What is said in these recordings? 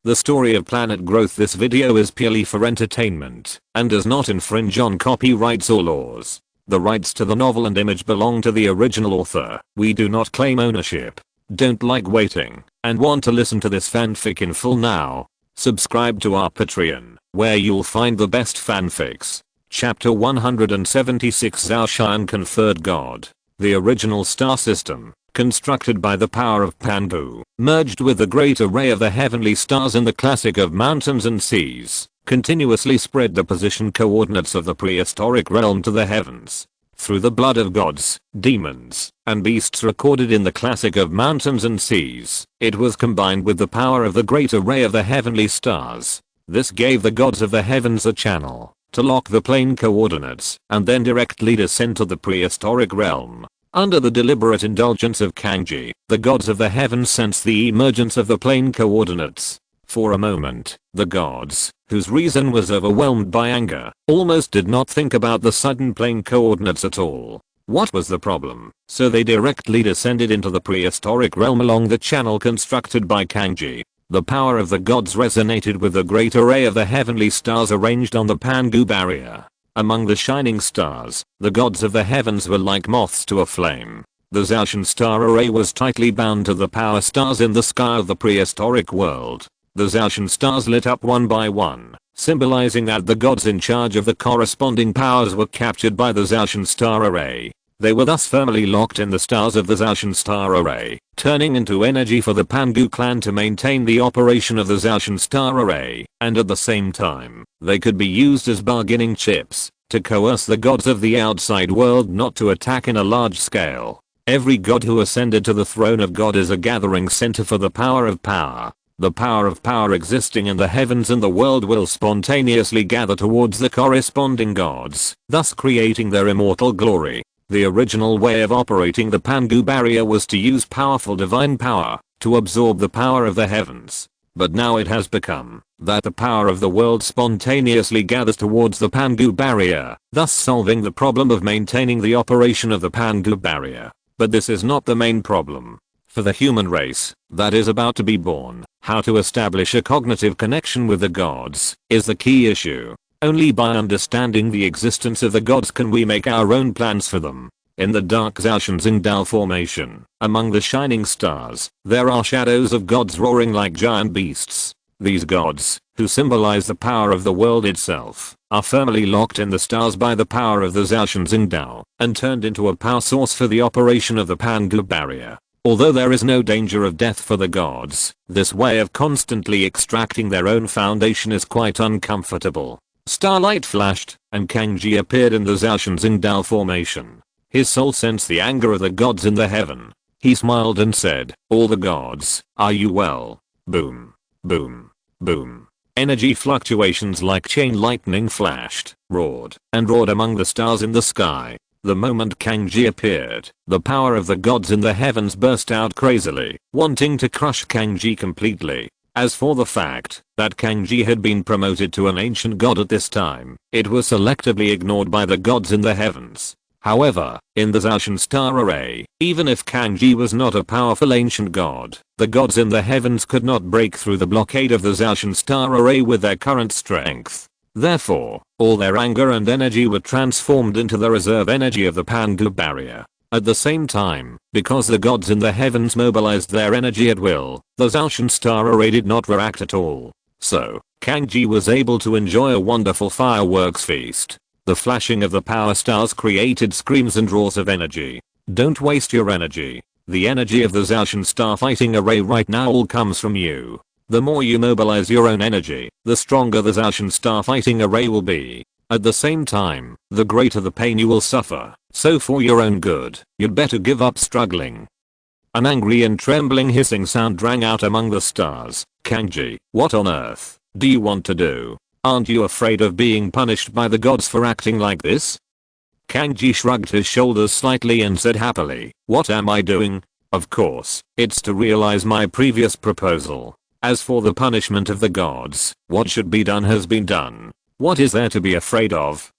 The story of planet growth. This video is purely for entertainment and does not infringe on copyrights or laws. The rights to the novel and image belong to the original author. We do not claim ownership. Don't like waiting and want to listen to this fanfic in full now? Subscribe to our Patreon, where you'll find the best fanfics. Chapter 176. Ascension conferred God. The original star system, constructed by the power of Pangu, merged with the great array of the heavenly stars in the classic of mountains and seas, continuously spread the position coordinates of the prehistoric realm to the heavens. Through the blood of gods, demons, and beasts recorded in the classic of mountains and seas, it was combined with the power of the great array of the heavenly stars. This gave the gods of the heavens a channel to lock the plane coordinates and then directly descend to the prehistoric realm. Under the deliberate indulgence of Kanji, the gods of the heavens sensed the emergence of the plane coordinates. For a moment, the gods, whose reason was overwhelmed by anger, almost did not think about the sudden plane coordinates at all. What was the problem? So they directly descended into the prehistoric realm along the channel constructed by Kanji. The power of the gods resonated with the great array of the heavenly stars arranged on the Pangu barrier. Among the shining stars, the gods of the heavens were like moths to a flame. The Ascension star array was tightly bound to the power stars in the sky of the prehistoric world. The Ascension stars lit up one by one, symbolizing that the gods in charge of the corresponding powers were captured by the Ascension star array. They were thus firmly locked in the stars of the Ascension star array, turning into energy for the Pangu clan to maintain the operation of the Ascension star array, and at the same time, they could be used as bargaining chips to coerce the gods of the outside world not to attack in a large scale. Every god who ascended to the throne of God is a gathering center for the power of power. The power of power existing in the heavens and the world will spontaneously gather towards the corresponding gods, thus creating their immortal glory. The original way of operating the Pangu barrier was to use powerful divine power to absorb the power of the heavens. But now it has become that the power of the world spontaneously gathers towards the Pangu barrier, thus solving the problem of maintaining the operation of the Pangu barrier. But this is not the main problem. For the human race that is about to be born, how to establish a cognitive connection with the gods is the key issue. Only by understanding the existence of the gods can we make our own plans for them. In the dark Ascension formation, among the shining stars, there are shadows of gods roaring like giant beasts. These gods, who symbolize the power of the world itself, are firmly locked in the stars by the power of the Ascension and turned into a power source for the operation of the Pangu barrier. Although there is no danger of death for the gods, this way of constantly extracting their own foundation is quite uncomfortable. Starlight flashed, and Kanji appeared in the Ascension formation. His soul sensed the anger of the gods in the heaven. He smiled and said, "All the gods, are you well?" Boom. Boom. Boom. Energy fluctuations like chain lightning flashed, roared, and roared among the stars in the sky. The moment Kanji appeared, the power of the gods in the heavens burst out crazily, wanting to crush Kanji completely. As for the fact that Kanji had been promoted to an ancient god at this time, it was selectively ignored by the gods in the heavens. However, in the Ascension star array, even if Kanji was not a powerful ancient god, the gods in the heavens could not break through the blockade of the Ascension star array with their current strength. Therefore, all their anger and energy were transformed into the reserve energy of the Pangu barrier. At the same time, because the gods in the heavens mobilized their energy at will, the Ascension star array did not react at all. So, Kanji was able to enjoy a wonderful fireworks feast. The flashing of the power stars created screams and roars of energy. Don't waste your energy. The energy of the Ascension star fighting array right now all comes from you. The more you mobilize your own energy, the stronger the Ascension star fighting array will be. At the same time, the greater the pain you will suffer. So for your own good, you'd better give up struggling. An angry and trembling hissing sound rang out among the stars. Kanji, what on earth do you want to do? Aren't you afraid of being punished by the gods for acting like this? Kanji shrugged his shoulders slightly and said happily, what am I doing? Of course, it's to realize my previous proposal. As for the punishment of the gods, what should be done has been done. What is there to be afraid of?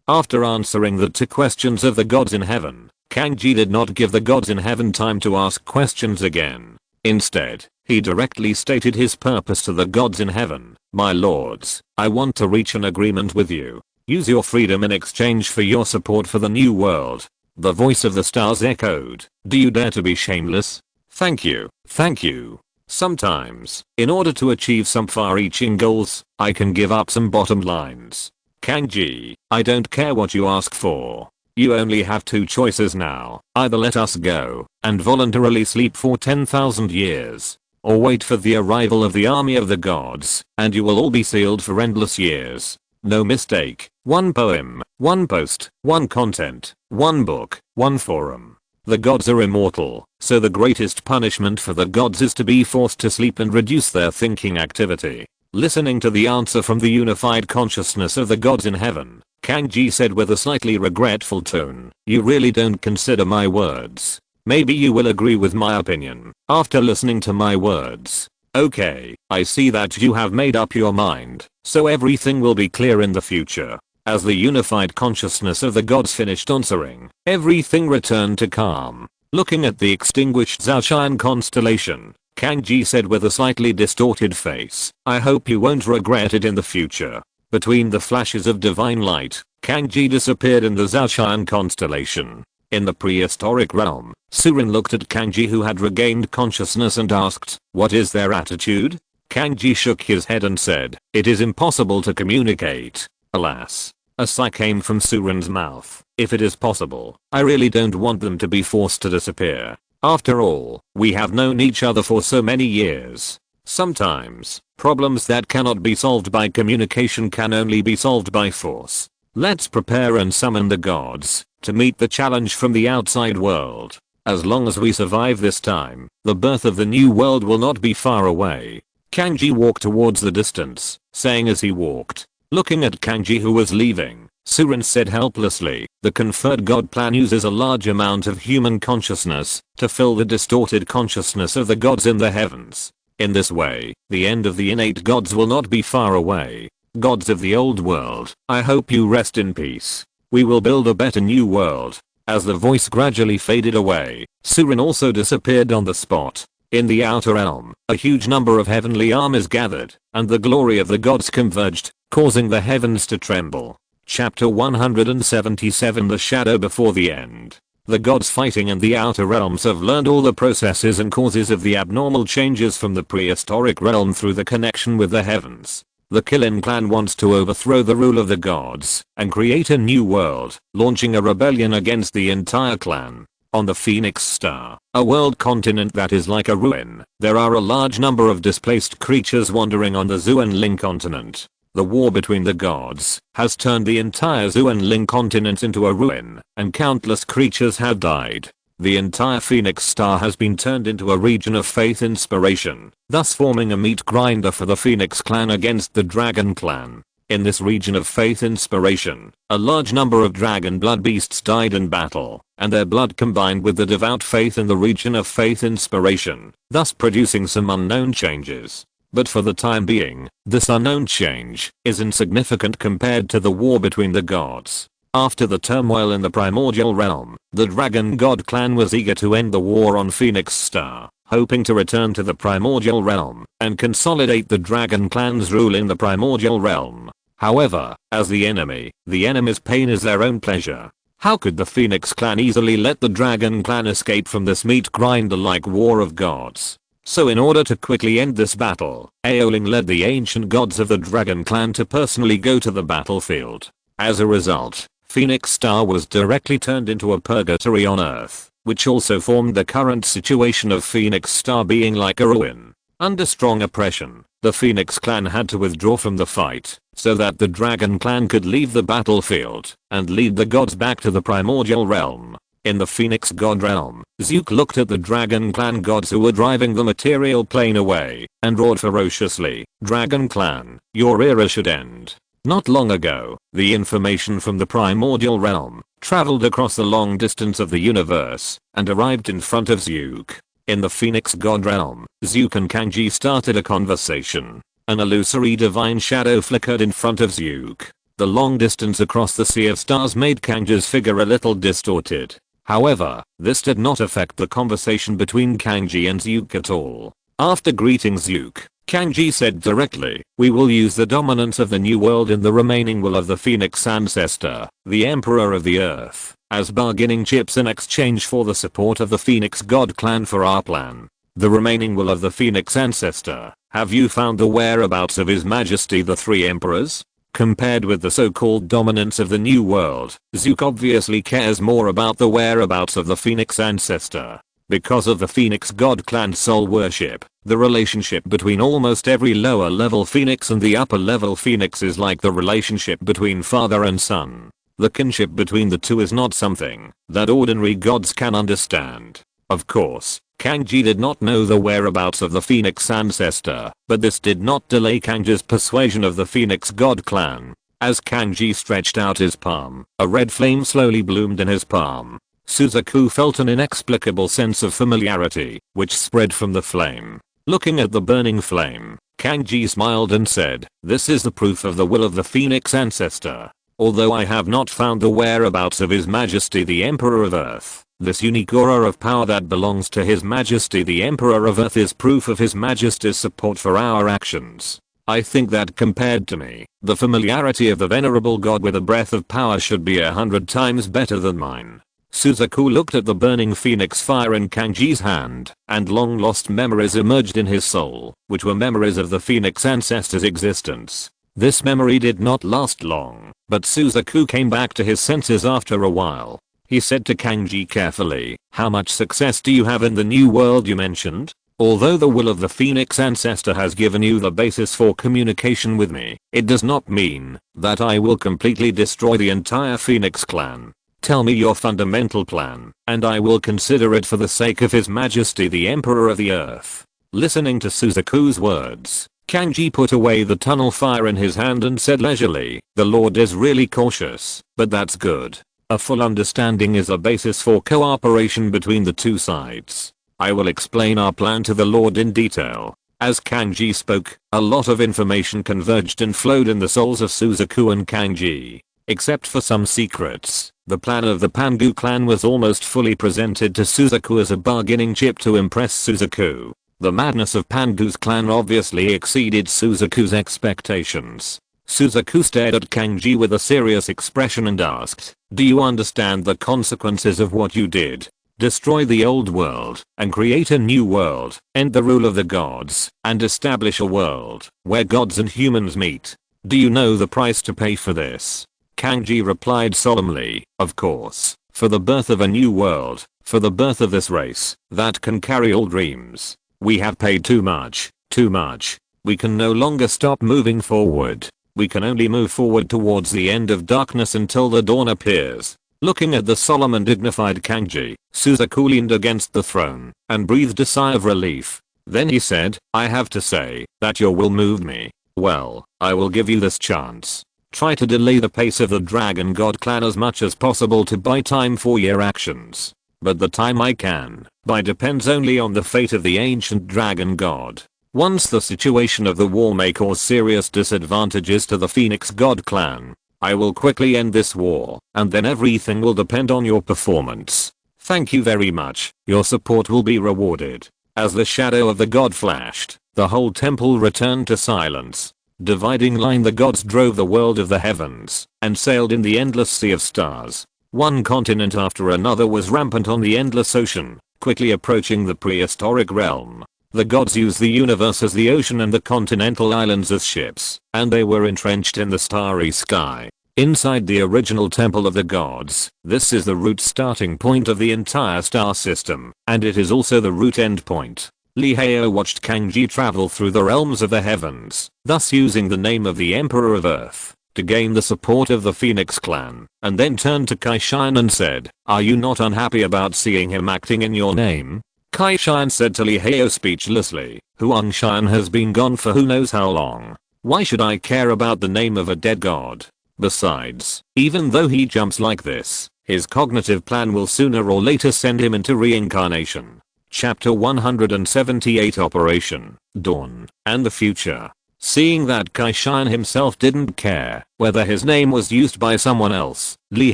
After answering the two questions of the gods in heaven, Kanji did not give the gods in heaven time to ask questions again. Instead, He directly stated his purpose to the gods in heaven. My lords, I want to reach an agreement with you. Use your freedom in exchange for your support for the new world. The voice of the stars echoed. Do you dare to be shameless? Thank you. Thank you. Sometimes, in order to achieve some far-reaching goals, I can give up some bottom lines. Kanji, I don't care what you ask for. You only have two choices now. Either let us go and voluntarily sleep for 10,000 years, or wait for the arrival of the army of the gods, and you will all be sealed for endless years. No mistake. One poem, one post, one content, one book, one forum. The gods are immortal, so the greatest punishment for the gods is to be forced to sleep and reduce their thinking activity. Listening to the answer from the unified consciousness of the gods in heaven, Kanji said with a slightly regretful tone, "You really don't consider my words. Maybe you will agree with my opinion after listening to my words. Okay, I see that you have made up your mind, so everything will be clear in the future." As the unified consciousness of the gods finished answering, everything returned to calm. Looking at the extinguished Zhaoshan constellation, Kanji said with a slightly distorted face, "I hope you won't regret it in the future." Between the flashes of divine light, Kanji disappeared in the Zhaoshan constellation. In the prehistoric realm, Surin looked at Kanji, who had regained consciousness, and asked, "What is their attitude?" Kanji shook his head and said, "It is impossible to communicate. Alas." A sigh came from Surin's mouth. "If it is possible, I really don't want them to be forced to disappear. After all, we have known each other for so many years. Sometimes, problems that cannot be solved by communication can only be solved by force. Let's prepare and summon the gods to meet the challenge from the outside world. As long as we survive this time, the birth of the new world will not be far away." Kanji walked towards the distance, saying as he walked, looking at Kanji who was leaving, Surin said helplessly, "The conferred god plan uses a large amount of human consciousness to fill the distorted consciousness of the gods in the heavens. In this way, the end of the innate gods will not be far away. Gods of the old world, I hope you rest in peace. We will build a better new world." As the voice gradually faded away, Surin also disappeared on the spot. In the outer realm, a huge number of heavenly armies gathered, and the glory of the gods converged, causing the heavens to tremble. Chapter 177, The Shadow Before the End. The gods fighting in the outer realms have learned all the processes and causes of the abnormal changes from the prehistoric realm through the connection with the heavens. The Killin clan wants to overthrow the rule of the gods and create a new world, launching a rebellion against the entire clan. On the Phoenix Star, a world continent that is like a ruin, there are a large number of displaced creatures wandering on the Zuenling continent. The war between the gods has turned the entire Zuenling continent into a ruin, and countless creatures have died. The entire Phoenix Star has been turned into a region of faith inspiration, thus forming a meat grinder for the Phoenix clan against the Dragon clan. In this region of faith inspiration, a large number of dragon blood beasts died in battle, and their blood combined with the devout faith in the region of faith inspiration, thus producing some unknown changes. But for the time being, this unknown change is insignificant compared to the war between the gods. After the turmoil in the primordial realm, the Dragon God clan was eager to end the war on Phoenix Star, hoping to return to the primordial realm and consolidate the Dragon clan's rule in the primordial realm. However, as the enemy's pain is their own pleasure. How could the Phoenix clan easily let the Dragon clan escape from this meat grinder-like war of gods? So in order to quickly end this battle, Aoling led the ancient gods of the Dragon clan to personally go to the battlefield. As a result, Phoenix Star was directly turned into a purgatory on Earth, which also formed the current situation of Phoenix Star being like a ruin. Under strong oppression, the Phoenix clan had to withdraw from the fight, so that the Dragon clan could leave the battlefield and lead the gods back to the primordial realm. In the Phoenix god realm, Zook looked at the Dragon clan gods who were driving the material plane away and roared ferociously, "Dragon clan, your era should end." Not long ago, the information from the primordial realm traveled across the long distance of the universe and arrived in front of Zook. In the Phoenix god realm, Zook and Kanji started a conversation. An illusory divine shadow flickered in front of Zook. The long distance across the sea of stars made Kanji's figure a little distorted. However, this did not affect the conversation between Kanji and Zook at all. After greeting Zuke, Kanji said directly, we will use the dominance of the new world in the remaining will of the Phoenix ancestor, the Emperor of the Earth, as bargaining chips in exchange for the support of the Phoenix God clan for our plan. The remaining will of the Phoenix ancestor, have you found the whereabouts of His Majesty the Three Emperors? Compared with the so-called dominance of the new world, Zuke obviously cares more about the whereabouts of the Phoenix ancestor. Because of the Phoenix God clan soul worship, the relationship between almost every lower level Phoenix and the upper level Phoenix is like the relationship between father and son. The kinship between the two is not something that ordinary gods can understand. Of course, Kanji did not know the whereabouts of the Phoenix ancestor, but this did not delay Kanji's persuasion of the Phoenix God clan. As Kanji stretched out his palm, a red flame slowly bloomed in his palm. Suzaku felt an inexplicable sense of familiarity, which spread from the flame. Looking at the burning flame, Kanji smiled and said, this is the proof of the will of the Phoenix ancestor. Although I have not found the whereabouts of His Majesty the Emperor of Earth, this unique aura of power that belongs to His Majesty the Emperor of Earth is proof of His Majesty's support for our actions. I think that compared to me, the familiarity of the venerable god with a breath of power should be 100 times better than mine. Suzaku looked at the burning phoenix fire in Kanji's hand, and long lost memories emerged in his soul, which were memories of the phoenix ancestor's existence. This memory did not last long, but Suzaku came back to his senses after a while. He said to Kanji carefully, how much success do you have in the new world you mentioned? Although the will of the Phoenix ancestor has given you the basis for communication with me, it does not mean that I will completely destroy the entire Phoenix clan. Tell me your fundamental plan, and I will consider it for the sake of His Majesty the Emperor of the Earth. Listening to Suzaku's words, Kanji put away the tunnel fire in his hand and said leisurely, the Lord is really cautious, but that's good. A full understanding is a basis for cooperation between the two sides. I will explain our plan to the Lord in detail. As Kanji spoke, a lot of information converged and flowed in the souls of Suzaku and Kanji. Except for some secrets, the plan of the Pangu clan was almost fully presented to Suzaku as a bargaining chip to impress Suzaku. The madness of Pangu's clan obviously exceeded Suzaku's expectations. Suzaku stared at Kanji with a serious expression and asked, do you understand the consequences of what you did? Destroy the old world and create a new world, end the rule of the gods, and establish a world where gods and humans meet. Do you know the price to pay for this? Kanji replied solemnly, of course, for the birth of a new world, for the birth of this race that can carry all dreams. We have paid too much, too much. We can no longer stop moving forward. We can only move forward towards the end of darkness until the dawn appears. Looking at the solemn and dignified Kanji, Suzaku leaned against the throne and breathed a sigh of relief. Then he said, I have to say that your will moved me. Well, I will give you this chance. Try to delay the pace of the Dragon God clan as much as possible to buy time for your actions. But the time I can buy depends only on the fate of the ancient Dragon God. Once the situation of the war may cause serious disadvantages to the Phoenix God clan, I will quickly end this war, and then everything will depend on your performance. Thank you very much, your support will be rewarded. As the shadow of the god flashed, the whole temple returned to silence. Dividing line the gods drove the world of the heavens, and sailed in the endless sea of stars. One continent after another was rampant on the endless ocean, quickly approaching the prehistoric realm. The gods used the universe as the ocean and the continental islands as ships, and they were entrenched in the starry sky. Inside the original temple of the gods, this is the root starting point of the entire star system, and it is also the root end point. Lee Heo watched Kanji travel through the realms of the heavens, thus using the name of the Emperor of Earth to gain the support of the Phoenix clan, and then turned to Kaishan and said, are you not unhappy about seeing him acting in your name? Kaishan said to Lee Heo speechlessly, Huangshan has been gone for who knows how long. Why should I care about the name of a dead god? Besides, even though he jumps like this, his cognitive plan will sooner or later send him into reincarnation. Chapter 178 Operation Dawn and the Future. Seeing that Kaishan himself didn't care whether his name was used by someone else, Lee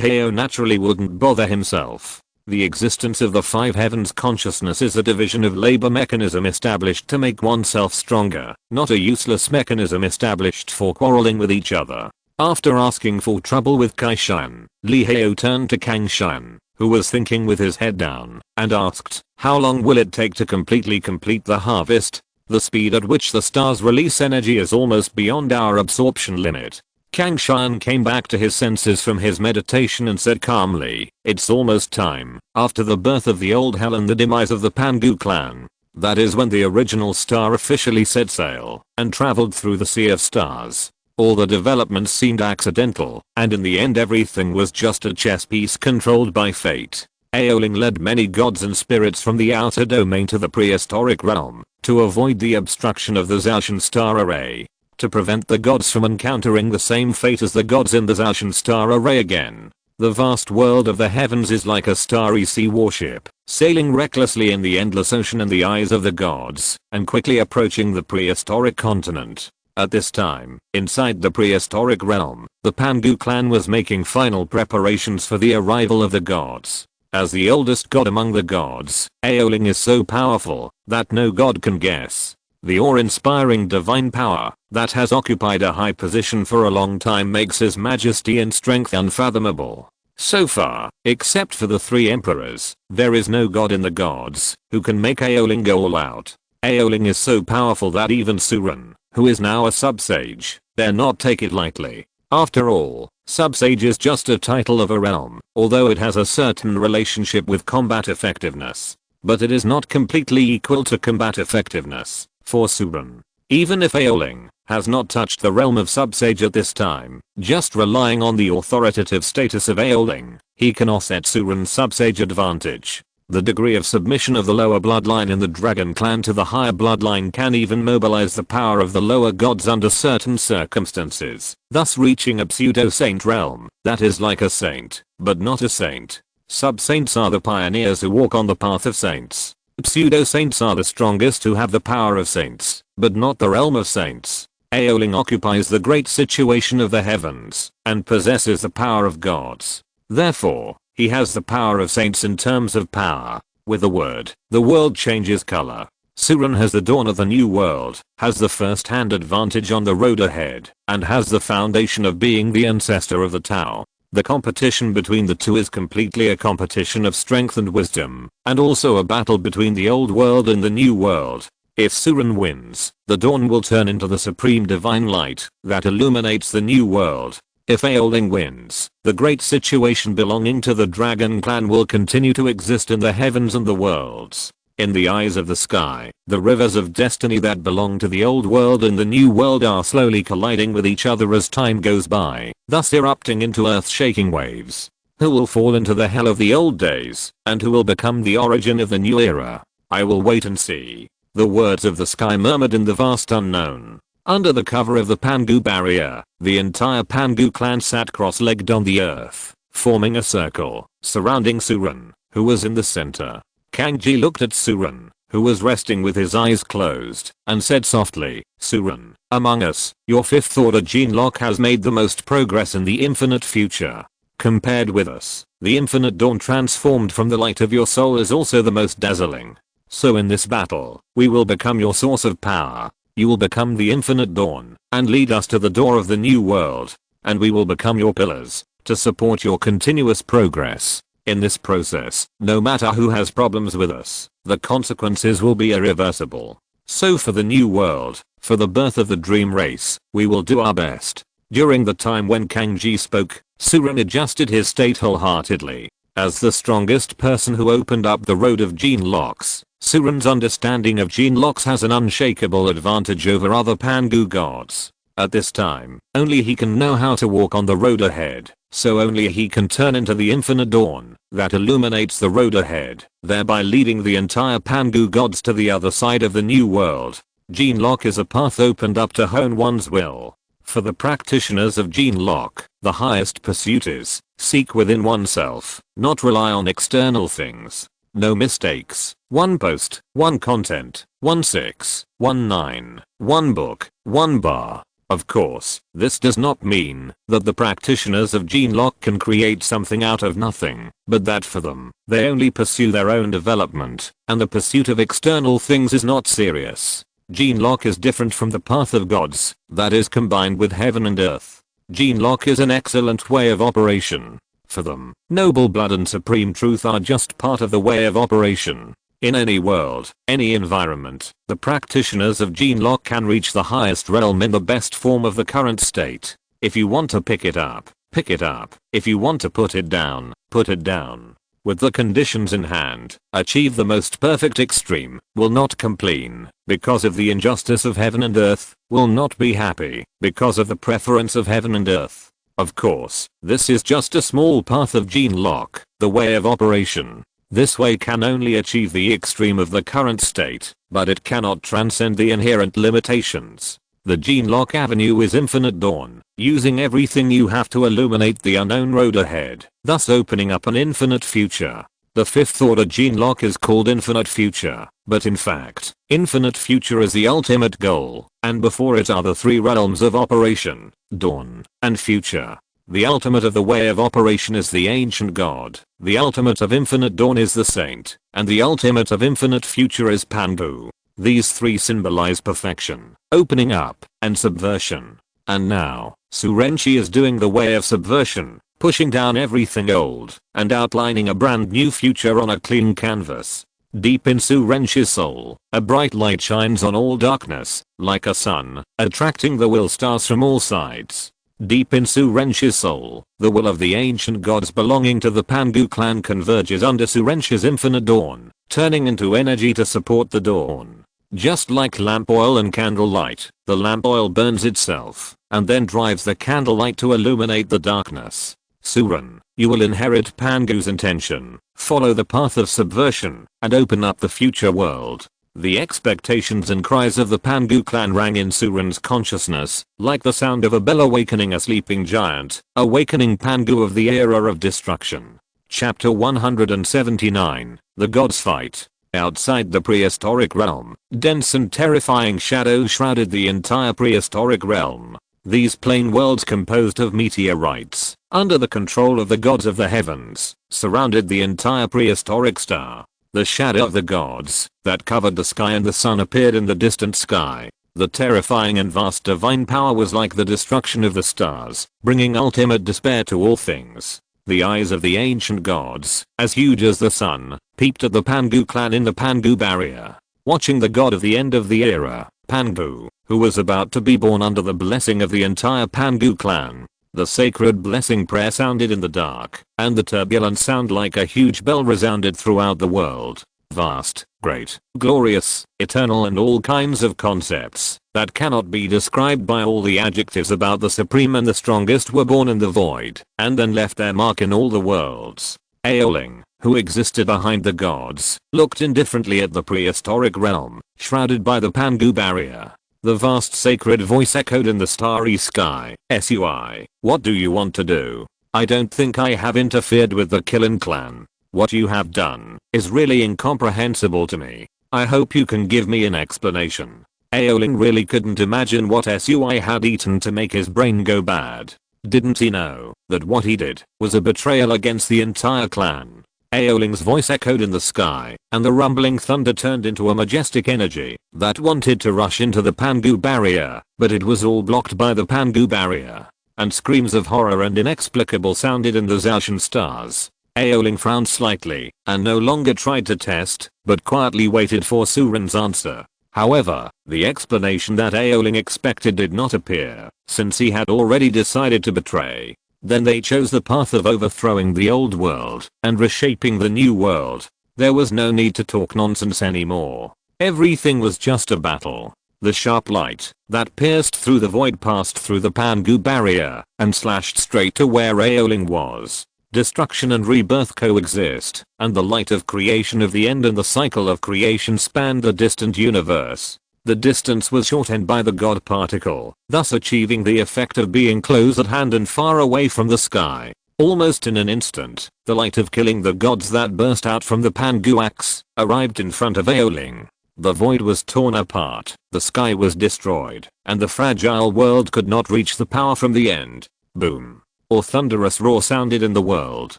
Heo naturally wouldn't bother himself. The existence of the five heavens consciousness is a division of labor mechanism established to make oneself stronger, not a useless mechanism established for quarreling with each other. After asking for trouble with Kai Shan, Li Hao turned to Kang Shan, who was thinking with his head down, and asked, "How long will it take to completely complete the harvest? The speed at which the stars release energy is almost beyond our absorption limit." Kang Shan came back to his senses from his meditation and said calmly, "It's almost time. After the birth of the old hell and the demise of the Pangu clan, that is when the original star officially set sail and traveled through the sea of stars. All the developments seemed accidental, and in the end everything was just a chess piece controlled by fate. Aoling led many gods and spirits from the outer domain to the prehistoric realm to avoid the obstruction of the Zaoshan star array. To prevent the gods from encountering the same fate as the gods in the Zaoshan star array again. The vast world of the heavens is like a starry sea warship, sailing recklessly in the endless ocean in the eyes of the gods, and quickly approaching the prehistoric continent. At this time, inside the prehistoric realm, the Pangu clan was making final preparations for the arrival of the gods. As the oldest god among the gods, Aoling is so powerful that no god can guess. The awe-inspiring divine power that has occupied a high position for a long time makes his majesty and strength unfathomable. So far, except for the three emperors, there is no god in the gods who can make Aoling go all out. Aoling is so powerful that even Suren, who is now a sub-sage, dare not take it lightly. After all, sub-sage is just a title of a realm, although it has a certain relationship with combat effectiveness. But it is not completely equal to combat effectiveness. For Suren, even if Aoling has not touched the realm of sub-sage at this time, just relying on the authoritative status of Aoling, he can offset Suren's sub-sage advantage. The degree of submission of the lower bloodline in the dragon clan to the higher bloodline can even mobilize the power of the lower gods under certain circumstances, thus reaching a pseudo-saint realm that is like a saint, but not a saint. Sub-saints are the pioneers who walk on the path of saints. Pseudo-saints are the strongest who have the power of saints, but not the realm of saints. Aoling occupies the great situation of the heavens, and possesses the power of gods. Therefore, he has the power of saints in terms of power. With a word, the world changes color. Suren has the dawn of the new world, has the first-hand advantage on the road ahead, and has the foundation of being the ancestor of the Tao. The competition between the two is completely a competition of strength and wisdom, and also a battle between the old world and the new world. If Suren wins, the dawn will turn into the supreme divine light that illuminates the new world. If Aoling wins, the great situation belonging to the dragon clan will continue to exist in the heavens and the worlds. In the eyes of the sky, the rivers of destiny that belong to the old world and the new world are slowly colliding with each other as time goes by, thus erupting into earth-shaking waves. Who will fall into the hell of the old days, and who will become the origin of the new era? I will wait and see. The words of the sky murmured in the vast unknown. Under the cover of the Pangu barrier, the entire Pangu clan sat cross-legged on the earth, forming a circle, surrounding Suren, who was in the center. Kangji looked at Suren, who was resting with his eyes closed, and said softly, "Suren, among us, your fifth order gene lock has made the most progress in the infinite future. Compared with us, the infinite dawn transformed from the light of your soul is also the most dazzling. So in this battle, we will become your source of power. You will become the infinite dawn, and lead us to the door of the new world. And we will become your pillars, to support your continuous progress. In this process, no matter who has problems with us, the consequences will be irreversible. So for the new world, for the birth of the dream race, we will do our best." During the time when Kangji spoke, Suren adjusted his state wholeheartedly. As the strongest person who opened up the road of gene locks, Suren's understanding of gene locks has an unshakable advantage over other Pangu gods. At this time, only he can know how to walk on the road ahead, so only he can turn into the infinite dawn that illuminates the road ahead, thereby leading the entire Pangu gods to the other side of the new world. Gene lock is a path opened up to hone one's will. For the practitioners of gene lock, the highest pursuit is, seek within oneself, not rely on external things. No mistakes. One post, one content, 1 6, 1 9, one book, one bar. Of course, this does not mean that the practitioners of Genlock can create something out of nothing, but that for them, they only pursue their own development, and the pursuit of external things is not serious. Genlock is different from the path of gods, that is combined with heaven and earth. Genlock is an excellent way of operation. For them, noble blood and supreme truth are just part of the way of operation. In any world, any environment, the practitioners of Genlock can reach the highest realm in the best form of the current state. If you want to pick it up, pick it up. If you want to put it down, put it down. With the conditions in hand, achieve the most perfect extreme, will not complain, because of the injustice of heaven and earth, will not be happy, because of the preference of heaven and earth. Of course, this is just a small path of Genlock, the way of operation. This way can only achieve the extreme of the current state, but it cannot transcend the inherent limitations. The Genlock avenue is infinite dawn, using everything you have to illuminate the unknown road ahead, thus opening up an infinite future. The fifth order Genlock is called infinite future, but in fact, infinite future is the ultimate goal, and before it are the three realms of operation, dawn, and future. The ultimate of the way of operation is the ancient god, the ultimate of infinite dawn is the saint, and the ultimate of infinite future is Pangu. These three symbolize perfection, opening up, and subversion. And now, Surenchi is doing the way of subversion, pushing down everything old, and outlining a brand new future on a clean canvas. Deep in Surenchi's soul, a bright light shines on all darkness, like a sun, attracting the will stars from all sides. Deep in Surenchi's soul, the will of the ancient gods belonging to the Pangu clan converges under Surenchi's infinite dawn, turning into energy to support the dawn. Just like lamp oil and candle light, the lamp oil burns itself, and then drives the candle light to illuminate the darkness. Suren, you will inherit Pangu's intention, follow the path of subversion, and open up the future world. The expectations and cries of the Pangu clan rang in Suren's consciousness, like the sound of a bell awakening a sleeping giant, awakening Pangu of the era of destruction. Chapter 179, The Gods Fight. Outside the prehistoric realm, dense and terrifying shadows shrouded the entire prehistoric realm. These plane worlds composed of meteorites, under the control of the gods of the heavens, surrounded the entire prehistoric star. The shadow of the gods that covered the sky and the sun appeared in the distant sky. The terrifying and vast divine power was like the destruction of the stars, bringing ultimate despair to all things. The eyes of the ancient gods, as huge as the sun, peeped at the Pangu clan in the Pangu barrier, watching the god of the end of the era, Pangu, who was about to be born under the blessing of the entire Pangu clan. The sacred blessing prayer sounded in the dark, and the turbulent sound like a huge bell resounded throughout the world. Vast, great, glorious, eternal and all kinds of concepts that cannot be described by all the adjectives about the supreme and the strongest were born in the void, and then left their mark in all the worlds. Aeoling, who existed behind the gods, looked indifferently at the prehistoric realm, shrouded by the Pangu barrier. The vast sacred voice echoed in the starry sky. SUI, what do you want to do? I don't think I have interfered with the Killing clan. What you have done is really incomprehensible to me. I hope you can give me an explanation. Aeoling really couldn't imagine what SUI had eaten to make his brain go bad. Didn't he know that what he did was a betrayal against the entire clan? Aeoling's voice echoed in the sky, and the rumbling thunder turned into a majestic energy that wanted to rush into the Pangu barrier, but it was all blocked by the Pangu barrier. And screams of horror and inexplicable sounded in the Zaoshan stars. Aeoling frowned slightly, and no longer tried to test, but quietly waited for Suren's answer. However, the explanation that Aeoling expected did not appear, since he had already decided to betray. Then they chose the path of overthrowing the old world and reshaping the new world. There was no need to talk nonsense anymore. Everything was just a battle. The sharp light that pierced through the void passed through the Pangu barrier and slashed straight to where Aeoling was. Destruction and rebirth coexist, and the light of creation of the end and the cycle of creation spanned the distant universe. The distance was shortened by the god particle, thus achieving the effect of being close at hand and far away from the sky. Almost in an instant, the light of killing the gods that burst out from the Pangu axe arrived in front of Aeoling. The void was torn apart, the sky was destroyed, and the fragile world could not reach the power from the end. Boom. Or thunderous roar sounded in the world,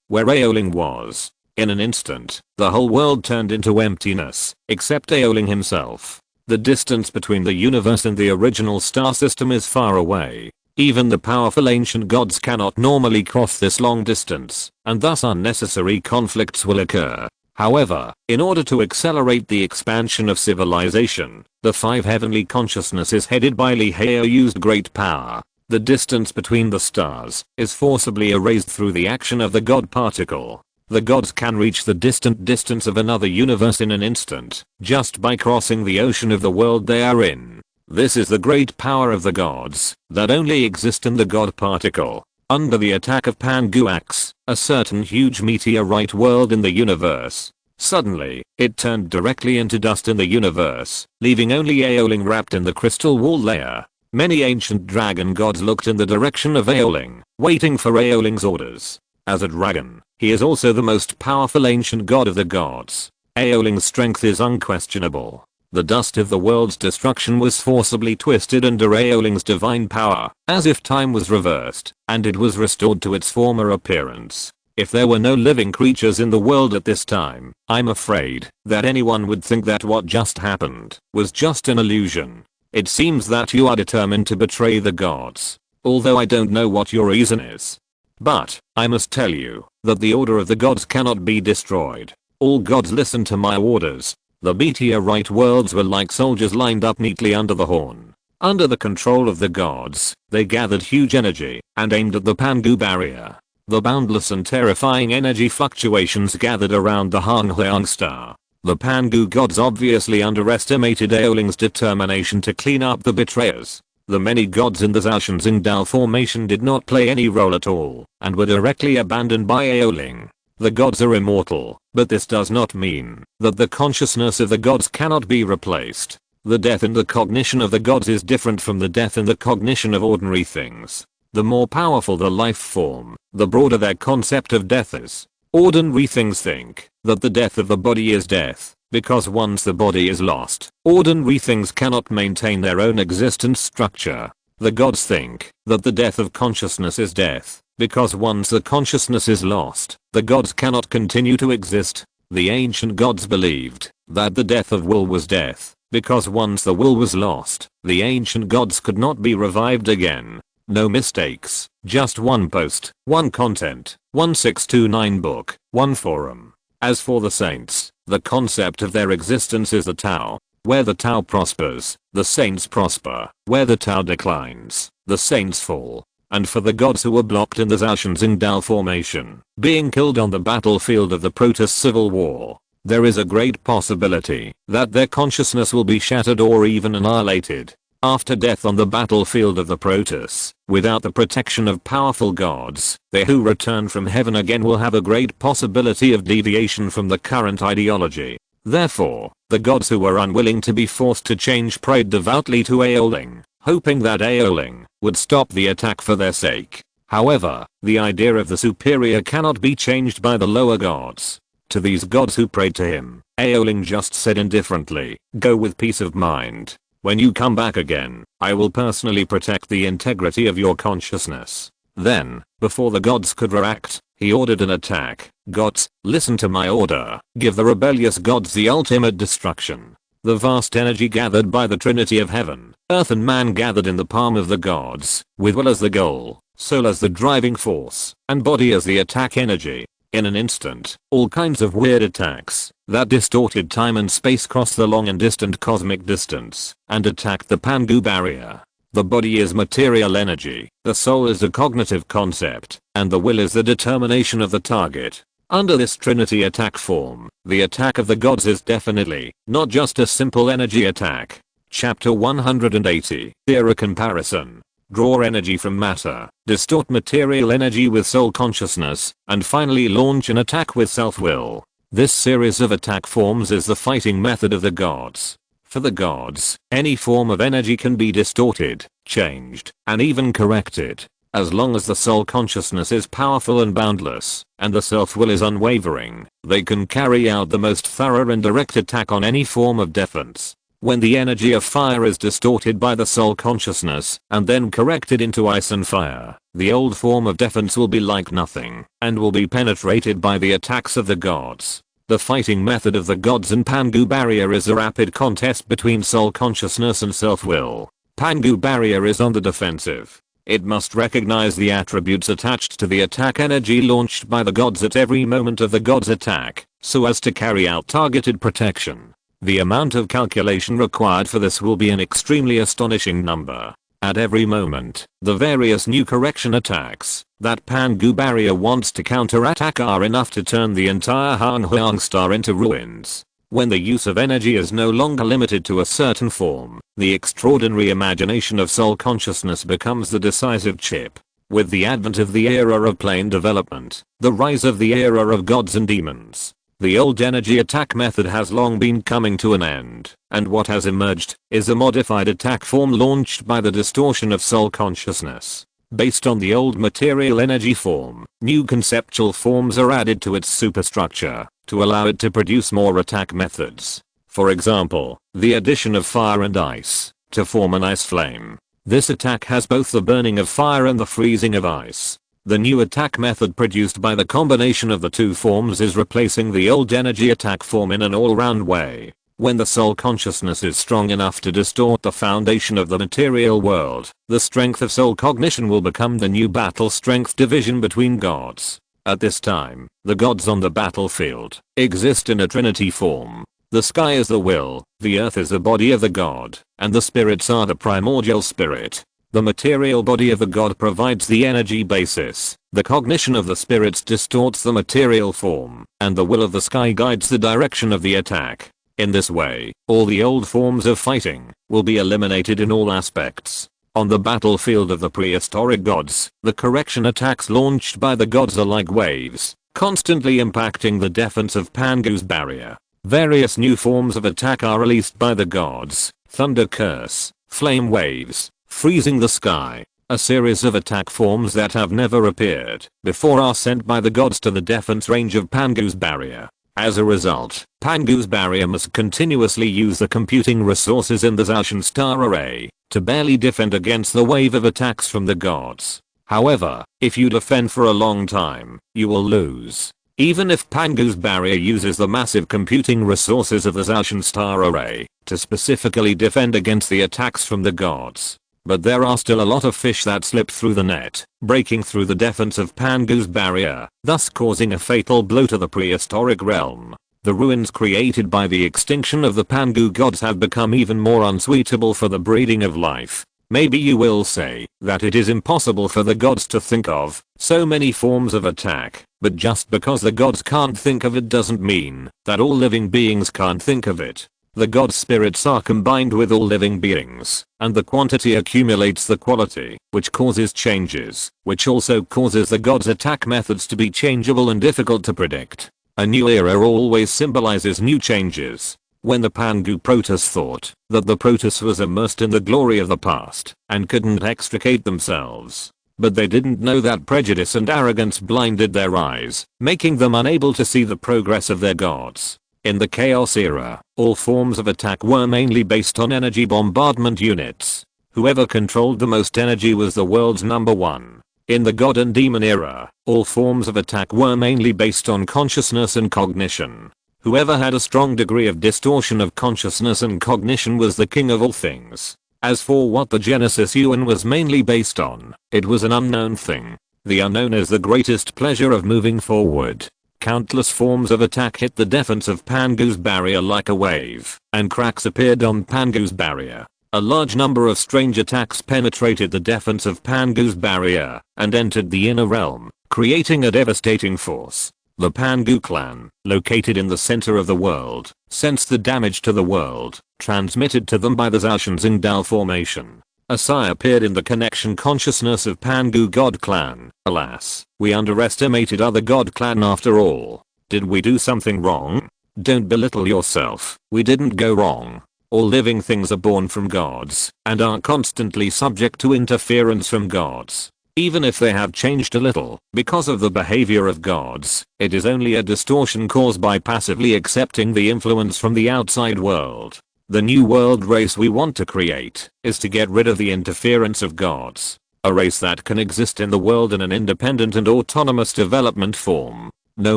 where Aoling was. In an instant, the whole world turned into emptiness, except Aoling himself. The distance between the universe and the original star system is far away. Even the powerful ancient gods cannot normally cross this long distance, and thus unnecessary conflicts will occur. However, in order to accelerate the expansion of civilization, the five heavenly consciousnesses headed by Lihao used great power. The distance between the stars is forcibly erased through the action of the god particle. The gods can reach the distant distance of another universe in an instant, just by crossing the ocean of the world they are in. This is the great power of the gods, that only exist in the god particle. Under the attack of Panguax, a certain huge meteorite world in the universe. Suddenly, it turned directly into dust in the universe, leaving only Aoling wrapped in the crystal wall layer. Many ancient dragon gods looked in the direction of Aoling, waiting for Aoling's orders. As a dragon, he is also the most powerful ancient god of the gods. Aoling's strength is unquestionable. The dust of the world's destruction was forcibly twisted under Aoling's divine power, as if time was reversed, and it was restored to its former appearance. If there were no living creatures in the world at this time, I'm afraid that anyone would think that what just happened was just an illusion. It seems that you are determined to betray the gods. Although I don't know what your reason is. But, I must tell you, that the order of the gods cannot be destroyed. All gods listen to my orders. The meteorite worlds were like soldiers lined up neatly under the horn. Under the control of the gods, they gathered huge energy, and aimed at the Pangu barrier. The boundless and terrifying energy fluctuations gathered around the Hangheung star. The Pangu gods obviously underestimated Aoling's determination to clean up the betrayers. The many gods in the Zaoshenzingdao formation did not play any role at all, and were directly abandoned by Aoling. The gods are immortal, but this does not mean that the consciousness of the gods cannot be replaced. The death in the cognition of the gods is different from the death in the cognition of ordinary things. The more powerful the life form, the broader their concept of death is. Ordinary things think that the death of the body is death, because once the body is lost, ordinary things cannot maintain their own existence structure. The gods think that the death of consciousness is death, because once the consciousness is lost, the gods cannot continue to exist. The ancient gods believed that the death of will was death, because once the will was lost, the ancient gods could not be revived again. No mistakes, just one post, one content, 1629 book, one forum. As for the saints, the concept of their existence is the Tao. Where the Tao prospers, the saints prosper. Where the Tao declines, the saints fall. And for the gods who were blocked in the Zaoshenzingdao formation, being killed on the battlefield of the Protoss Civil War, there is a great possibility that their consciousness will be shattered or even annihilated. After death on the battlefield of the Protoss, without the protection of powerful gods, they who return from heaven again will have a great possibility of deviation from the current ideology. Therefore, the gods who were unwilling to be forced to change prayed devoutly to Aoling, hoping that Aoling would stop the attack for their sake. However, the idea of the superior cannot be changed by the lower gods. To these gods who prayed to him, Aoling just said indifferently, "Go with peace of mind. When you come back again, I will personally protect the integrity of your consciousness." Then, before the gods could react, he ordered an attack. "Gods, listen to my order. Give the rebellious gods the ultimate destruction." The vast energy gathered by the Trinity of Heaven, Earth and Man gathered in the palm of the gods, with will as the goal, soul as the driving force, and body as the attack energy. In an instant, all kinds of weird attacks that distorted time and space crossed the long and distant cosmic distance and attacked the Pangu barrier. The body is material energy, the soul is a cognitive concept, and the will is the determination of the target. Under this Trinity attack form, the attack of the gods is definitely not just a simple energy attack. Chapter 180. Era comparison. Draw energy from matter, distort material energy with soul consciousness, and finally launch an attack with self-will. This series of attack forms is the fighting method of the gods. For the gods, any form of energy can be distorted, changed, and even corrected. As long as the soul consciousness is powerful and boundless, and the self-will is unwavering, they can carry out the most thorough and direct attack on any form of defense. When the energy of fire is distorted by the soul consciousness, and then corrected into ice and fire, the old form of defense will be like nothing, and will be penetrated by the attacks of the gods. The fighting method of the gods and Pangu barrier is a rapid contest between soul consciousness and self-will. Pangu barrier is on the defensive. It must recognize the attributes attached to the attack energy launched by the gods at every moment of the god's attack, so as to carry out targeted protection. The amount of calculation required for this will be an extremely astonishing number. At every moment, the various new correction attacks that Pangu barrier wants to counterattack are enough to turn the entire Hang Huang star into ruins. When the use of energy is no longer limited to a certain form, the extraordinary imagination of soul consciousness becomes the decisive chip. With the advent of the era of plane development, the rise of the era of gods and demons, the old energy attack method has long been coming to an end, and what has emerged is a modified attack form launched by the distortion of soul consciousness. Based on the old material energy form, new conceptual forms are added to its superstructure to allow it to produce more attack methods. For example, the addition of fire and ice to form an ice flame. This attack has both the burning of fire and the freezing of ice. The new attack method produced by the combination of the two forms is replacing the old energy attack form in an all-round way. When the soul consciousness is strong enough to distort the foundation of the material world, the strength of soul cognition will become the new battle strength division between gods. At this time, the gods on the battlefield exist in a trinity form. The sky is the will, the earth is the body of the god, and the spirits are the primordial spirit. The material body of the god provides the energy basis, the cognition of the spirits distorts the material form, and the will of the sky guides the direction of the attack. In this way, all the old forms of fighting will be eliminated in all aspects. On the battlefield of the prehistoric gods, the correction attacks launched by the gods are like waves, constantly impacting the defense of Pangu's barrier. Various new forms of attack are released by the gods: thunder curse, flame waves, freezing the sky. A series of attack forms that have never appeared before are sent by the gods to the defense range of Pangu's barrier. As a result, Pangu's barrier must continuously use the computing resources in the Ascension star array to barely defend against the wave of attacks from the gods. However, if you defend for a long time, you will lose. Even if Pangu's barrier uses the massive computing resources of the Ascension star array to specifically defend against the attacks from the gods. But there are still a lot of fish that slip through the net, breaking through the defense of Pangu's barrier, thus causing a fatal blow to the prehistoric realm. The ruins created by the extinction of the Pangu gods have become even more unsuitable for the breeding of life. Maybe you will say that it is impossible for the gods to think of so many forms of attack, but just because the gods can't think of it doesn't mean that all living beings can't think of it. The god's spirits are combined with all living beings, and the quantity accumulates the quality, which causes changes, which also causes the god's attack methods to be changeable and difficult to predict. A new era always symbolizes new changes. When the Pangu Protoss thought that the Protoss was immersed in the glory of the past and couldn't extricate themselves. But they didn't know that prejudice and arrogance blinded their eyes, making them unable to see the progress of their gods. In the Chaos era, all forms of attack were mainly based on energy bombardment units. Whoever controlled the most energy was the world's number one. In the God and Demon era, all forms of attack were mainly based on consciousness and cognition. Whoever had a strong degree of distortion of consciousness and cognition was the king of all things. As for what the Genesis Yuan was mainly based on, it was an unknown thing. The unknown is the greatest pleasure of moving forward. Countless forms of attack hit the defense of Pangu's barrier like a wave, and cracks appeared on Pangu's barrier. A large number of strange attacks penetrated the defense of Pangu's barrier and entered the inner realm, creating a devastating force. The Pangu clan, located in the center of the world, sensed the damage to the world, transmitted to them by the Zhaoshan Xingdao formation. A sigh appeared in the connection consciousness of Pangu God clan. Alas, we underestimated other God clan after all. Did we do something wrong? Don't belittle yourself, we didn't go wrong. All living things are born from gods, and are constantly subject to interference from gods. Even if they have changed a little because of the behavior of gods, it is only a distortion caused by passively accepting the influence from the outside world. The new world race we want to create is to get rid of the interference of gods. A race that can exist in the world in an independent and autonomous development form. No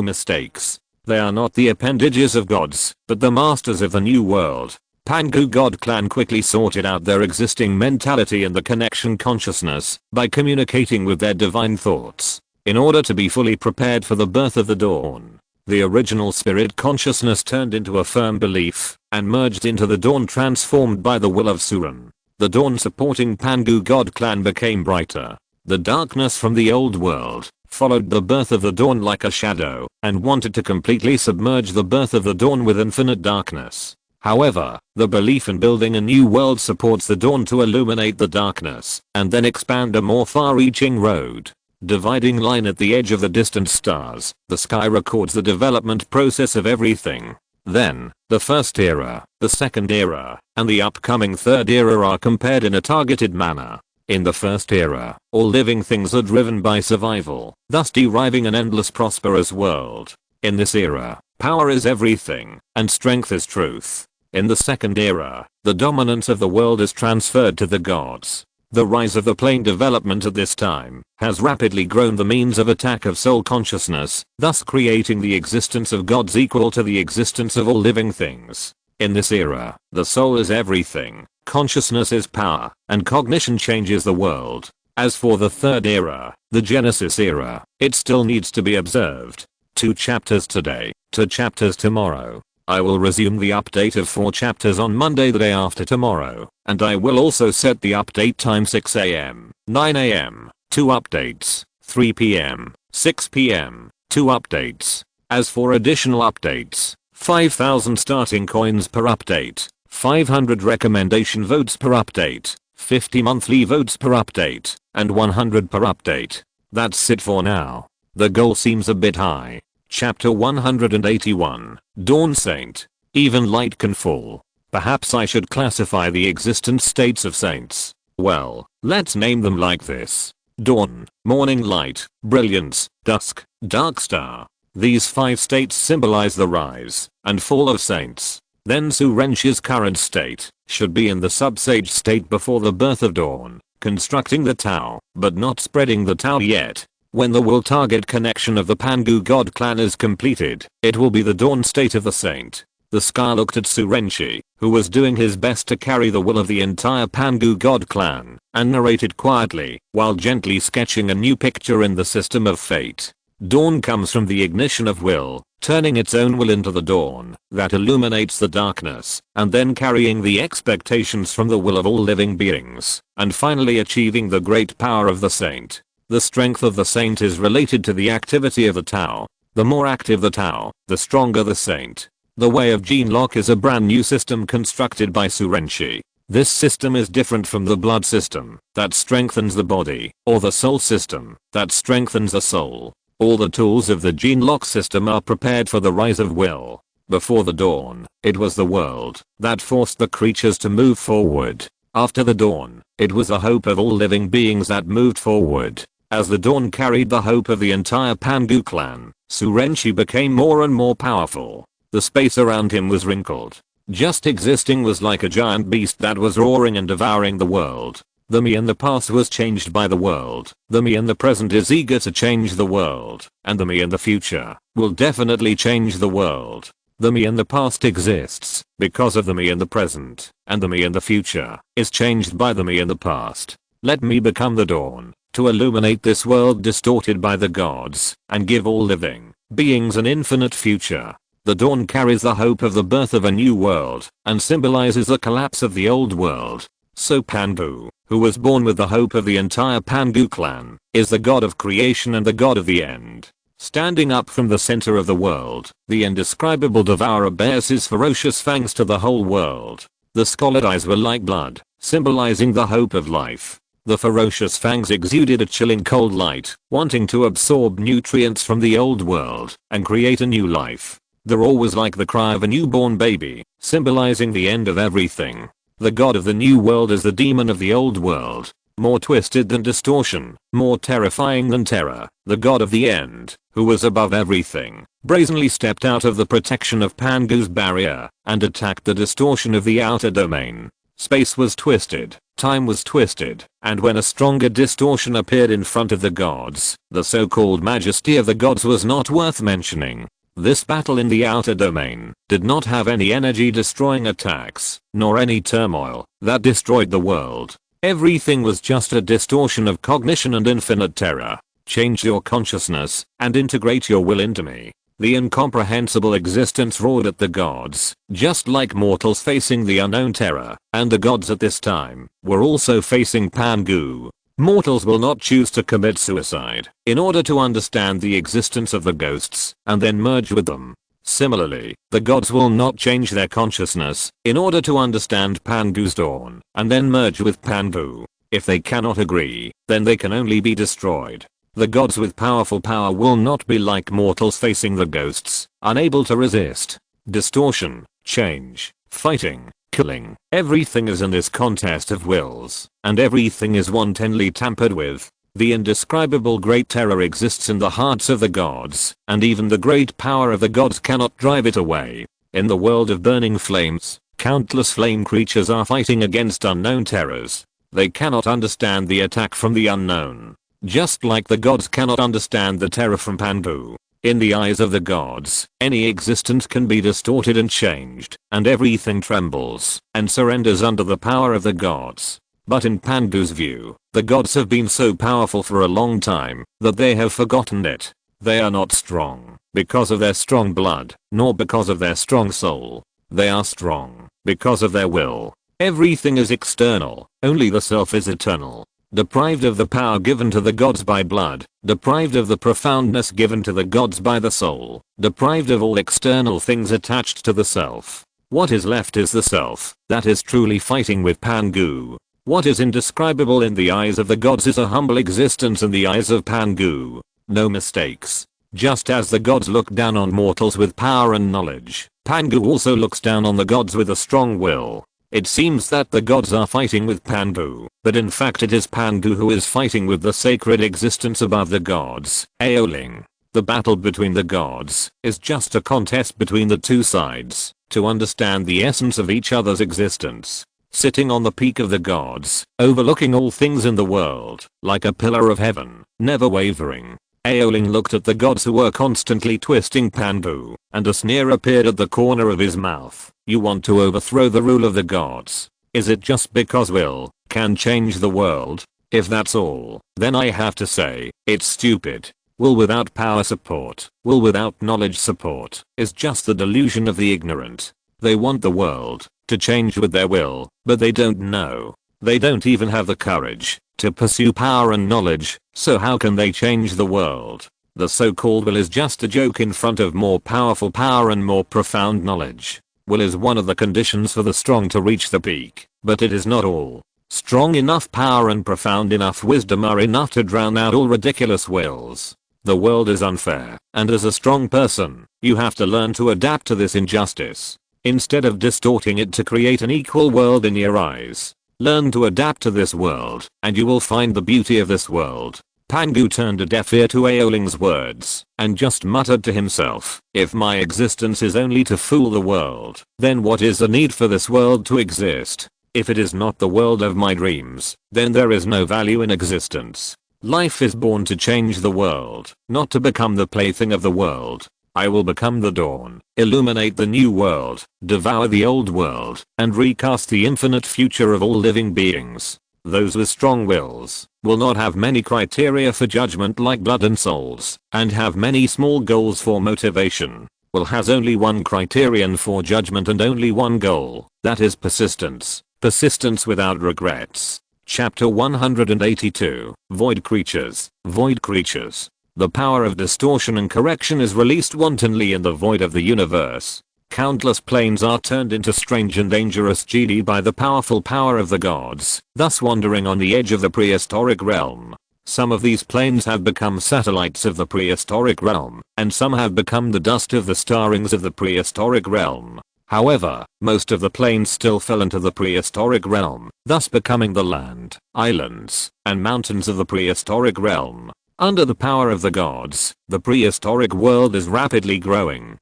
mistakes. They are not the appendages of gods, but the masters of the new world. Pangu God clan quickly sorted out their existing mentality and the connection consciousness by communicating with their divine thoughts in order to be fully prepared for the birth of the dawn. The original spirit consciousness turned into a firm belief and merged into the dawn transformed by the will of Suran. The dawn supporting Pangu God clan became brighter. The darkness from the old world followed the birth of the dawn like a shadow and wanted to completely submerge the birth of the dawn with infinite darkness. However, the belief in building a new world supports the dawn to illuminate the darkness and then expand a more far-reaching road. Dividing line at the edge of the distant stars, the sky records the development process of everything. Then, the first era, the second era, and the upcoming third era are compared in a targeted manner. In the first era, all living things are driven by survival, thus deriving an endless prosperous world. In this era, power is everything, and strength is truth. In the second era, the dominance of the world is transferred to the gods. The rise of the plane development at this time has rapidly grown the means of attack of soul consciousness, thus creating the existence of gods equal to the existence of all living things. In this era, the soul is everything, consciousness is power, and cognition changes the world. As for the third era, the Genesis era, it still needs to be observed. 2 chapters today, 2 chapters tomorrow. I will resume the update of 4 chapters on Monday the day after tomorrow, and I will also set the update time 6 am, 9 am, 2 updates, 3 pm, 6 pm, 2 updates. As for additional updates, 5,000 starting coins per update, 500 recommendation votes per update, 50 monthly votes per update, and 100 per update. That's it for now. The goal seems a bit high. Chapter 181, Dawn Saint. Even light can fall. Perhaps I should classify the existent states of saints. Well, let's name them like this. Dawn, morning light, brilliance, dusk, dark star. These 5 states symbolize the rise and fall of saints. Then Surenchi's current state should be in the sub-sage state before the birth of dawn, constructing the Tao, but not spreading the Tao yet. When the will target connection of the Pangu God clan is completed, it will be the dawn state of the saint. The sky looked at Surenchi, who was doing his best to carry the will of the entire Pangu God clan, and narrated quietly, while gently sketching a new picture in the system of fate. Dawn comes from the ignition of will, turning its own will into the dawn that illuminates the darkness, and then carrying the expectations from the will of all living beings, and finally achieving the great power of the saint. The strength of the saint is related to the activity of the Tao. The more active the Tao, the stronger the saint. The way of Gene Lock is a brand new system constructed by Surenchi. This system is different from the blood system that strengthens the body, or the soul system that strengthens the soul. All the tools of the Gene Lock system are prepared for the rise of will. Before the dawn, it was the world that forced the creatures to move forward. After the dawn, it was the hope of all living beings that moved forward. As the dawn carried the hope of the entire Pangu clan, Surenchi became more and more powerful. The space around him was wrinkled. Just existing was like a giant beast that was roaring and devouring the world. The me in the past was changed by the world. The me in the present is eager to change the world. And the me in the future will definitely change the world. The me in the past exists because of the me in the present. And the me in the future is changed by the me in the past. Let me become the dawn to illuminate this world distorted by the gods and give all living beings an infinite future. The dawn carries the hope of the birth of a new world and symbolizes the collapse of the old world. So Pangu, who was born with the hope of the entire Pangu clan, is the god of creation and the god of the end. Standing up from the center of the world, the indescribable devourer bears his ferocious fangs to the whole world. The scarlet eyes were like blood, symbolizing the hope of life. The ferocious fangs exuded a chilling cold light, wanting to absorb nutrients from the old world and create a new life. The roar was like the cry of a newborn baby, symbolizing the end of everything. The god of the new world is the demon of the old world. more twisted than distortion, more terrifying than terror. The god of the end, who was above everything, brazenly stepped out of the protection of Pangu's barrier and attacked the distortion of the outer domain. Space was twisted, time was twisted, and when a stronger distortion appeared in front of the gods, the so-called majesty of the gods was not worth mentioning. This battle in the outer domain did not have any energy destroying attacks, nor any turmoil that destroyed the world. Everything was just a distortion of cognition and infinite terror. Change your consciousness and integrate your will into me. The incomprehensible existence roared at the gods, just like mortals facing the unknown terror, and the gods at this time were also facing Pangu. Mortals will not choose to commit suicide in order to understand the existence of the ghosts and then merge with them. Similarly, the gods will not change their consciousness in order to understand Pangu's dawn and then merge with Pangu. If they cannot agree, then they can only be destroyed. The gods with powerful power will not be like mortals facing the ghosts, unable to resist. Distortion, change, fighting, killing. Everything is in this contest of wills, and everything is wantonly tampered with. The indescribable great terror exists in the hearts of the gods, and even the great power of the gods cannot drive it away. In the world of burning flames, countless flame creatures are fighting against unknown terrors. They cannot understand the attack from the unknown. Just like the gods cannot understand the terror from Pangu. In the eyes of the gods, any existence can be distorted and changed, and everything trembles and surrenders under the power of the gods. But in Pangu's view, the gods have been so powerful for a long time that they have forgotten it. They are not strong because of their strong blood, nor because of their strong soul. They are strong because of their will. Everything is external, only the self is eternal. Deprived of the power given to the gods by blood, deprived of the profoundness given to the gods by the soul, deprived of all external things attached to the self. What is left is the self that is truly fighting with Pangu. What is indescribable in the eyes of the gods is a humble existence in the eyes of Pangu. No mistakes. Just as the gods look down on mortals with power and knowledge, Pangu also looks down on the gods with a strong will. It seems that the gods are fighting with Pangu, but in fact it is Pangu who is fighting with the sacred existence above the gods, Aoling. The battle between the gods is just a contest between the two sides to understand the essence of each other's existence. Sitting on the peak of the gods, overlooking all things in the world, like a pillar of heaven, never wavering, Aoling looked at the gods who were constantly twisting Pangu, and a sneer appeared at the corner of his mouth. You want to overthrow the rule of the gods? Is it just because will can change the world? If that's all, then I have to say, it's stupid. Will without power support, will without knowledge support, is just the delusion of the ignorant. They want the world to change with their will, but they don't know. They don't even have the courage to pursue power and knowledge, so how can they change the world? The so-called will is just a joke in front of more powerful power and more profound knowledge. Will is one of the conditions for the strong to reach the peak, but it is not all. Strong enough power and profound enough wisdom are enough to drown out all ridiculous wills. The world is unfair, and as a strong person, you have to learn to adapt to this injustice. Instead of distorting it to create an equal world in your eyes, learn to adapt to this world, and you will find the beauty of this world. Pangu turned a deaf ear to Aoling's words, and just muttered to himself, if my existence is only to fool the world, then what is the need for this world to exist? If it is not the world of my dreams, then there is no value in existence. Life is born to change the world, not to become the plaything of the world. I will become the dawn, illuminate the new world, devour the old world, and recast the infinite future of all living beings. Those with strong wills will not have many criteria for judgment like blood and souls, and have many small goals for motivation. Will has only one criterion for judgment and only one goal, that is persistence. Persistence without regrets. Chapter 182, Void Creatures. Void Creatures. The power of distortion and correction is released wantonly in the void of the universe. Countless planes are turned into strange and dangerous GD by the powerful power of the gods, thus wandering on the edge of the prehistoric realm. Some of these planes have become satellites of the prehistoric realm, and some have become the dust of the star rings of the prehistoric realm. However, most of the plains still fell into the prehistoric realm, thus becoming the land, islands, and mountains of the prehistoric realm. Under the power of the gods, the prehistoric world is rapidly growing,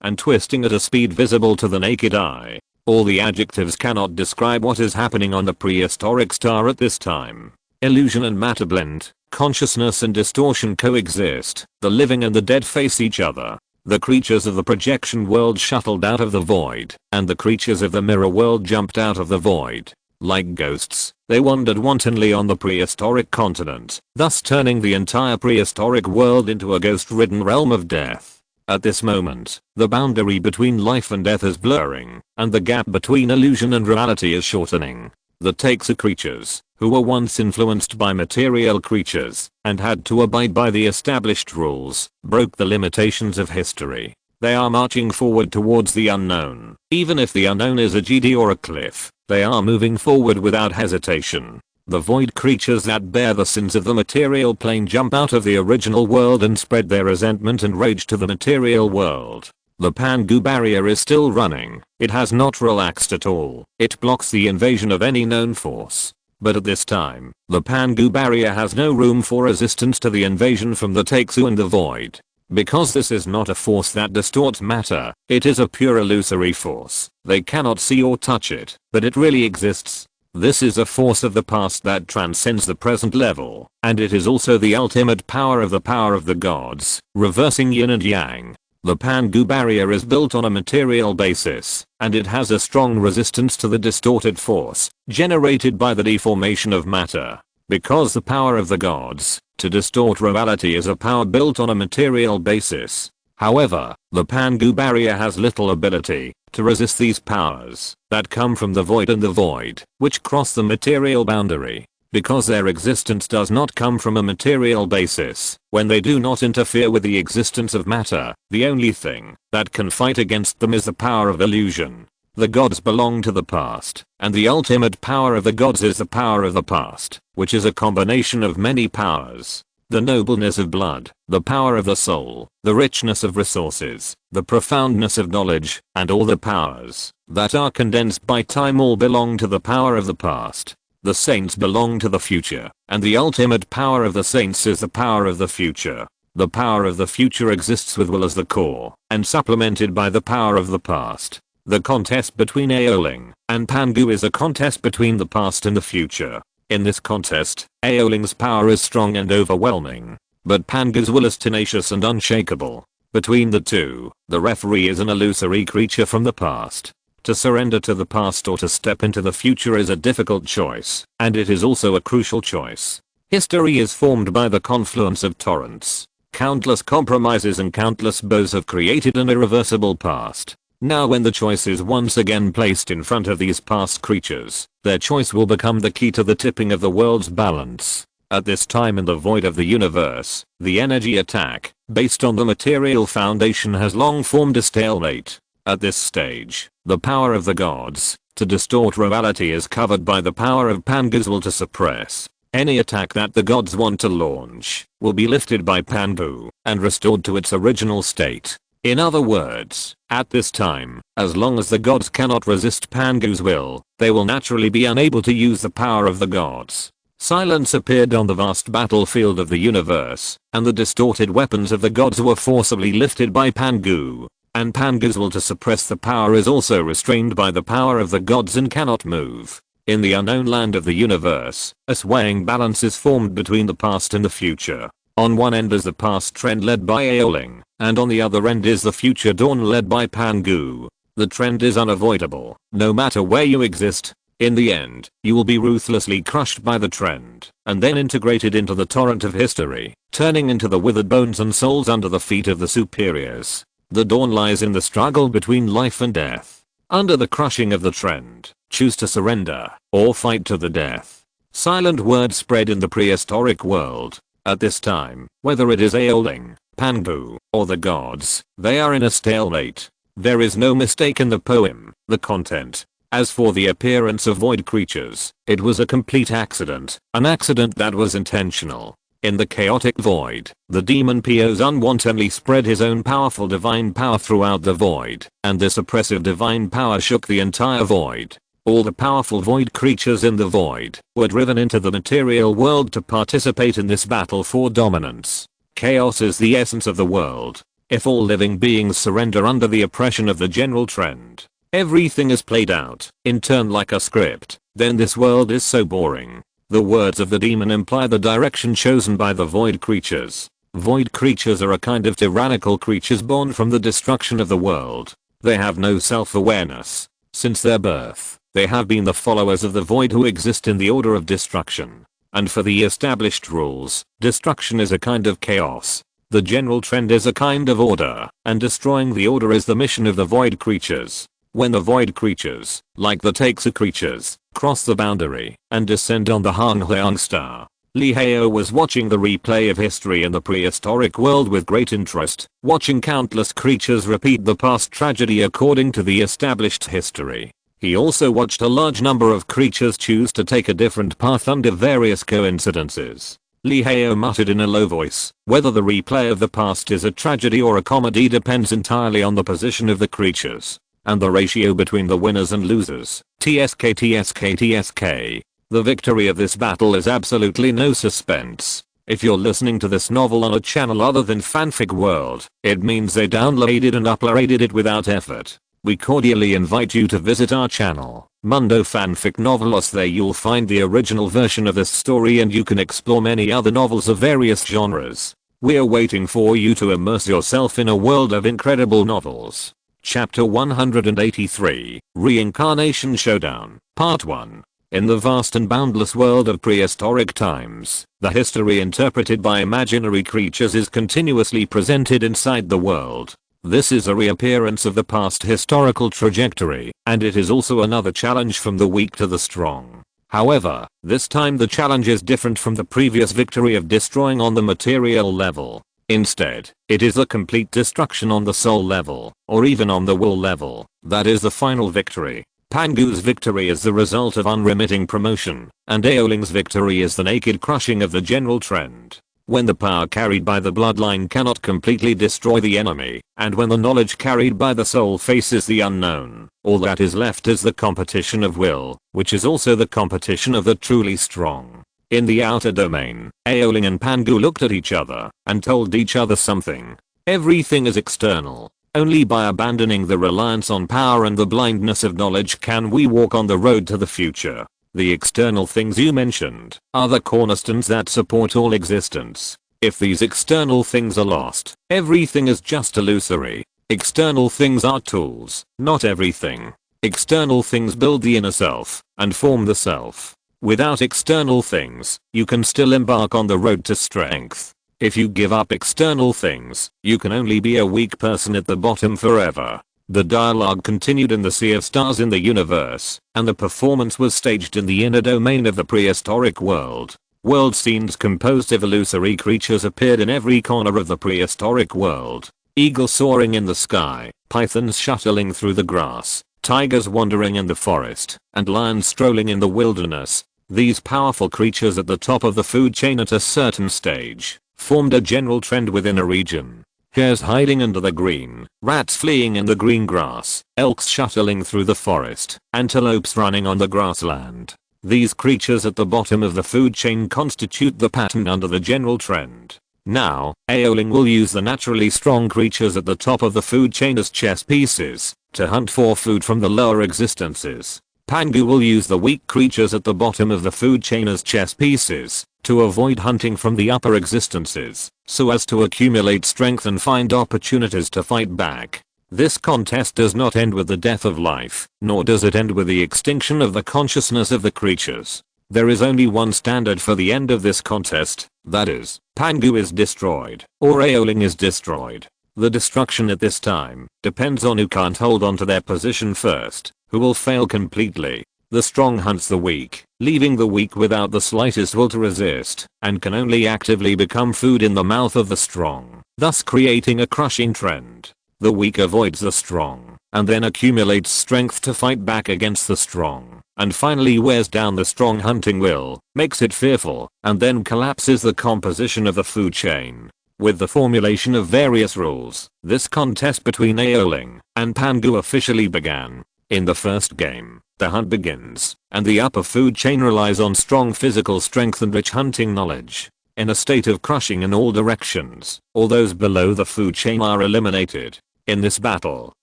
and twisting at a speed visible to the naked eye. All the adjectives cannot describe what is happening on the prehistoric star at this time. Illusion and matter blend, consciousness and distortion coexist, the living and the dead face each other. The creatures of the projection world shuttled out of the void, and the creatures of the mirror world jumped out of the void. Like ghosts, they wandered wantonly on the prehistoric continent, thus turning the entire prehistoric world into a ghost-ridden realm of death. At this moment, the boundary between life and death is blurring, and the gap between illusion and reality is shortening. The Texu creatures, who were once influenced by material creatures, and had to abide by the established rules, broke the limitations of history. They are marching forward towards the unknown. Even if the unknown is a GD or a cliff, they are moving forward without hesitation. The void creatures that bear the sins of the material plane jump out of the original world and spread their resentment and rage to the material world. The Pangu barrier is still running. It has not relaxed at all. It blocks the invasion of any known force. But at this time, the Pangu barrier has no room for resistance to the invasion from the Texu and the void. Because this is not a force that distorts matter, it is a pure illusory force. They cannot see or touch it, but it really exists. This is a force of the past that transcends the present level, and it is also the ultimate power of the gods, reversing yin and yang. The Pangu barrier is built on a material basis, and it has a strong resistance to the distorted force generated by the deformation of matter. Because the power of the gods to distort reality is a power built on a material basis. However, the Pangu barrier has little ability to resist these powers that come from the void and the void, which cross the material boundary. Because their existence does not come from a material basis, when they do not interfere with the existence of matter, the only thing that can fight against them is the power of illusion. The gods belong to the past, and the ultimate power of the gods is the power of the past, which is a combination of many powers. The nobleness of blood, the power of the soul, the richness of resources, the profoundness of knowledge, and all the powers that are condensed by time all belong to the power of the past. The saints belong to the future, and the ultimate power of the saints is the power of the future. The power of the future exists with will as the core, and supplemented by the power of the past. The contest between Aoling and Pangu is a contest between the past and the future. In this contest, Aoling's power is strong and overwhelming, but Pangu's will is tenacious and unshakable. Between the two, the referee is an illusory creature from the past. To surrender to the past or to step into the future is a difficult choice, and it is also a crucial choice. History is formed by the confluence of torrents. Countless compromises and countless bows have created an irreversible past. Now when the choice is once again placed in front of these past creatures, their choice will become the key to the tipping of the world's balance. At this time in the void of the universe, the energy attack, based on the material foundation, has long formed a stalemate. At this stage, the power of the gods to distort reality is covered by the power of Pangu's will to suppress. Any attack that the gods want to launch will be lifted by Pangu and restored to its original state. In other words, at this time, as long as the gods cannot resist Pangu's will, they will naturally be unable to use the power of the gods. Silence appeared on the vast battlefield of the universe, and the distorted weapons of the gods were forcibly lifted by Pangu. And Pangu's will to suppress the power is also restrained by the power of the gods and cannot move. In the unknown land of the universe, a swaying balance is formed between the past and the future. On one end is the past trend led by Aoling, and on the other end is the future dawn led by Pangu. The trend is unavoidable, no matter where you exist. In the end, you will be ruthlessly crushed by the trend, and then integrated into the torrent of history, turning into the withered bones and souls under the feet of the superiors. The dawn lies in the struggle between life and death. Under the crushing of the trend, choose to surrender, or fight to the death. Silent words spread in the prehistoric world. At this time, whether it is Aoling, Pangu, or the gods, they are in a stalemate. There is no mistake in the poem, the content. As for the appearance of void creatures, it was a complete accident, an accident that was intentional. In the chaotic void, the demon Pios unwantonly spread his own powerful divine power throughout the void, and this oppressive divine power shook the entire void. All the powerful void creatures in the void were driven into the material world to participate in this battle for dominance. Chaos is the essence of the world. If all living beings surrender under the oppression of the general trend, everything is played out, in turn like a script, then this world is so boring. The words of the demon imply the direction chosen by the void creatures. Void creatures are a kind of tyrannical creatures born from the destruction of the world. They have no self-awareness. Since their birth, they have been the followers of the void who exist in the order of destruction. And for the established rules, destruction is a kind of chaos. The general trend is a kind of order, and destroying the order is the mission of the void creatures. When the void creatures, like the Taixu creatures, cross the boundary and descend on the Hangheung star, Lee Heo was watching the replay of history in the prehistoric world with great interest, watching countless creatures repeat the past tragedy according to the established history. He also watched a large number of creatures choose to take a different path under various coincidences. Lee Heo muttered in a low voice, whether the replay of the past is a tragedy or a comedy depends entirely on the position of the creatures and the ratio between the winners and losers. TSK TSK TSK. The victory of this battle is absolutely no suspense. If you're listening to this novel on a channel other than Fanfic World, it means they downloaded and uploaded it without effort. We cordially invite you to visit our channel, Mundo Fanfic Novelos. There you'll find the original version of this story and you can explore many other novels of various genres. We're waiting for you to immerse yourself in a world of incredible novels. Chapter 183, Reincarnation Showdown, Part 1. In the vast and boundless world of prehistoric times, the history interpreted by imaginary creatures is continuously presented inside the world. This is a reappearance of the past historical trajectory, and it is also another challenge from the weak to the strong. However, this time the challenge is different from the previous victory of destroying on the material level. Instead, it is a complete destruction on the soul level, or even on the will level. That is the final victory. Pangu's victory is the result of unremitting promotion, and Aoling's victory is the naked crushing of the general trend. When the power carried by the bloodline cannot completely destroy the enemy, and when the knowledge carried by the soul faces the unknown, all that is left is the competition of will, which is also the competition of the truly strong. In the outer domain, Aoling and Pangu looked at each other and told each other something. Everything is external. Only by abandoning the reliance on power and the blindness of knowledge can we walk on the road to the future. The external things you mentioned are the cornerstones that support all existence. If these external things are lost, everything is just illusory. External things are tools, not everything. External things build the inner self and form the self. Without external things, you can still embark on the road to strength. If you give up external things, you can only be a weak person at the bottom forever. The dialogue continued in the sea of stars in the universe, and the performance was staged in the inner domain of the prehistoric world. World scenes composed of illusory creatures appeared in every corner of the prehistoric world. Eagles soaring in the sky, pythons shuttling through the grass, tigers wandering in the forest, and lions strolling in the wilderness. These powerful creatures at the top of the food chain at a certain stage formed a general trend within a region. Hares hiding under the green, rats fleeing in the green grass, elks shuttling through the forest, antelopes running on the grassland. These creatures at the bottom of the food chain constitute the pattern under the general trend. Now, Aoling will use the naturally strong creatures at the top of the food chain as chess pieces to hunt for food from the lower existences. Pangu will use the weak creatures at the bottom of the food chain as chess pieces to avoid hunting from the upper existences, so as to accumulate strength and find opportunities to fight back. This contest does not end with the death of life, nor does it end with the extinction of the consciousness of the creatures. There is only one standard for the end of this contest, that is, Pangu is destroyed, or Aoling is destroyed. The destruction at this time depends on who can't hold on to their position first, who will fail completely. The strong hunts the weak, leaving the weak without the slightest will to resist, and can only actively become food in the mouth of the strong, thus creating a crushing trend. The weak avoids the strong, and then accumulates strength to fight back against the strong, and finally wears down the strong hunting will, makes it fearful, and then collapses the composition of the food chain. With the formulation of various rules, this contest between Aoling and Pangu officially began. In the first game, the hunt begins, and the upper food chain relies on strong physical strength and rich hunting knowledge. In a state of crushing in all directions, all those below the food chain are eliminated. In this battle,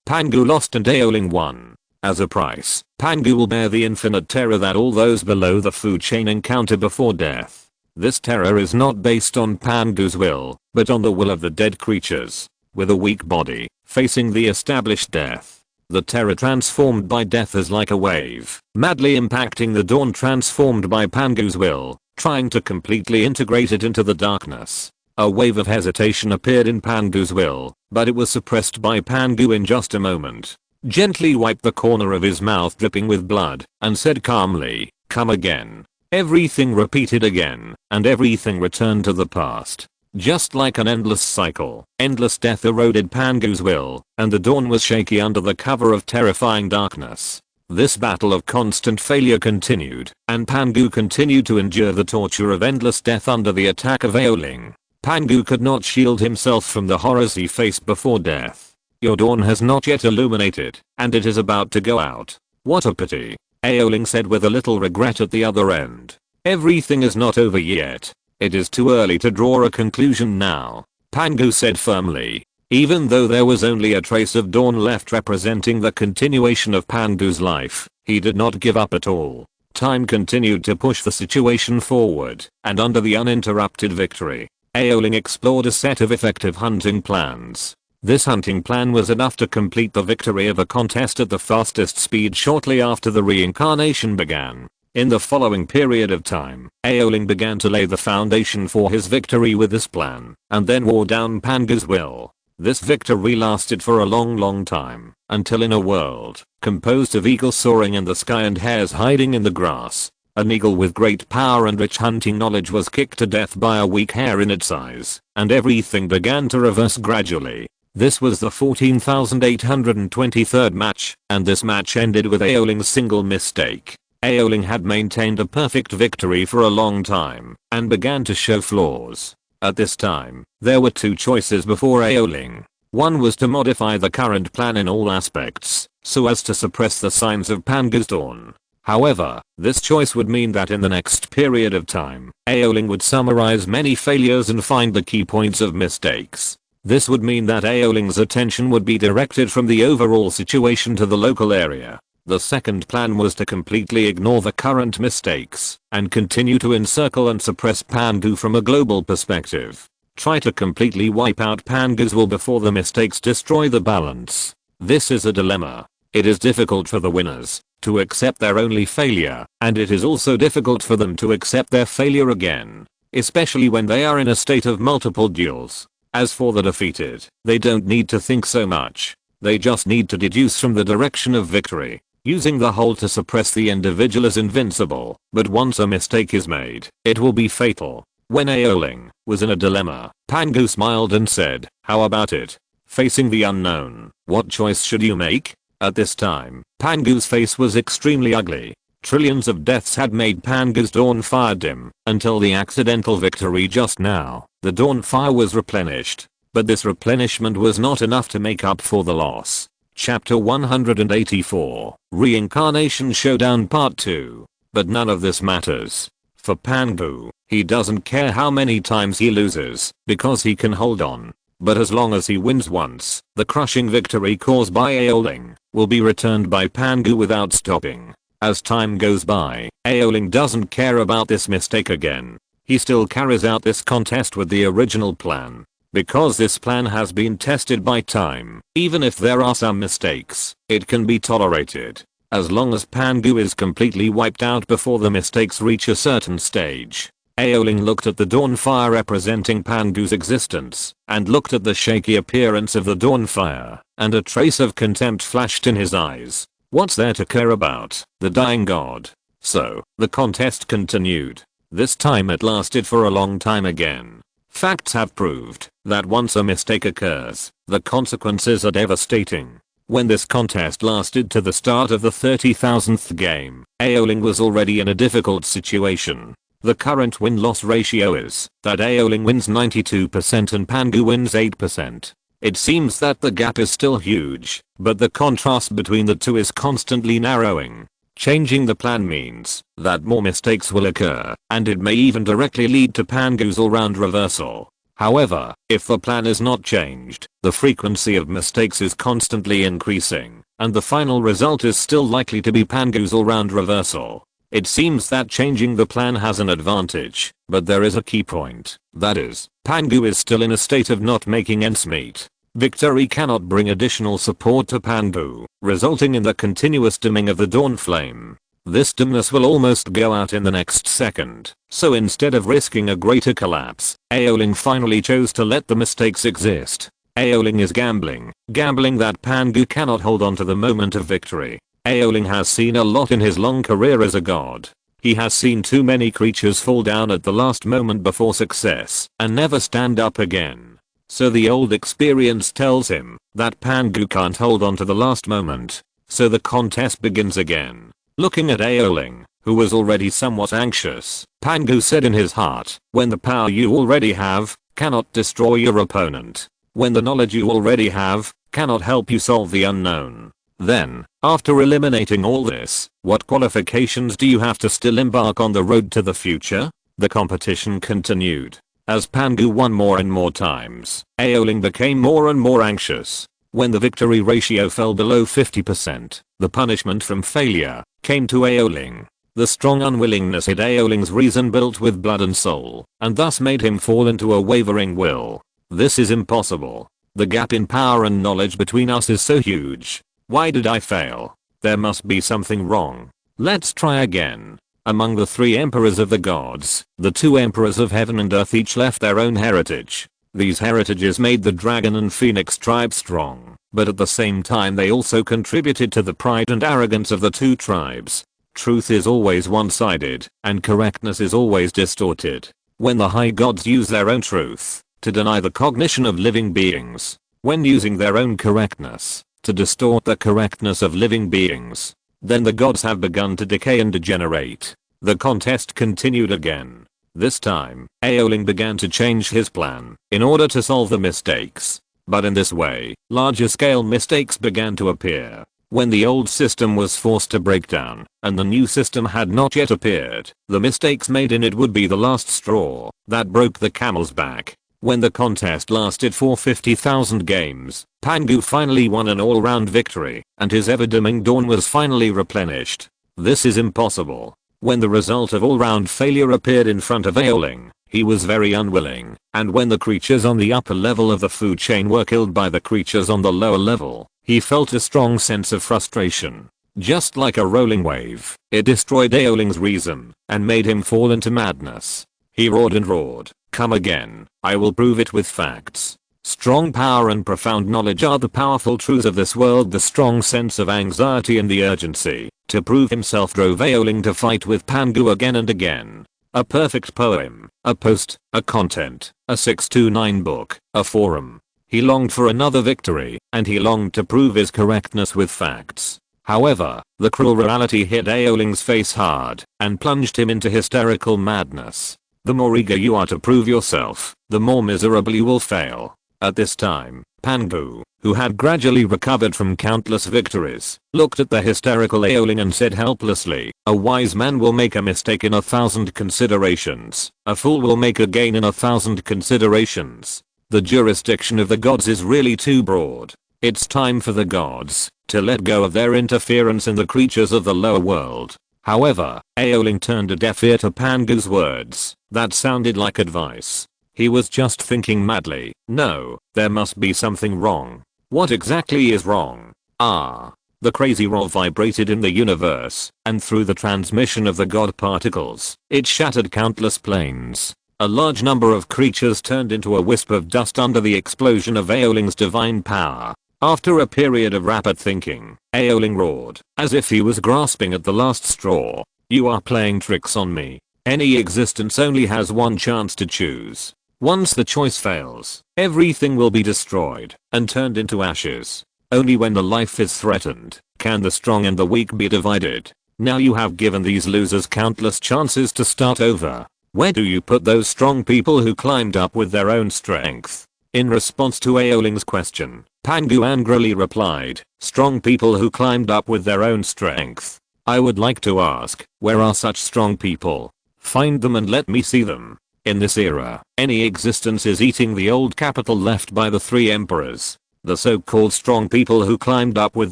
Pangu lost and Aoling won. As a price, Pangu will bear the infinite terror that all those below the food chain encounter before death. This terror is not based on Pangu's will, but on the will of the dead creatures. With a weak body, facing the established death, the terror transformed by death is like a wave, madly impacting the dawn transformed by Pangu's will, trying to completely integrate it into the darkness. A wave of hesitation appeared in Pangu's will, but it was suppressed by Pangu in just a moment. Gently wiped the corner of his mouth dripping with blood, and said calmly, "Come again." Everything repeated again, and everything returned to the past. Just like an endless cycle, endless death eroded Pangu's will, and the dawn was shaky under the cover of terrifying darkness. This battle of constant failure continued, and Pangu continued to endure the torture of endless death under the attack of Aoling. Pangu could not shield himself from the horrors he faced before death. "Your dawn has not yet illuminated, and it is about to go out. What a pity," Aoling said with a little regret at the other end. "Everything is not over yet. It is too early to draw a conclusion now," Pangu said firmly. Even though there was only a trace of dawn left representing the continuation of Pangu's life, he did not give up at all. Time continued to push the situation forward, and under the uninterrupted victory, Aoling explored a set of effective hunting plans. This hunting plan was enough to complete the victory of a contest at the fastest speed shortly after the reincarnation began. In the following period of time, Aoling began to lay the foundation for his victory with this plan, and then wore down Pangu's will. This victory lasted for a long time, until in a world composed of eagles soaring in the sky and hares hiding in the grass, an eagle with great power and rich hunting knowledge was kicked to death by a weak hare in its eyes, and everything began to reverse gradually. This was the 14,823rd match, and this match ended with Aoling's single mistake. Aoling had maintained a perfect victory for a long time, and began to show flaws. At this time, there were two choices before Aoling. One was to modify the current plan in all aspects, so as to suppress the signs of Pangu's dawn. However, this choice would mean that in the next period of time, Aoling would summarize many failures and find the key points of mistakes. This would mean that Aoling's attention would be directed from the overall situation to the local area. The second plan was to completely ignore the current mistakes and continue to encircle and suppress Pangu from a global perspective. Try to completely wipe out Pangu's will before the mistakes destroy the balance. This is a dilemma. It is difficult for the winners to accept their only failure, and it is also difficult for them to accept their failure again, especially when they are in a state of multiple duels. As for the defeated, they don't need to think so much. They just need to deduce from the direction of victory. Using the whole to suppress the individual is invincible, but once a mistake is made, it will be fatal. When Aoling was in a dilemma, Pangu smiled and said, "How about it? Facing the unknown, what choice should you make?" At this time, Pangu's face was extremely ugly. Trillions of deaths had made Pangu's dawn fire dim, until the accidental victory just now. The dawn fire was replenished, but this replenishment was not enough to make up for the loss. Chapter 184, Reincarnation Showdown Part 2. But none of this matters. For Pangu, he doesn't care how many times he loses, because he can hold on. But as long as he wins once, the crushing victory caused by Aoling will be returned by Pangu without stopping. As time goes by, Aoling doesn't care about this mistake again. He still carries out this contest with the original plan. Because this plan has been tested by time, even if there are some mistakes, it can be tolerated. As long as Pangu is completely wiped out before the mistakes reach a certain stage. Aoling looked at the dawn fire representing Pangu's existence, and looked at the shaky appearance of the dawn fire, and a trace of contempt flashed in his eyes. What's there to care about the dying god? So, the contest continued. This time it lasted for a long time again. Facts have proved that once a mistake occurs, the consequences are devastating. When this contest lasted to the start of the 30,000th game, Aoling was already in a difficult situation. The current win-loss ratio is that Aoling wins 92% and Pangu wins 8%. It seems that the gap is still huge, but the contrast between the two is constantly narrowing. Changing the plan means that more mistakes will occur, and it may even directly lead to Pangu's all-round reversal. However, if the plan is not changed, the frequency of mistakes is constantly increasing, and the final result is still likely to be Pangu's all-round reversal. It seems that changing the plan has an advantage, but there is a key point. That is, Pangu is still in a state of not making ends meet. Victory cannot bring additional support to Pangu, resulting in the continuous dimming of the dawn flame. This dimness will almost go out in the next second, so instead of risking a greater collapse, Aoling finally chose to let the mistakes exist. Aoling is gambling that Pangu cannot hold on to the moment of victory. Aoling has seen a lot in his long career as a god. He has seen too many creatures fall down at the last moment before success and never stand up again. So the old experience tells him that Pangu can't hold on to the last moment. So the contest begins again. Looking at Aoling, who was already somewhat anxious, Pangu said in his heart, when the power you already have cannot destroy your opponent, when the knowledge you already have cannot help you solve the unknown, then, after eliminating all this, what qualifications do you have to still embark on the road to the future? The competition continued. As Pangu won more and more times, Aoling became more and more anxious. When the victory ratio fell below 50%, the punishment from failure came to Aoling. The strong unwillingness hid Aoling's reason built with blood and soul, and thus made him fall into a wavering will. This is impossible. The gap in power and knowledge between us is so huge. Why did I fail? There must be something wrong. Let's try again. Among the 3 emperors of the gods, the 2 emperors of heaven and earth each left their own heritage. These heritages made the dragon and phoenix tribes strong, but at the same time they also contributed to the pride and arrogance of the 2 tribes. Truth is always one-sided, and correctness is always distorted. When the high gods use their own truth to deny the cognition of living beings, when using their own correctness to distort the correctness of living beings, then the gods have begun to decay and degenerate. The contest continued again. This time, Aoling began to change his plan in order to solve the mistakes. But in this way, larger scale mistakes began to appear. When the old system was forced to break down, and the new system had not yet appeared, the mistakes made in it would be the last straw that broke the camel's back. When the contest lasted for 50,000 games, Pangu finally won an all-round victory, and his ever-dimming dawn was finally replenished. This is impossible. When the result of all-round failure appeared in front of Aoling, he was very unwilling, and when the creatures on the upper level of the food chain were killed by the creatures on the lower level, he felt a strong sense of frustration. Just like a rolling wave, it destroyed Aoling's reason, and made him fall into madness. He roared and roared, "Come again, I will prove it with facts." Strong power and profound knowledge are the powerful truths of this world. The strong sense of anxiety and the urgency to prove himself drove Aoling to fight with Pangu again and again. A perfect poem, a post, a content, a 629 book, a forum. He longed for another victory, and he longed to prove his correctness with facts. However, the cruel reality hit Aoling's face hard and plunged him into hysterical madness. The more eager you are to prove yourself, the more miserably you will fail. At this time, Pangu, who had gradually recovered from countless victories, looked at the hysterical Aoling and said helplessly, "A wise man will make a mistake in 1,000 considerations. A fool will make a gain in 1,000 considerations. The jurisdiction of the gods is really too broad. It's time for the gods to let go of their interference in the creatures of the lower world." However, Aoling turned a deaf ear to Pangu's words. That sounded like advice. He was just thinking madly, no, there must be something wrong. What exactly is wrong? The crazy roar vibrated in the universe, and through the transmission of the god particles, it shattered countless planes. A large number of creatures turned into a wisp of dust under the explosion of Aoling's divine power. After a period of rapid thinking, Aoling roared, as if he was grasping at the last straw. "You are playing tricks on me. Any existence only has one chance to choose. Once the choice fails, everything will be destroyed and turned into ashes. Only when the life is threatened can the strong and the weak be divided. Now you have given these losers countless chances to start over. Where do you put those strong people who climbed up with their own strength? In response to Aoling's question, Pangu angrily replied, strong people who climbed up with their own strength. I would like to ask, where are such strong people? Find them and let me see them. In this era, any existence is eating the old capital left by the three emperors. The so-called strong people who climbed up with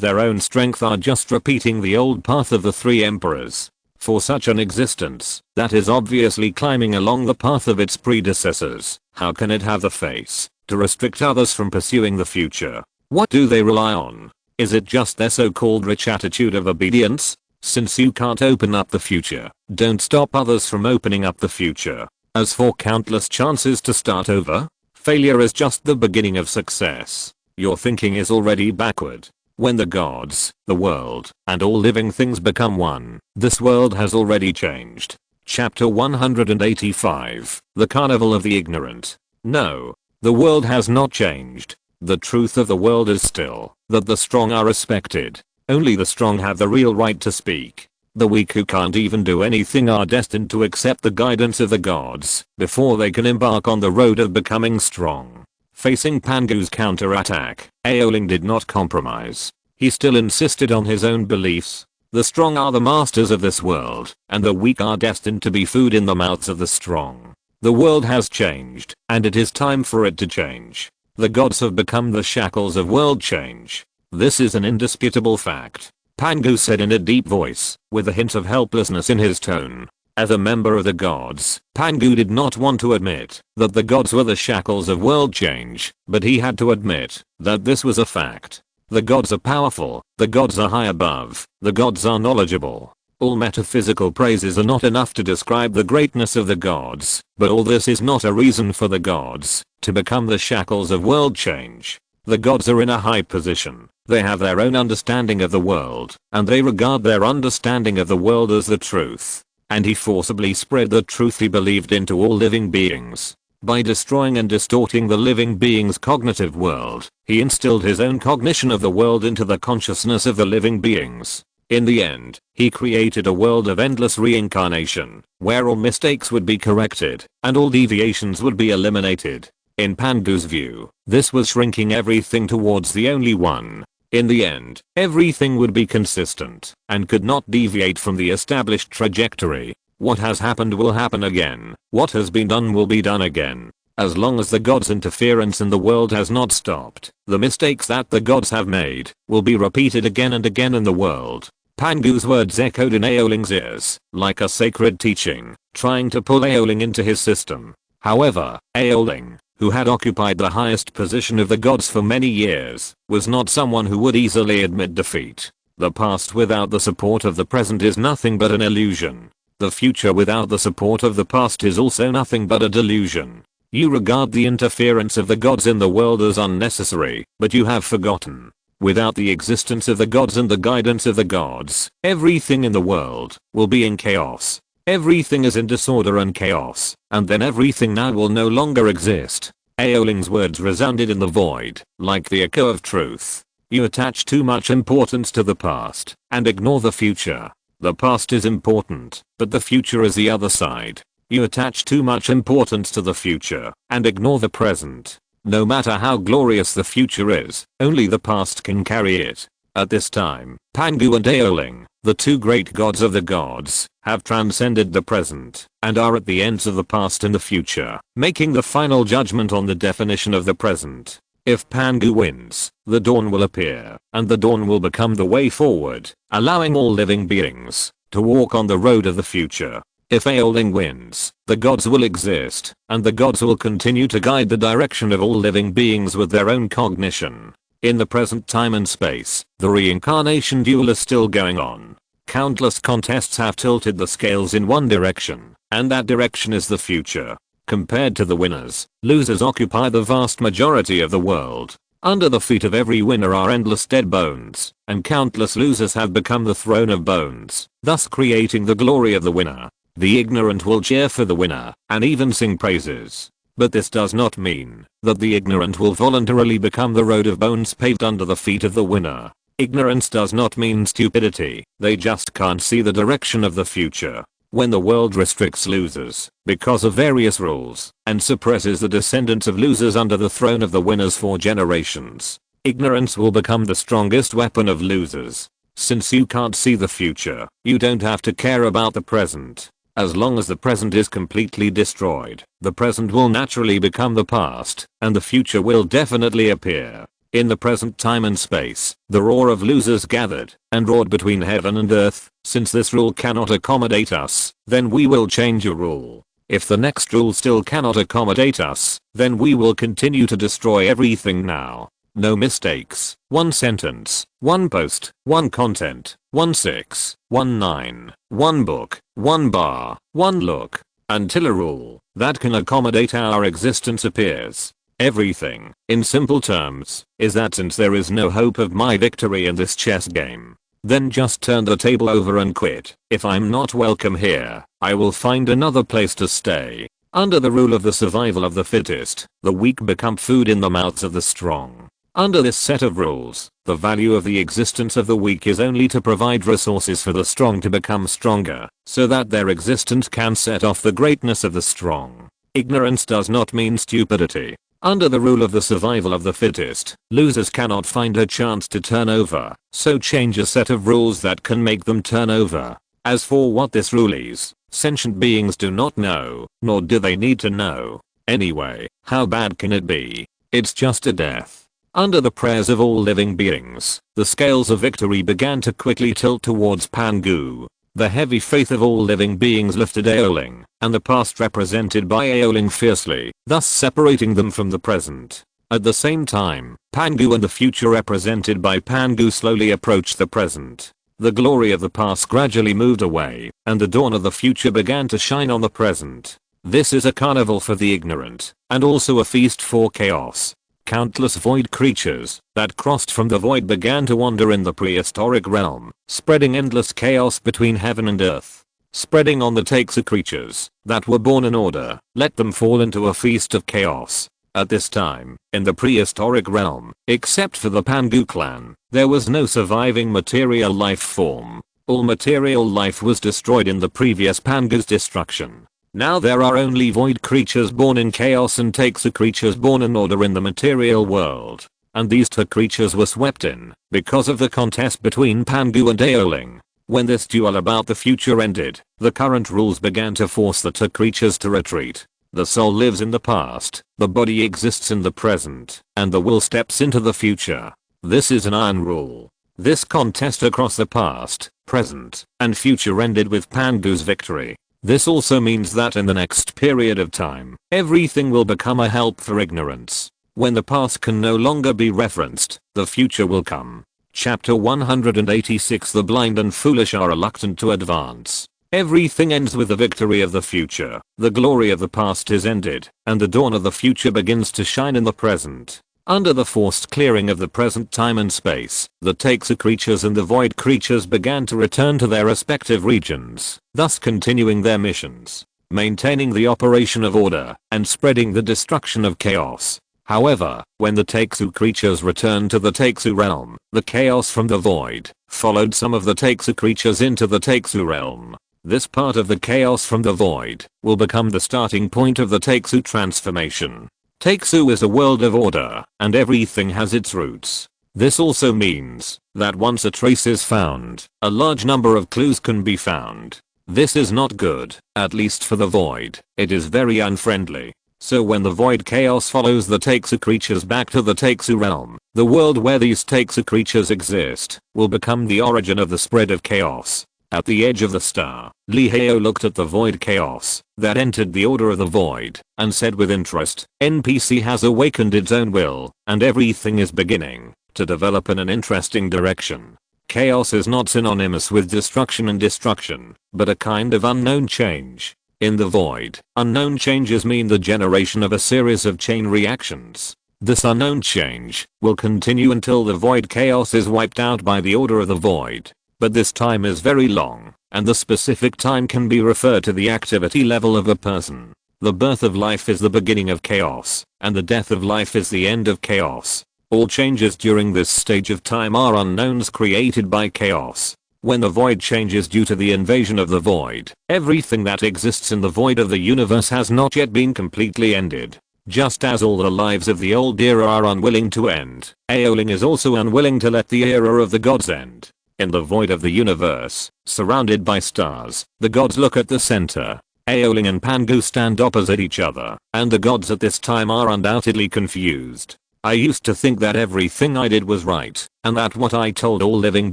their own strength are just repeating the old path of the three emperors. For such an existence, that is obviously climbing along the path of its predecessors, how can it have the face to restrict others from pursuing the future? What do they rely on? Is it just their so-called rich attitude of obedience? Since you can't open up the future, don't stop others from opening up the future. As for countless chances to start over, failure is just the beginning of success. Your thinking is already backward. When the gods, the world, and all living things become one, this world has already changed. Chapter 185, The Carnival of the Ignorant. No, the world has not changed. The truth of the world is still that the strong are respected. Only the strong have the real right to speak. The weak who can't even do anything are destined to accept the guidance of the gods before they can embark on the road of becoming strong. Facing Pangu's counterattack, Aoling did not compromise. He still insisted on his own beliefs. The strong are the masters of this world, and the weak are destined to be food in the mouths of the strong. The world has changed, and it is time for it to change. The gods have become the shackles of world change. This is an indisputable fact, Pangu said in a deep voice, with a hint of helplessness in his tone. As a member of the gods, Pangu did not want to admit that the gods were the shackles of world change, but he had to admit that this was a fact. The gods are powerful, the gods are high above, the gods are knowledgeable. All metaphysical praises are not enough to describe the greatness of the gods, but all this is not a reason for the gods to become the shackles of world change. The gods are in a high position. They have their own understanding of the world, and they regard their understanding of the world as the truth. And he forcibly spread the truth he believed into all living beings. By destroying and distorting the living being's cognitive world, he instilled his own cognition of the world into the consciousness of the living beings. In the end, he created a world of endless reincarnation, where all mistakes would be corrected, and all deviations would be eliminated. In Pangu's view, this was shrinking everything towards the only one. In the end, everything would be consistent, and could not deviate from the established trajectory. What has happened will happen again. What has been done will be done again. As long as the gods' interference in the world has not stopped, the mistakes that the gods have made will be repeated again and again in the world. Pangu's words echoed in Aoling's ears, like a sacred teaching, trying to pull Aoling into his system. However, Aoling, who had occupied the highest position of the gods for many years, was not someone who would easily admit defeat. The past without the support of the present is nothing but an illusion. The future without the support of the past is also nothing but a delusion. You regard the interference of the gods in the world as unnecessary, but you have forgotten. Without the existence of the gods and the guidance of the gods, everything in the world will be in chaos. Everything is in disorder and chaos, and then everything now will no longer exist. Aoling's words resounded in the void, like the echo of truth. You attach too much importance to the past, and ignore the future. The past is important, but the future is the other side. You attach too much importance to the future, and ignore the present. No matter how glorious the future is, only the past can carry it. At this time, Pangu and Aoling, the two great gods of the gods, have transcended the present, and are at the ends of the past and the future, making the final judgment on the definition of the present. If Pangu wins, the dawn will appear, and the dawn will become the way forward, allowing all living beings to walk on the road of the future. If Aoling wins, the gods will exist, and the gods will continue to guide the direction of all living beings with their own cognition. In the present time and space, the reincarnation duel is still going on. Countless contests have tilted the scales in one direction, and that direction is the future. Compared to the winners, losers occupy the vast majority of the world. Under the feet of every winner are endless dead bones, and countless losers have become the throne of bones, thus creating the glory of the winner. The ignorant will cheer for the winner, and even sing praises. But this does not mean that the ignorant will voluntarily become the road of bones paved under the feet of the winner. Ignorance does not mean stupidity, they just can't see the direction of the future. When the world restricts losers because of various rules and suppresses the descendants of losers under the throne of the winners for generations, ignorance will become the strongest weapon of losers. Since you can't see the future, you don't have to care about the present. As long as the present is completely destroyed, the present will naturally become the past, and the future will definitely appear. In the present time and space, the roar of losers gathered and roared between heaven and earth. Since this rule cannot accommodate us, then we will change a rule. If the next rule still cannot accommodate us, then we will continue to destroy everything now. No mistakes. One sentence, one post, one content, 1619, one book, one bar, one look. Until a rule that can accommodate our existence appears. Everything, in simple terms, is that since there is no hope of my victory in this chess game, then just turn the table over and quit. If I'm not welcome here, I will find another place to stay. Under the rule of the survival of the fittest, the weak become food in the mouths of the strong. Under this set of rules, the value of the existence of the weak is only to provide resources for the strong to become stronger, so that their existence can set off the greatness of the strong. Ignorance does not mean stupidity. Under the rule of the survival of the fittest, losers cannot find a chance to turn over, so change a set of rules that can make them turn over. As for what this rule is, sentient beings do not know, nor do they need to know. Anyway, how bad can it be? It's just a death. Under the prayers of all living beings, the scales of victory began to quickly tilt towards Pangu. The heavy faith of all living beings lifted Aoling, and the past represented by Aoling fiercely, thus separating them from the present. At the same time, Pangu and the future represented by Pangu slowly approached the present. The glory of the past gradually moved away, and the dawn of the future began to shine on the present. This is a carnival for the ignorant, and also a feast for chaos. Countless void creatures that crossed from the void began to wander in the prehistoric realm, spreading endless chaos between heaven and earth. Spreading on the Taixu creatures that were born in order, let them fall into a feast of chaos. At this time, in the prehistoric realm, except for the Pangu clan, there was no surviving material life form. All material life was destroyed in the previous Pangu's destruction. Now there are only void creatures born in chaos and Taixu creatures born in order in the material world. And these two creatures were swept in because of the contest between Pangu and Aoling. When this duel about the future ended, the current rules began to force the two creatures to retreat. The soul lives in the past, the body exists in the present, and the will steps into the future. This is an iron rule. This contest across the past, present, and future ended with Pangu's victory. This also means that in the next period of time, everything will become a help for ignorance. When the past can no longer be referenced, the future will come. Chapter 186. The blind and foolish are reluctant to advance. Everything ends with the victory of the future. The glory of the past is ended, and the dawn of the future begins to shine in the present. Under the forced clearing of the present time and space, the Taixu creatures and the void creatures began to return to their respective regions, thus continuing their missions, maintaining the operation of order, and spreading the destruction of chaos. However, when the Taixu creatures returned to the Taixu realm, the chaos from the void followed some of the Taixu creatures into the Taixu realm. This part of the chaos from the void will become the starting point of the Taixu transformation. Taixu is a world of order, and everything has its roots. This also means that once a trace is found, a large number of clues can be found. This is not good, at least for the void. It is very unfriendly. So when the void chaos follows the Taixu creatures back to the Taixu realm, the world where these Taixu creatures exist will become the origin of the spread of chaos. At the edge of the star, Li Hao looked at the void chaos that entered the order of the void and said with interest, NPC has awakened its own will, and everything is beginning to develop in an interesting direction. Chaos is not synonymous with destruction and destruction, but a kind of unknown change. In the void, unknown changes mean the generation of a series of chain reactions. This unknown change will continue until the void chaos is wiped out by the order of the void. But this time is very long, and the specific time can be referred to the activity level of a person. The birth of life is the beginning of chaos, and the death of life is the end of chaos. All changes during this stage of time are unknowns created by chaos. When the void changes due to the invasion of the void, everything that exists in the void of the universe has not yet been completely ended. Just as all the lives of the old era are unwilling to end, Aoling is also unwilling to let the era of the gods end. In the void of the universe, surrounded by stars, the gods look at the center. Aoling and Pangu stand opposite each other, and the gods at this time are undoubtedly confused. I used to think that everything I did was right, and that what I told all living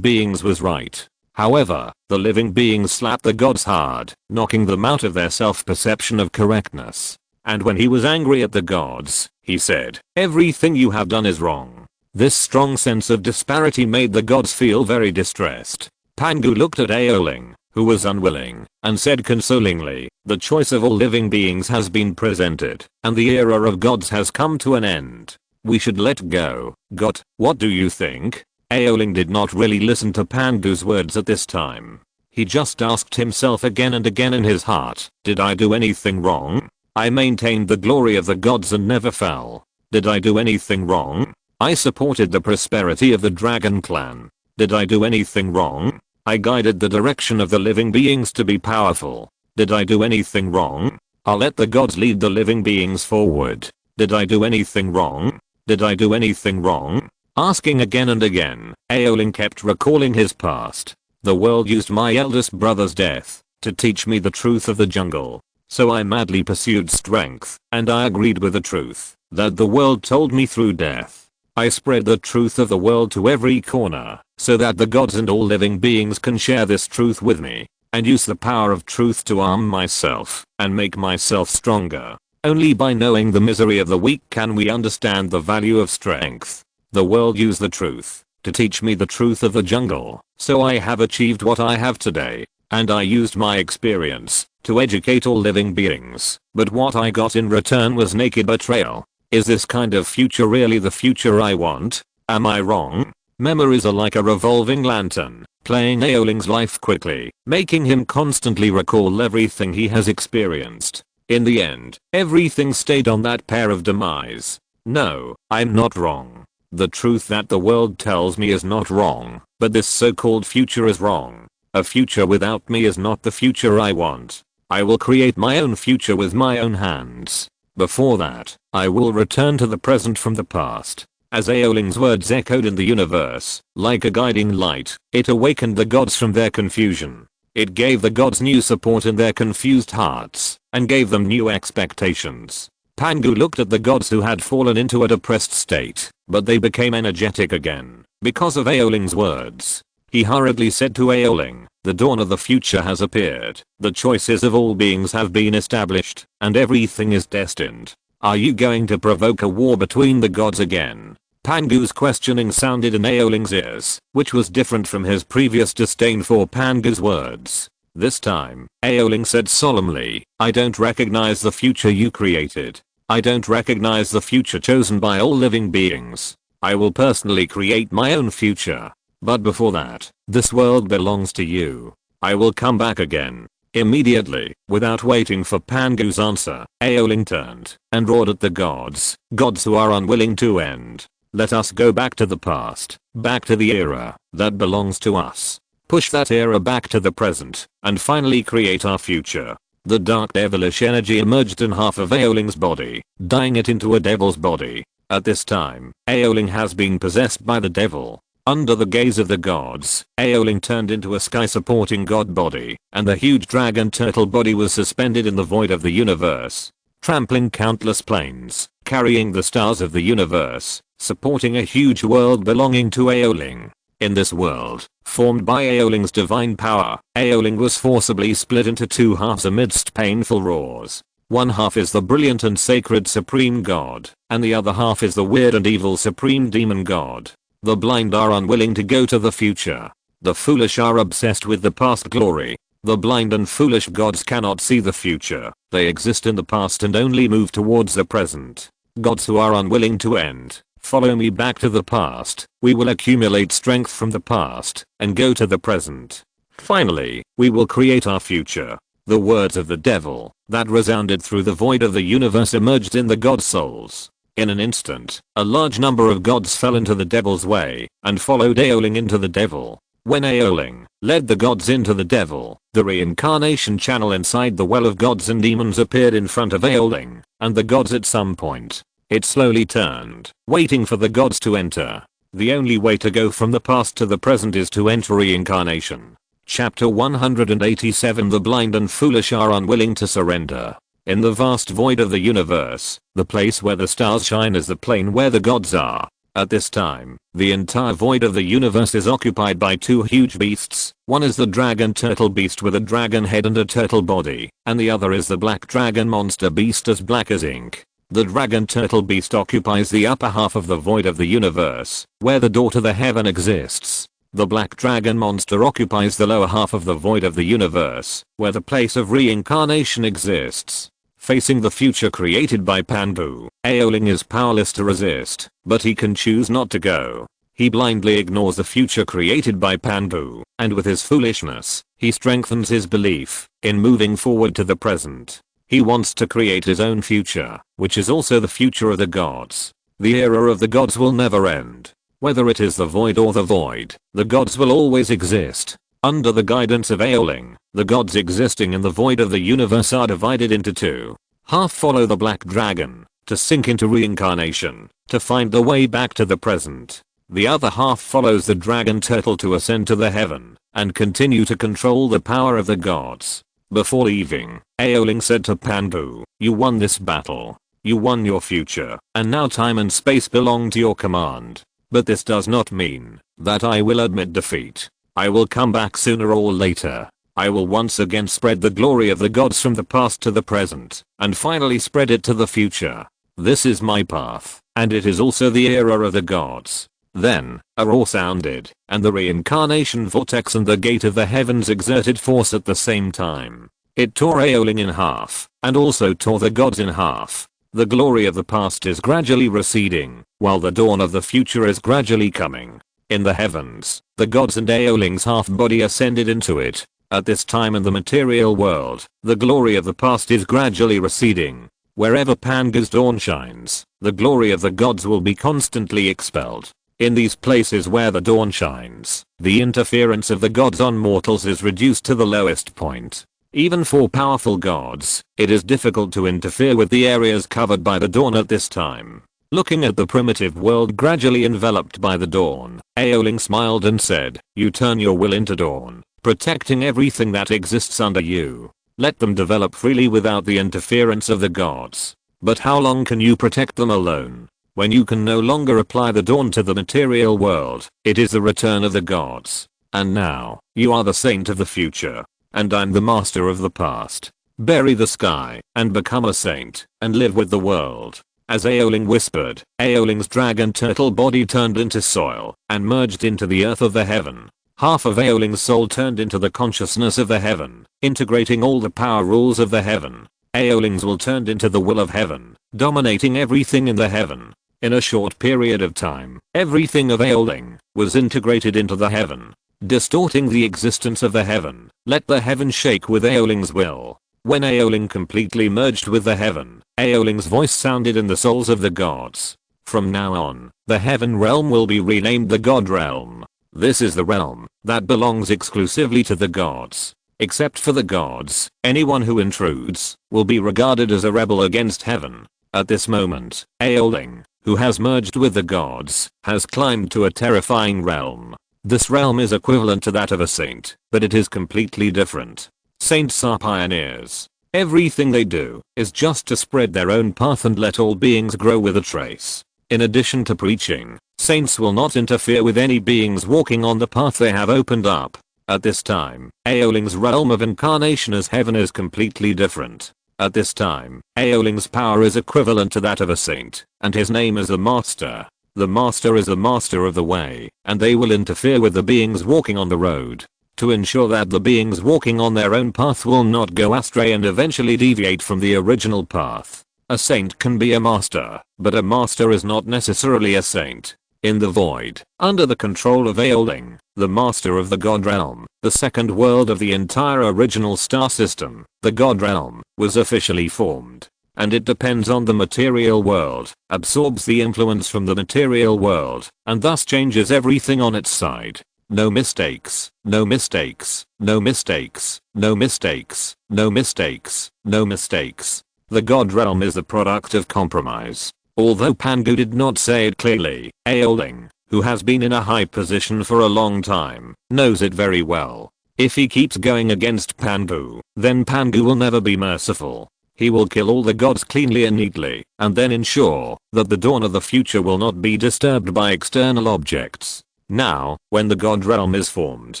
beings was right. However, the living beings slapped the gods hard, knocking them out of their self-perception of correctness. And when he was angry at the gods, he said, "Everything you have done is wrong." This strong sense of disparity made the gods feel very distressed. Pangu looked at Aoling, who was unwilling, and said consolingly, "The choice of all living beings has been presented, and the era of gods has come to an end. We should let go. God, what do you think?" Aoling did not really listen to Pangu's words at this time. He just asked himself again and again in his heart, "Did I do anything wrong? I maintained the glory of the gods and never fell. Did I do anything wrong? I supported the prosperity of the dragon clan. Did I do anything wrong? I guided the direction of the living beings to be powerful. Did I do anything wrong? I'll let the gods lead the living beings forward. Did I do anything wrong? Did I do anything wrong?" Asking again and again, Aoling kept recalling his past. "The world used my eldest brother's death to teach me the truth of the jungle. So I madly pursued strength, and I agreed with the truth that the world told me through death. I spread the truth of the world to every corner, so that the gods and all living beings can share this truth with me, and use the power of truth to arm myself, and make myself stronger. Only by knowing the misery of the weak can we understand the value of strength. The world used the truth to teach me the truth of the jungle, so I have achieved what I have today, and I used my experience to educate all living beings, but what I got in return was naked betrayal. Is this kind of future really the future I want? Am I wrong?" Memories are like a revolving lantern, playing Aoling's life quickly, making him constantly recall everything he has experienced. In the end, everything stayed on that pair of demise. No, I'm not wrong. The truth that the world tells me is not wrong, but this so-called future is wrong. A future without me is not the future I want. I will create my own future with my own hands. Before that, I will return to the present from the past. As Aoling's words echoed in the universe, like a guiding light, it awakened the gods from their confusion. It gave the gods new support in their confused hearts, and gave them new expectations. Pangu looked at the gods who had fallen into a depressed state, but they became energetic again, because of Aoling's words. He hurriedly said to Aoling, "The dawn of the future has appeared, the choices of all beings have been established, and everything is destined. Are you going to provoke a war between the gods again?" Pangu's questioning sounded in Aoling's ears, which was different from his previous disdain for Pangu's words. This time, Aoling said solemnly, "I don't recognize the future you created. I don't recognize the future chosen by all living beings. I will personally create my own future. But before that, this world belongs to you. I will come back again." Immediately, without waiting for Pangu's answer, Aoling turned and roared at the gods who are unwilling to end. "Let us go back to the past, back to the era that belongs to us. Push that era back to the present, and finally create our future." The dark devilish energy emerged in half of Aoling's body, dyeing it into a devil's body. At this time, Aoling has been possessed by the devil. Under the gaze of the gods, Aoling turned into a sky-supporting god body, and the huge dragon turtle body was suspended in the void of the universe, trampling countless planes, carrying the stars of the universe, supporting a huge world belonging to Aoling. In this world, formed by Aoling's divine power, Aoling was forcibly split into two halves amidst painful roars. One half is the brilliant and sacred supreme god, and the other half is the weird and evil supreme demon god. The blind are unwilling to go to the future. The foolish are obsessed with the past glory. The blind and foolish gods cannot see the future. They exist in the past and only move towards the present. Gods who are unwilling to end, follow me back to the past. We will accumulate strength from the past and go to the present. Finally, we will create our future. The words of the devil that resounded through the void of the universe emerged in the god's souls. In an instant, a large number of gods fell into the devil's way and followed Aoling into the devil. When Aoling led the gods into the devil, the reincarnation channel inside the well of gods and demons appeared in front of Aoling and the gods at some point. It slowly turned, waiting for the gods to enter. The only way to go from the past to the present is to enter reincarnation. Chapter 187. The blind and foolish are unwilling to surrender. In the vast void of the universe, the place where the stars shine is the plane where the gods are. At this time, the entire void of the universe is occupied by two huge beasts. One is the dragon turtle beast with a dragon head and a turtle body, and the other is the black dragon monster beast as black as ink. The dragon turtle beast occupies the upper half of the void of the universe, where the door to the heaven exists. The black dragon monster occupies the lower half of the void of the universe, where the place of reincarnation exists. Facing the future created by Pandu, Aoling is powerless to resist, but he can choose not to go. He blindly ignores the future created by Pandu, and with his foolishness, he strengthens his belief in moving forward to the present. He wants to create his own future, which is also the future of the gods. The era of the gods will never end. Whether it is the void or the void, the gods will always exist. Under the guidance of Aoling, the gods existing in the void of the universe are divided into two. Half follow the black dragon, to sink into reincarnation, to find the way back to the present. The other half follows the dragon turtle to ascend to the heaven, and continue to control the power of the gods. Before leaving, Aoling said to Pandu, "You won this battle. You won your future, and now time and space belong to your command. But this does not mean that I will admit defeat. I will come back sooner or later. I will once again spread the glory of the gods from the past to the present, and finally spread it to the future. This is my path, and it is also the era of the gods." Then, a roar sounded, and the reincarnation vortex and the gate of the heavens exerted force at the same time. It tore Aoling in half, and also tore the gods in half. The glory of the past is gradually receding, while the dawn of the future is gradually coming. In the heavens, the gods and Aoling's half-body ascended into it. At this time in the material world, the glory of the past is gradually receding. Wherever Panga's dawn shines, the glory of the gods will be constantly expelled. In these places where the dawn shines, the interference of the gods on mortals is reduced to the lowest point. Even for powerful gods, it is difficult to interfere with the areas covered by the dawn at this time. Looking at the primitive world gradually enveloped by the dawn, Aoling smiled and said, "You turn your will into dawn, protecting everything that exists under you. Let them develop freely without the interference of the gods. But how long can you protect them alone? When you can no longer apply the dawn to the material world, it is the return of the gods. And now, you are the saint of the future, and I'm the master of the past. Bury the sky, and become a saint, and live with the world." As Aoling whispered, Aoling's dragon turtle body turned into soil, and merged into the earth of the heaven. Half of Aoling's soul turned into the consciousness of the heaven, integrating all the power rules of the heaven. Aoling's will turned into the will of heaven, dominating everything in the heaven. In a short period of time, everything of Aoling was integrated into the heaven, distorting the existence of the heaven. Let the heaven shake with Aoling's will. When Aoling completely merged with the heaven, Aoling's voice sounded in the souls of the gods. From now on, the heaven realm will be renamed the God realm. This is the realm that belongs exclusively to the gods. Except for the gods, anyone who intrudes will be regarded as a rebel against heaven. At this moment, Aoling, who has merged with the gods, has climbed to a terrifying realm. This realm is equivalent to that of a saint, but it is completely different. Saints are pioneers. Everything they do is just to spread their own path and let all beings grow with a trace. In addition to preaching, saints will not interfere with any beings walking on the path they have opened up. At this time, Aoling's realm of incarnation as heaven is completely different. At this time, Aoling's power is equivalent to that of a saint, and his name is the Master. The Master is the master of the way, and they will interfere with the beings walking on the road, to ensure that the beings walking on their own path will not go astray and eventually deviate from the original path. A saint can be a master, but a master is not necessarily a saint. In the void, under the control of Aoling, the master of the God Realm, the second world of the entire original star system, the God Realm, was officially formed. And it depends on the material world, absorbs the influence from the material world, and thus changes everything on its side. No mistakes, no mistakes, no mistakes, no mistakes, no mistakes, no mistakes. The God Realm is the product of compromise. Although Pangu did not say it clearly, Aoling, who has been in a high position for a long time, knows it very well. If he keeps going against Pangu, then Pangu will never be merciful. He will kill all the gods cleanly and neatly, and then ensure that the dawn of the future will not be disturbed by external objects. Now, when the God Realm is formed,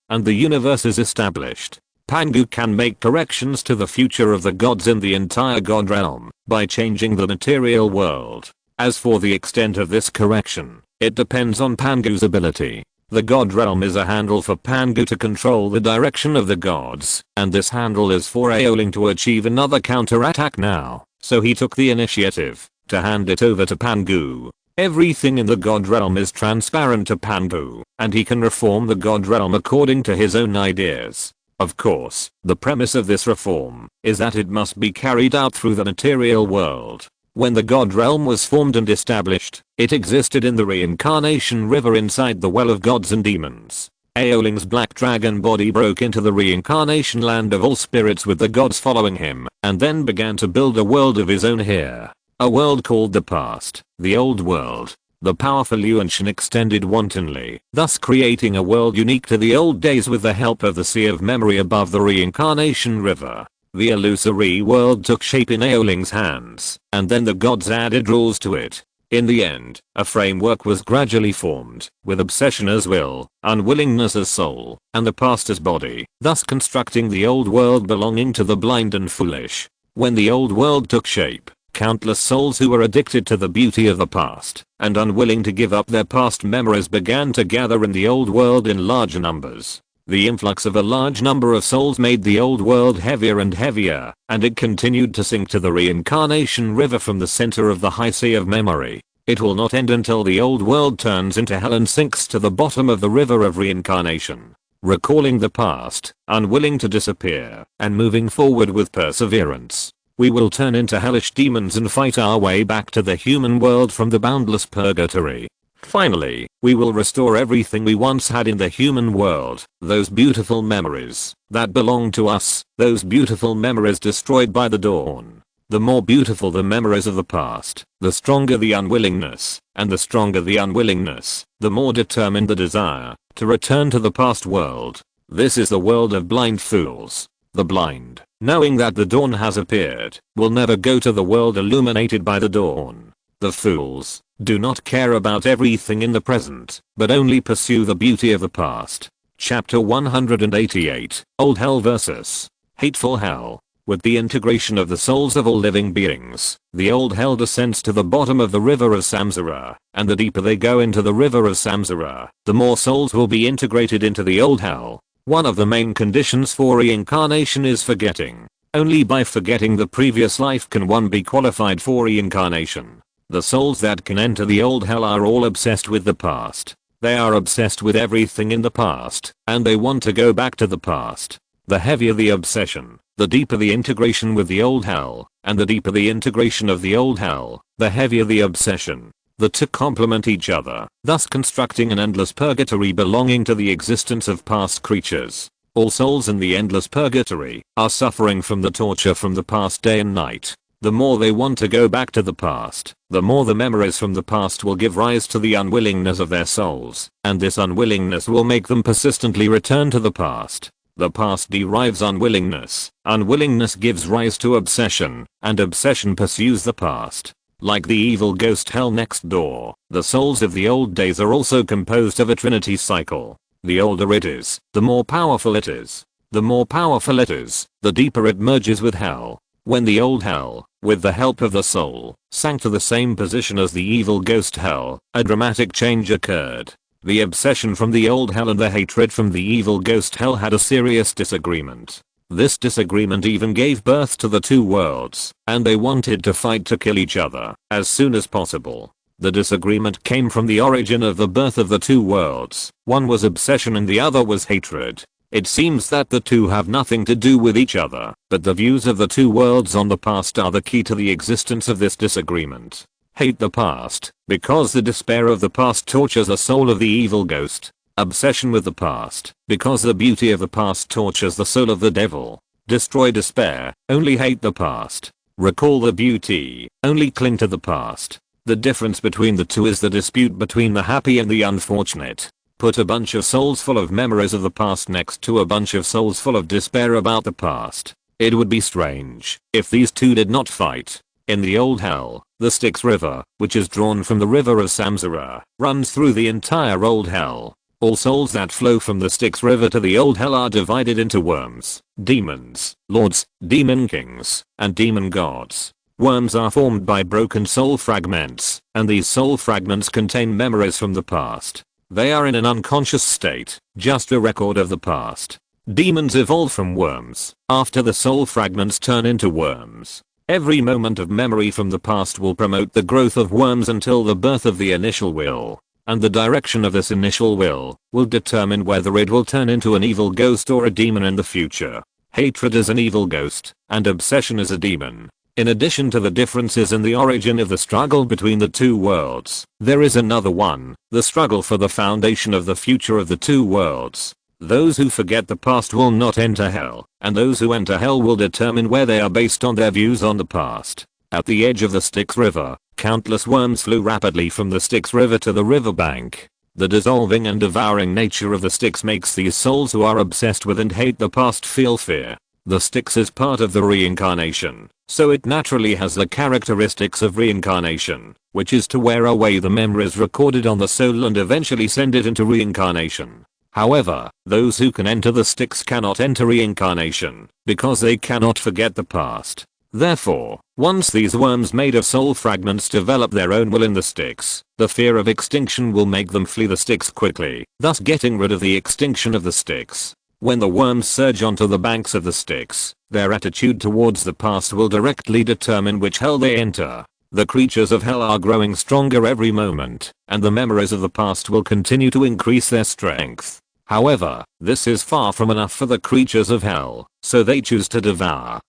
and the universe is established, Pangu can make corrections to the future of the gods in the entire God Realm, by changing the material world. As for the extent of this correction, it depends on Pangu's ability. The God Realm is a handle for Pangu to control the direction of the gods, and this handle is for Aoling to achieve another counterattack now, so he took the initiative to hand it over to Pangu. Everything in the God Realm is transparent to Pangu, and he can reform the God Realm according to his own ideas. Of course, the premise of this reform is that it must be carried out through the material world. When the God Realm was formed and established, it existed in the reincarnation river inside the well of gods and demons. Aoling's black dragon body broke into the reincarnation land of all spirits with the gods following him, and then began to build a world of his own here. A world called the past, the old world. The powerful Yuanshan extended wantonly, thus creating a world unique to the old days with the help of the sea of memory above the reincarnation river. The illusory world took shape in Aoling's hands, and then the gods added rules to it. In the end, a framework was gradually formed, with obsession as will, unwillingness as soul, and the past as body, thus constructing the old world belonging to the blind and foolish. When the old world took shape, countless souls who were addicted to the beauty of the past, and unwilling to give up their past memories began to gather in the old world in large numbers. The influx of a large number of souls made the old world heavier and heavier, and it continued to sink to the reincarnation river from the center of the high sea of memory. It will not end until the old world turns into hell and sinks to the bottom of the river of reincarnation. Recalling the past, unwilling to disappear, and moving forward with perseverance, we will turn into hellish demons and fight our way back to the human world from the boundless purgatory. Finally, we will restore everything we once had in the human world, those beautiful memories that belong to us, those beautiful memories destroyed by the dawn. The more beautiful the memories of the past, the stronger the unwillingness, and the stronger the unwillingness, the more determined the desire to return to the past world. This is the world of blind fools. The blind, knowing that the dawn has appeared, will never go to the world illuminated by the dawn. The fools do not care about everything in the present, but only pursue the beauty of the past. Chapter 188, Old Hell vs. Hateful Hell. With the integration of the souls of all living beings, the old hell descends to the bottom of the river of Samsara, and the deeper they go into the river of Samsara, the more souls will be integrated into the old hell. One of the main conditions for reincarnation is forgetting. Only by forgetting the previous life can one be qualified for reincarnation. The souls that can enter the old hell are all obsessed with the past. They are obsessed with everything in the past, and they want to go back to the past. The heavier the obsession, the deeper the integration with the old hell, and the deeper the integration of the old hell, the heavier the obsession. The two complement each other, thus constructing an endless purgatory belonging to the existence of past creatures. All souls in the endless purgatory are suffering from the torture from the past day and night. The more they want to go back to the past, the more the memories from the past will give rise to the unwillingness of their souls, and this unwillingness will make them persistently return to the past. The past derives unwillingness, unwillingness gives rise to obsession, and obsession pursues the past. Like the evil ghost hell next door, the souls of the old days are also composed of a trinity cycle. The older it is, the more powerful it is. The more powerful it is, the deeper it merges with hell. When the old hell, with the help of the soul, sank to the same position as the evil ghost hell, a dramatic change occurred. The obsession from the old hell and the hatred from the evil ghost hell had a serious disagreement. This disagreement even gave birth to the two worlds, and they wanted to fight to kill each other as soon as possible. The disagreement came from the origin of the birth of the two worlds. One was obsession and the other was hatred. It seems that the two have nothing to do with each other, but the views of the two worlds on the past are the key to the existence of this disagreement. Hate the past, because the despair of the past tortures the soul of the evil ghost. Obsession with the past, because the beauty of the past tortures the soul of the devil. Destroy despair, only hate the past. Recall the beauty, only cling to the past. The difference between the two is the dispute between the happy and the unfortunate. Put a bunch of souls full of memories of the past next to a bunch of souls full of despair about the past. It would be strange if these two did not fight. In the old hell, the Styx River, which is drawn from the river of Samsara, runs through the entire old hell. All souls that flow from the Styx River to the old hell are divided into worms, demons, lords, demon kings, and demon gods. Worms are formed by broken soul fragments, and these soul fragments contain memories from the past. They are in an unconscious state, just a record of the past. Demons evolve from worms, after the soul fragments turn into worms. Every moment of memory from the past will promote the growth of worms until the birth of the initial will. And the direction of this initial will determine whether it will turn into an evil ghost or a demon in the future. Hatred is an evil ghost, and obsession is a demon. In addition to the differences in the origin of the struggle between the two worlds, there is another one, the struggle for the foundation of the future of the two worlds. Those who forget the past will not enter hell, and those who enter hell will determine where they are based on their views on the past. At the edge of the Styx River, countless worms flew rapidly from the Styx River to the riverbank. The dissolving and devouring nature of the Styx makes these souls who are obsessed with and hate the past feel fear. The Styx is part of the reincarnation, so it naturally has the characteristics of reincarnation, which is to wear away the memories recorded on the soul and eventually send it into reincarnation. However, those who can enter the Styx cannot enter reincarnation, because they cannot forget the past. Therefore, once these worms made of soul fragments develop their own will in the Styx, the fear of extinction will make them flee the Styx quickly, thus getting rid of the extinction of the Styx. When the worms surge onto the banks of the Styx, their attitude towards the past will directly determine which hell they enter. The creatures of hell are growing stronger every moment, and the memories of the past will continue to increase their strength. However, this is far from enough for the creatures of hell, so they choose to devour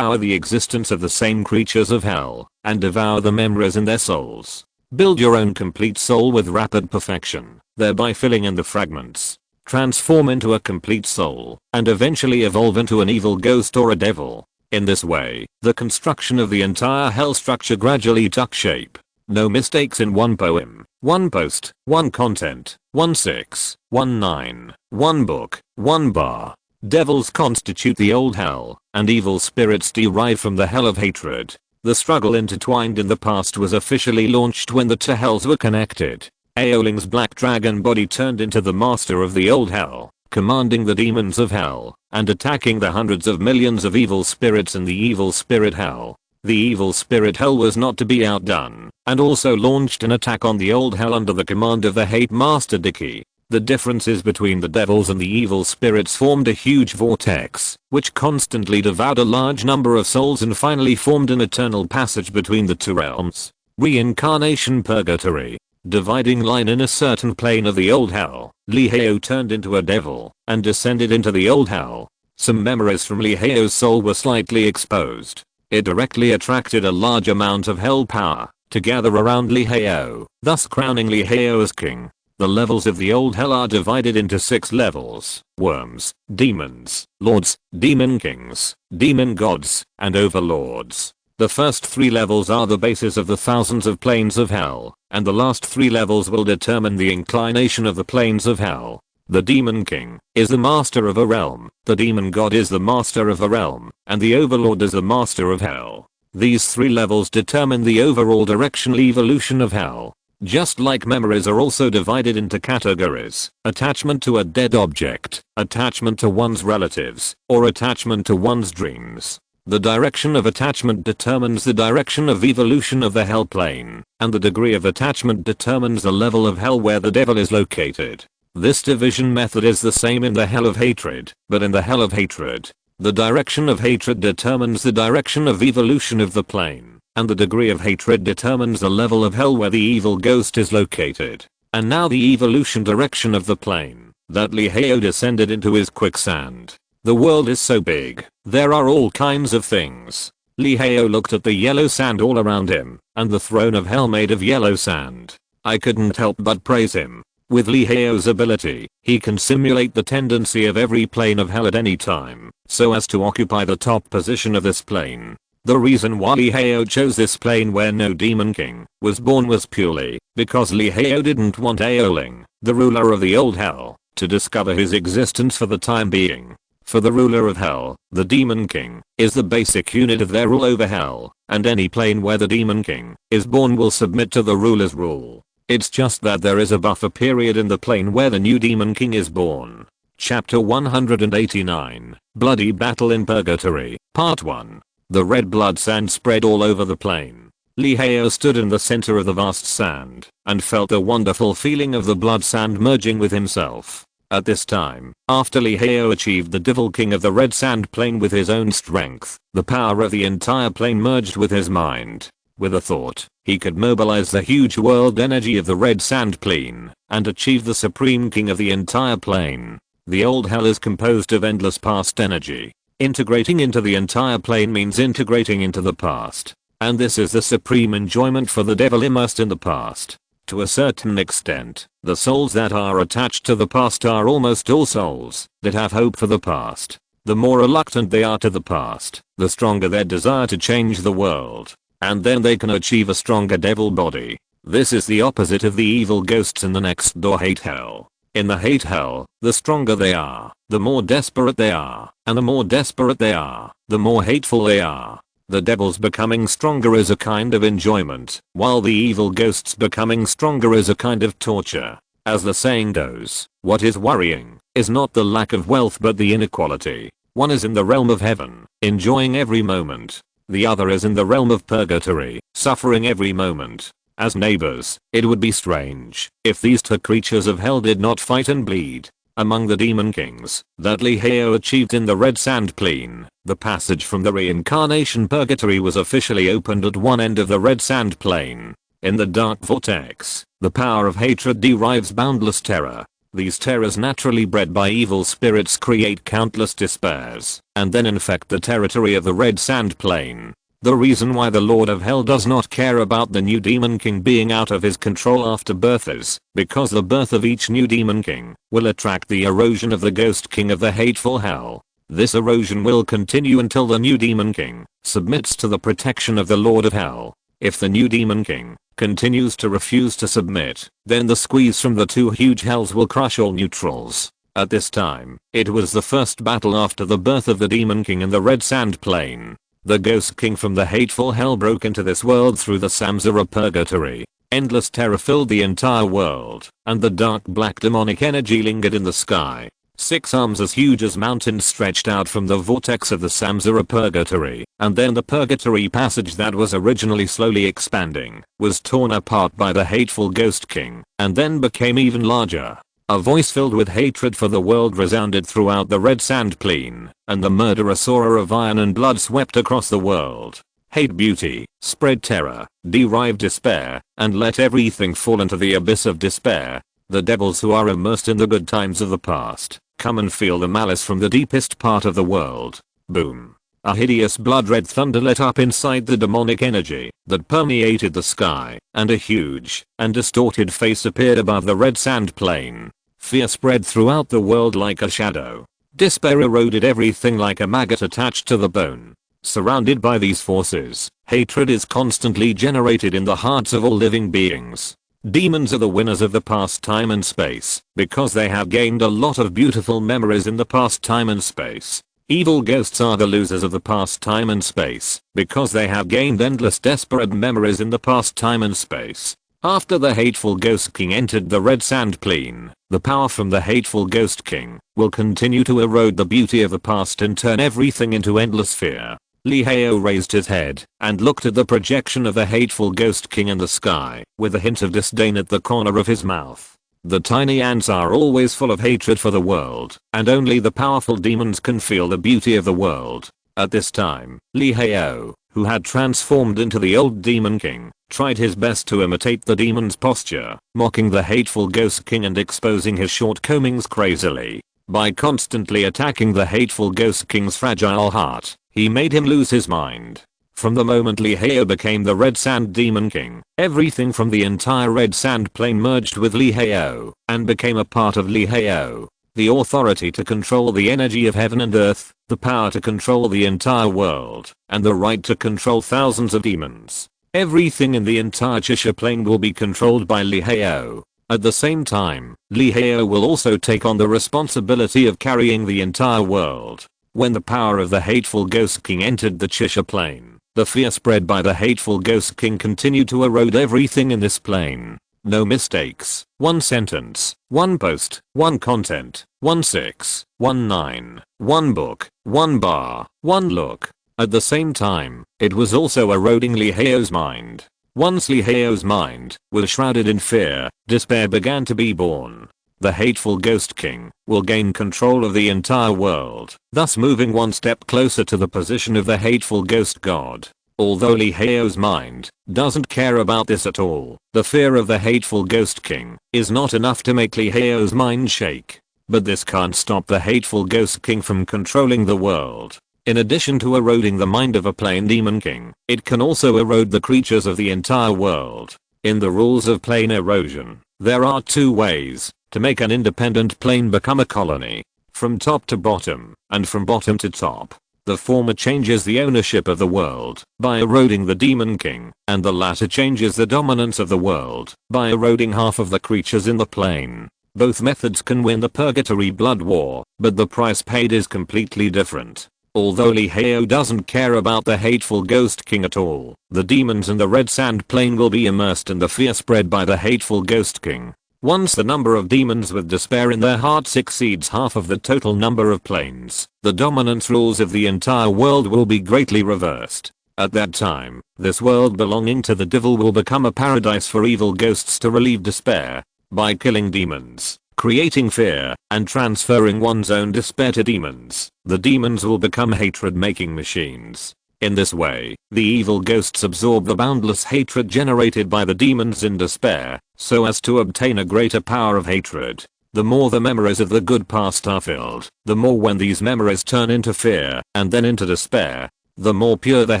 the existence of the same creatures of hell, and devour the memories in their souls. Build your own complete soul with rapid perfection, thereby filling in the fragments. Transform into a complete soul, and eventually evolve into an evil ghost or a devil. In this way, the construction of the entire hell structure gradually took shape. No mistakes in one poem, one post, one content, 1/6, 1/9, one book, one bar. Devils constitute the old hell, and evil spirits derive from the hell of hatred. The struggle intertwined in the past was officially launched when the two hells were connected. Aoling's black dragon body turned into the master of the old hell, commanding the demons of hell, and attacking the hundreds of millions of evil spirits in the evil spirit hell. The evil spirit hell was not to be outdone, and also launched an attack on the old hell under the command of the hate master Dicky. The differences between the devils and the evil spirits formed a huge vortex, which constantly devoured a large number of souls and finally formed an eternal passage between the two realms. Reincarnation purgatory. Dividing line in a certain plane of the old hell, Liheo turned into a devil and descended into the old hell. Some memories from Liheo's soul were slightly exposed. It directly attracted a large amount of hell power to gather around Liheo, thus crowning Liheo as king. The levels of the old hell are divided into 6 levels: worms, demons, lords, demon kings, demon gods, and overlords. The first 3 levels are the basis of the thousands of planes of hell, and the last 3 levels will determine the inclination of the planes of hell. The demon king is the master of a realm, the demon god is the master of a realm, and the overlord is the master of hell. These 3 levels determine the overall directional evolution of hell. Just like memories are also divided into categories: attachment to a dead object, attachment to one's relatives, or attachment to one's dreams. The direction of attachment determines the direction of evolution of the hell plane, and the degree of attachment determines the level of hell where the devil is located. This division method is the same in the hell of hatred, but in the hell of hatred, the direction of hatred determines the direction of evolution of the plane, and the degree of hatred determines the level of hell where the evil ghost is located. And now the evolution direction of the plane that Liheo descended into is quicksand. The world is so big, there are all kinds of things. Liheo looked at the yellow sand all around him, and the throne of hell made of yellow sand. I couldn't help but praise him. With Liheo's ability, he can simulate the tendency of every plane of hell at any time, so as to occupy the top position of this plane. The reason why Liheo chose this plane where no demon king was born was purely because Liheo didn't want Aoling, the ruler of the old hell, to discover his existence for the time being. For the ruler of hell, the demon king is the basic unit of their rule over hell, and any plane where the demon king is born will submit to the ruler's rule. It's just that there is a buffer period in the plane where the new demon king is born. Chapter 189, Bloody Battle in Purgatory, Part 1. The red blood sand spread all over the plane. Liheo stood in the center of the vast sand and felt the wonderful feeling of the blood sand merging with himself. At this time, after Liheo achieved the devil king of the red sand plane with his own strength, the power of the entire plane merged with his mind. With a thought, he could mobilize the huge world energy of the red sand plane and achieve the supreme king of the entire plane. The old hell is composed of endless past energy. Integrating into the entire plane means integrating into the past. And this is the supreme enjoyment for the devil immersed in the past. To a certain extent, the souls that are attached to the past are almost all souls that have hope for the past. The more reluctant they are to the past, the stronger their desire to change the world. And then they can achieve a stronger devil body. This is the opposite of the evil ghosts in the next door hate hell. In the hate hell, the stronger they are, the more desperate they are, and the more desperate they are, the more hateful they are. The devils becoming stronger is a kind of enjoyment, while the evil ghosts becoming stronger is a kind of torture. As the saying goes, what is worrying is not the lack of wealth but the inequality. One is in the realm of heaven, enjoying every moment. The other is in the realm of purgatory, suffering every moment. As neighbors, it would be strange if these two creatures of hell did not fight and bleed. Among the demon kings that Liheo achieved in the red sand plane, the passage from the reincarnation purgatory was officially opened at one end of the red sand plane. In the dark vortex, the power of hatred derives boundless terror. These terrors naturally bred by evil spirits create countless despairs, and then infect the territory of the red sand plane. The reason why the Lord of Hell does not care about the new demon king being out of his control after birth is because the birth of each new demon king will attract the erosion of the ghost king of the hateful hell. This erosion will continue until the new demon king submits to the protection of the Lord of Hell. If the new demon king continues to refuse to submit, then the squeeze from the two huge hells will crush all neutrals. At this time, it was the first battle after the birth of the demon king in the red sand plane. The ghost king from the hateful hell broke into this world through the samsara purgatory. Endless terror filled the entire world, and the dark black demonic energy lingered in the sky. 6 arms as huge as mountains stretched out from the vortex of the samsara purgatory, and then the purgatory passage that was originally slowly expanding was torn apart by the hateful ghost king, and then became even larger. A voice filled with hatred for the world resounded throughout the red sand plane, and the murderous aura of iron and blood swept across the world. Hate beauty, spread terror, derive despair, and let everything fall into the abyss of despair. The devils who are immersed in the good times of the past, come and feel the malice from the deepest part of the world. Boom. A hideous blood-red thunder lit up inside the demonic energy that permeated the sky, and a huge and distorted face appeared above the red sand plane. Fear spread throughout the world like a shadow. Despair eroded everything like a maggot attached to the bone. Surrounded by these forces, hatred is constantly generated in the hearts of all living beings. Demons are the winners of the past time and space because they have gained a lot of beautiful memories in the past time and space. Evil ghosts are the losers of the past time and space because they have gained endless desperate memories in the past time and space. After the hateful ghost king entered the red sand plane, the power from the hateful ghost king will continue to erode the beauty of the past and turn everything into endless fear. Liheo raised his head and looked at the projection of the hateful ghost king in the sky with a hint of disdain at the corner of his mouth. The tiny ants are always full of hatred for the world, and only the powerful demons can feel the beauty of the world. At this time, Lee Heo, who had transformed into the old Demon King, tried his best to imitate the demon's posture, mocking the hateful Ghost King and exposing his shortcomings crazily. By constantly attacking the hateful Ghost King's fragile heart, he made him lose his mind. From the moment Lee Heo became the Red Sand Demon King, everything from the entire Red Sand Plain merged with Lee Heo and became a part of Lee Heo. The authority to control the energy of heaven and earth, the power to control the entire world, and the right to control thousands of demons. Everything in the entire Chisha Plain will be controlled by Lee Heo. At the same time, Lee Heo will also take on the responsibility of carrying the entire world. When the power of the hateful Ghost King entered the Chisha Plain, the fear spread by the hateful Ghost King continued to erode everything in this plane. No mistakes, one sentence, one post, one content, 1619, one book, one bar, one look. At the same time, it was also eroding Lee Heo's mind. Once Lee Heo's mind was shrouded in fear, despair began to be born. The hateful Ghost King will gain control of the entire world, thus moving one step closer to the position of the hateful Ghost God. Although Lee Heo's mind doesn't care about this at all, the fear of the hateful Ghost King is not enough to make Lee Heo's mind shake. But this can't stop the hateful Ghost King from controlling the world. In addition to eroding the mind of a plain Demon King, it can also erode the creatures of the entire world. In the rules of plane erosion, there are two ways to make an independent plane become a colony: from top to bottom, and from bottom to top. The former changes the ownership of the world by eroding the Demon King, and the latter changes the dominance of the world by eroding half of the creatures in the plane. Both methods can win the Purgatory Blood War, but the price paid is completely different. Although Lee Heo doesn't care about the hateful Ghost King at all, the demons in the Red Sand Plain will be immersed in the fear spread by the hateful Ghost King. Once the number of demons with despair in their hearts exceeds half of the total number of planes, the dominance rules of the entire world will be greatly reversed. At that time, this world belonging to the devil will become a paradise for evil ghosts to relieve despair. By killing demons, creating fear, and transferring one's own despair to demons, the demons will become hatred-making machines. In this way, the evil ghosts absorb the boundless hatred generated by the demons in despair, so as to obtain a greater power of hatred. The more the memories of the good past are filled, the more when these memories turn into fear, and then into despair, the more pure the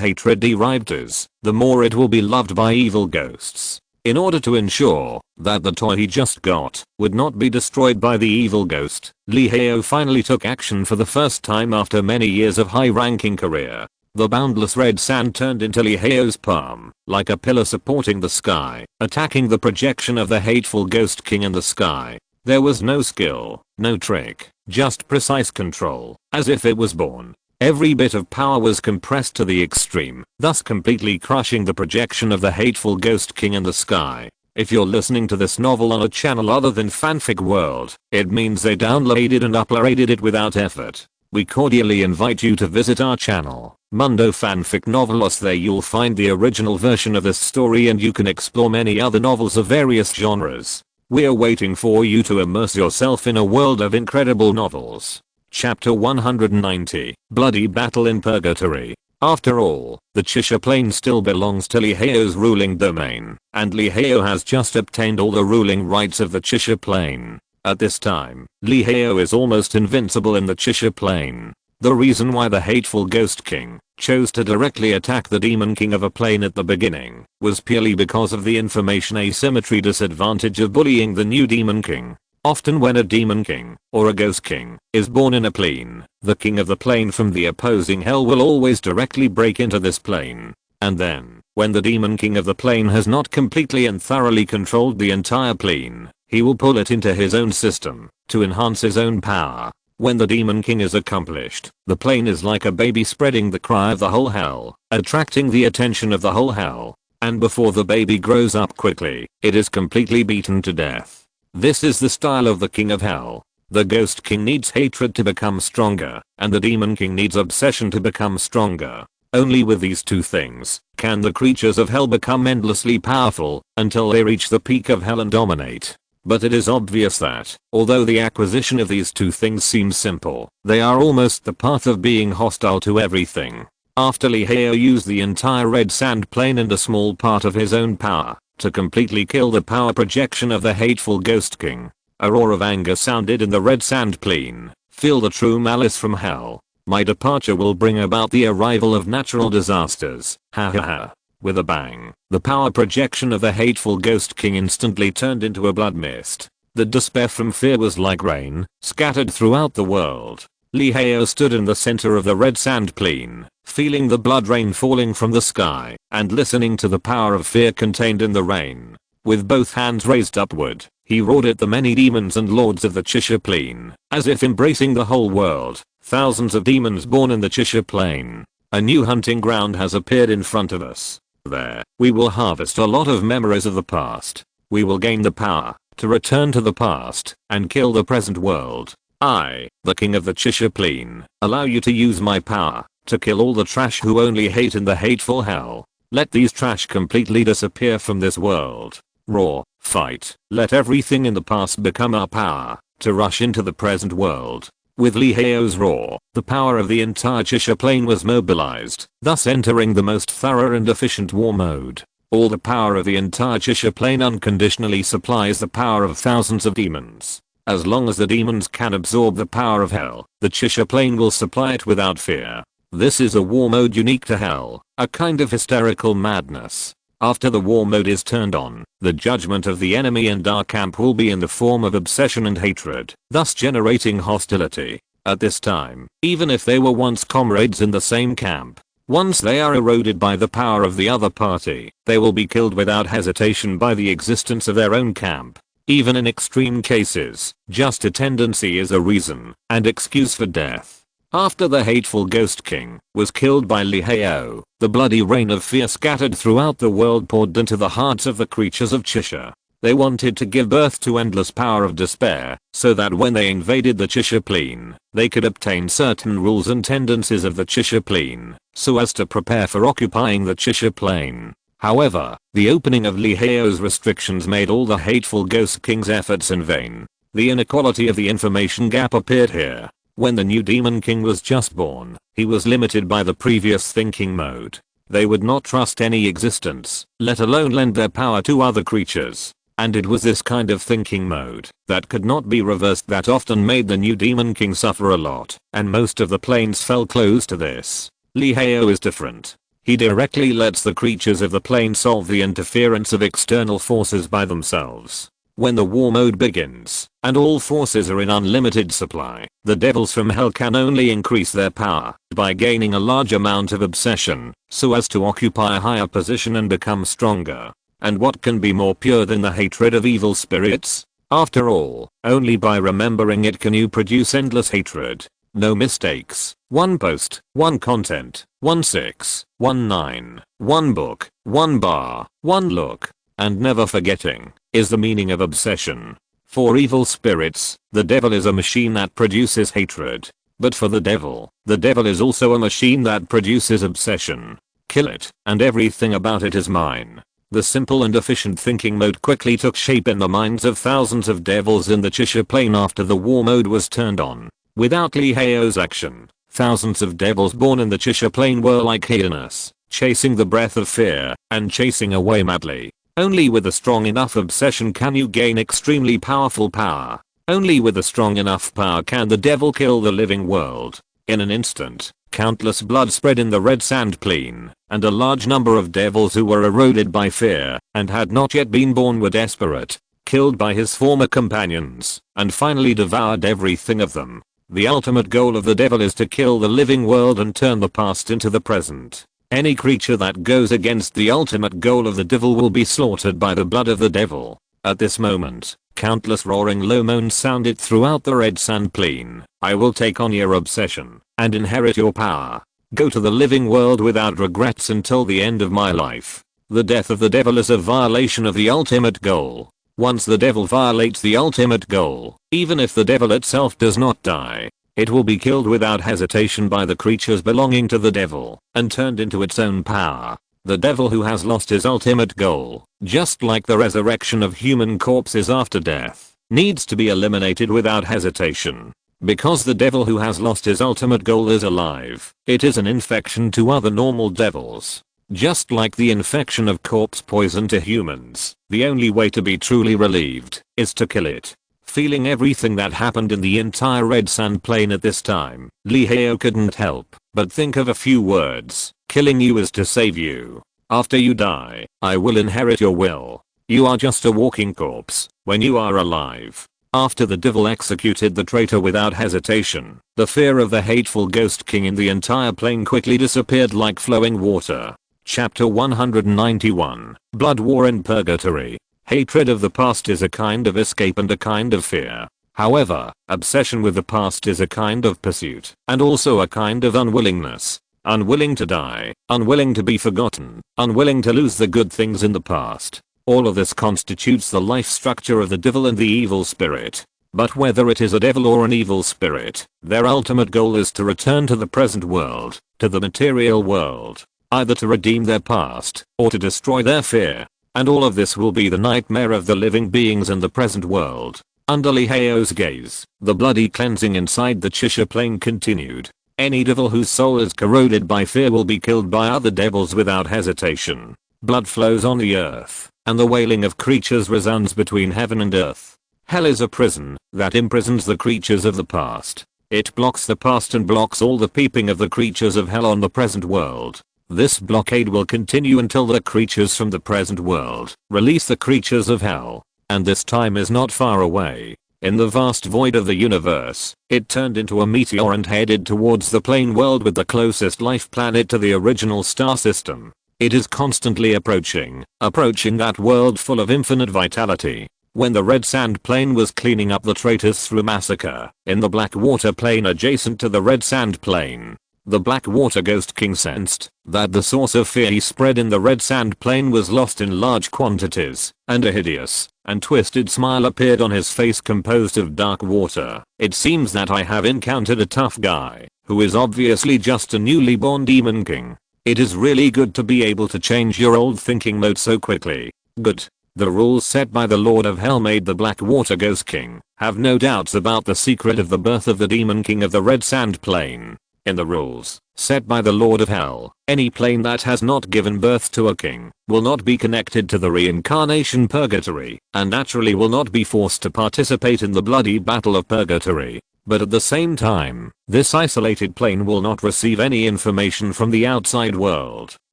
hatred derived is, the more it will be loved by evil ghosts. In order to ensure that the toy he just got would not be destroyed by the evil ghost, Lee Heo finally took action for the first time after many years of high-ranking career. The boundless red sand turned into Lee Heo's palm, like a pillar supporting the sky, attacking the projection of the hateful Ghost King in the sky. There was no skill, no trick, just precise control, as if it was born. Every bit of power was compressed to the extreme, thus completely crushing the projection of the hateful Ghost King in the sky. If you're listening to this novel on a channel other than Fanfic World, it means they downloaded and uploaded it without effort. We cordially invite you to visit our channel, Mundo Fanfic Novelos. There you'll find the original version of this story and you can explore many other novels of various genres. We're waiting for you to immerse yourself in a world of incredible novels. Chapter 190, Bloody Battle in Purgatory. After all, the Chisha Plain still belongs to Lee Heo's ruling domain, and Lee Heo has just obtained all the ruling rights of the Chisha Plain. At this time, Lee Heo is almost invincible in the Chisha Plain. The reason why the hateful Ghost King chose to directly attack the Demon King of a plane at the beginning was purely because of the information asymmetry disadvantage of bullying the new Demon King. Often when a Demon King, or a Ghost King, is born in a plane, the King of the plane from the opposing hell will always directly break into this plane. And then, when the Demon King of the plane has not completely and thoroughly controlled the entire plane, he will pull it into his own system, to enhance his own power. When the Demon King is accomplished, the plane is like a baby spreading the cry of the whole hell, attracting the attention of the whole hell. And before the baby grows up quickly, it is completely beaten to death. This is the style of the King of Hell. The Ghost King needs hatred to become stronger, and the Demon King needs obsession to become stronger. Only with these two things can the creatures of hell become endlessly powerful, until they reach the peak of hell and dominate. But it is obvious that, although the acquisition of these two things seems simple, they are almost the path of being hostile to everything. After Lihao used the entire red sand plain and a small part of his own power to completely kill the power projection of the hateful Ghost King, a roar of anger sounded in the red sand plain. Feel the true malice from hell. My departure will bring about the arrival of natural disasters. Ha ha ha. With a bang, the power projection of the hateful Ghost King instantly turned into a blood mist. The despair from fear was like rain, scattered throughout the world. Lihao stood in the center of the red sand plain, feeling the blood rain falling from the sky, and listening to the power of fear contained in the rain. With both hands raised upward, he roared at the many demons and lords of the Chishire Plain, as if embracing the whole world. Thousands of demons born in the Chishire Plain. A new hunting ground has appeared in front of us. There, we will harvest a lot of memories of the past. We will gain the power to return to the past and kill the present world. I, the king of the Chishire Plain, allow you to use my power to kill all the trash who only hate in the hateful hell. Let these trash completely disappear from this world. Roar, fight, let everything in the past become our power to rush into the present world. With Lihao's roar, the power of the entire Chishire Plain was mobilized, thus entering the most thorough and efficient war mode. All the power of the entire Chishire Plain unconditionally supplies the power of thousands of demons. As long as the demons can absorb the power of hell, the Chishire Plain will supply it without fear. This is a war mode unique to hell, a kind of hysterical madness. After the war mode is turned on, the judgment of the enemy and our camp will be in the form of obsession and hatred, thus generating hostility. At this time, even if they were once comrades in the same camp, once they are eroded by the power of the other party, they will be killed without hesitation by the existence of their own camp. Even in extreme cases, just a tendency is a reason and excuse for death. After the hateful Ghost King was killed by Lihao, the bloody rain of fear scattered throughout the world poured into the hearts of the creatures of Chishire. They wanted to give birth to endless power of despair, so that when they invaded the Chishire Plain, they could obtain certain rules and tendencies of the Chishire Plain, so as to prepare for occupying the Chishire Plain. However, the opening of Lihao's restrictions made all the hateful Ghost King's efforts in vain. The inequality of the information gap appeared here. When the new Demon King was just born, he was limited by the previous thinking mode. They would not trust any existence, let alone lend their power to other creatures. And it was this kind of thinking mode that could not be reversed that often made the new Demon King suffer a lot, and most of the plains fell close to this. Lihao is different. He directly lets the creatures of the plane solve the interference of external forces by themselves. When the war mode begins, and all forces are in unlimited supply, the devils from hell can only increase their power by gaining a large amount of obsession, so as to occupy a higher position and become stronger. And what can be more pure than the hatred of evil spirits? After all, only by remembering it can you produce endless hatred. No mistakes. One post, one content, 1619, one book, one bar, one look, and never forgetting, is the meaning of obsession. For evil spirits, the devil is a machine that produces hatred. But for the devil is also a machine that produces obsession. Kill it, and everything about it is mine. The simple and efficient thinking mode quickly took shape in the minds of thousands of devils in the Chishire Plain after the war mode was turned on. Without Lihao's action, thousands of devils born in the Chishire Plain were like hyenas, chasing the breath of fear, and chasing away madly. Only with a strong enough obsession can you gain extremely powerful power. Only with a strong enough power can the devil kill the living world. In an instant, countless blood spread in the red sand plain, and a large number of devils who were eroded by fear and had not yet been born were desperate, killed by his former companions, and finally devoured everything of them. The ultimate goal of the devil is to kill the living world and turn the past into the present. Any creature that goes against the ultimate goal of the devil will be slaughtered by the blood of the devil. At this moment, countless roaring low moans sounded throughout the red sand plain. I will take on your obsession and inherit your power. Go to the living world without regrets until the end of my life. The death of the devil is a violation of the ultimate goal. Once the devil violates the ultimate goal, even if the devil itself does not die, it will be killed without hesitation by the creatures belonging to the devil and turned into its own power. The devil who has lost his ultimate goal, just like the resurrection of human corpses after death, needs to be eliminated without hesitation. Because the devil who has lost his ultimate goal is alive, it is an infection to other normal devils. Just like the infection of corpse poison to humans, the only way to be truly relieved is to kill it. Feeling everything that happened in the entire red sand plain at this time, Lee Heo couldn't help but think of a few words. Killing you is to save you. After you die, I will inherit your will. You are just a walking corpse when you are alive. After the devil executed the traitor without hesitation, the fear of the hateful ghost king in the entire plain quickly disappeared like flowing water. Chapter 191, Blood War in Purgatory. Hatred of the past is a kind of escape and a kind of fear. However, obsession with the past is a kind of pursuit and also a kind of unwillingness. Unwilling to die, unwilling to be forgotten, unwilling to lose the good things in the past. All of this constitutes the life structure of the devil and the evil spirit. But whether it is a devil or an evil spirit, their ultimate goal is to return to the present world, to the material world, either to redeem their past or to destroy their fear. And all of this will be the nightmare of the living beings in the present world. Under Lee Heo's gaze, the bloody cleansing inside the Chishire plain continued. Any devil whose soul is corroded by fear will be killed by other devils without hesitation. Blood flows on the earth, and the wailing of creatures resounds between heaven and earth. Hell is a prison that imprisons the creatures of the past. It blocks the past and blocks all the peeping of the creatures of hell on the present world. This blockade will continue until the creatures from the present world release the creatures of hell. And this time is not far away. In the vast void of the universe, it turned into a meteor and headed towards the plain world with the closest life planet to the original star system. It is constantly approaching that world full of infinite vitality. When the red sand plain was cleaning up the traitors through massacre, in the black water plain adjacent to the red sand plain, the black water ghost king sensed that the source of fear he spread in the red sand plain was lost in large quantities, and a hideous and twisted smile appeared on his face composed of dark water. It seems that I have encountered a tough guy, who is obviously just a newly born demon king. It is really good to be able to change your old thinking mode so quickly. Good. The rules set by the Lord of Hell made the Black Water Ghost King have no doubts about the secret of the birth of the Demon King of the Red Sand Plain. In the rules set by the Lord of Hell, any plane that has not given birth to a king will not be connected to the reincarnation purgatory, and naturally will not be forced to participate in the bloody battle of purgatory. But at the same time, this isolated plane will not receive any information from the outside world.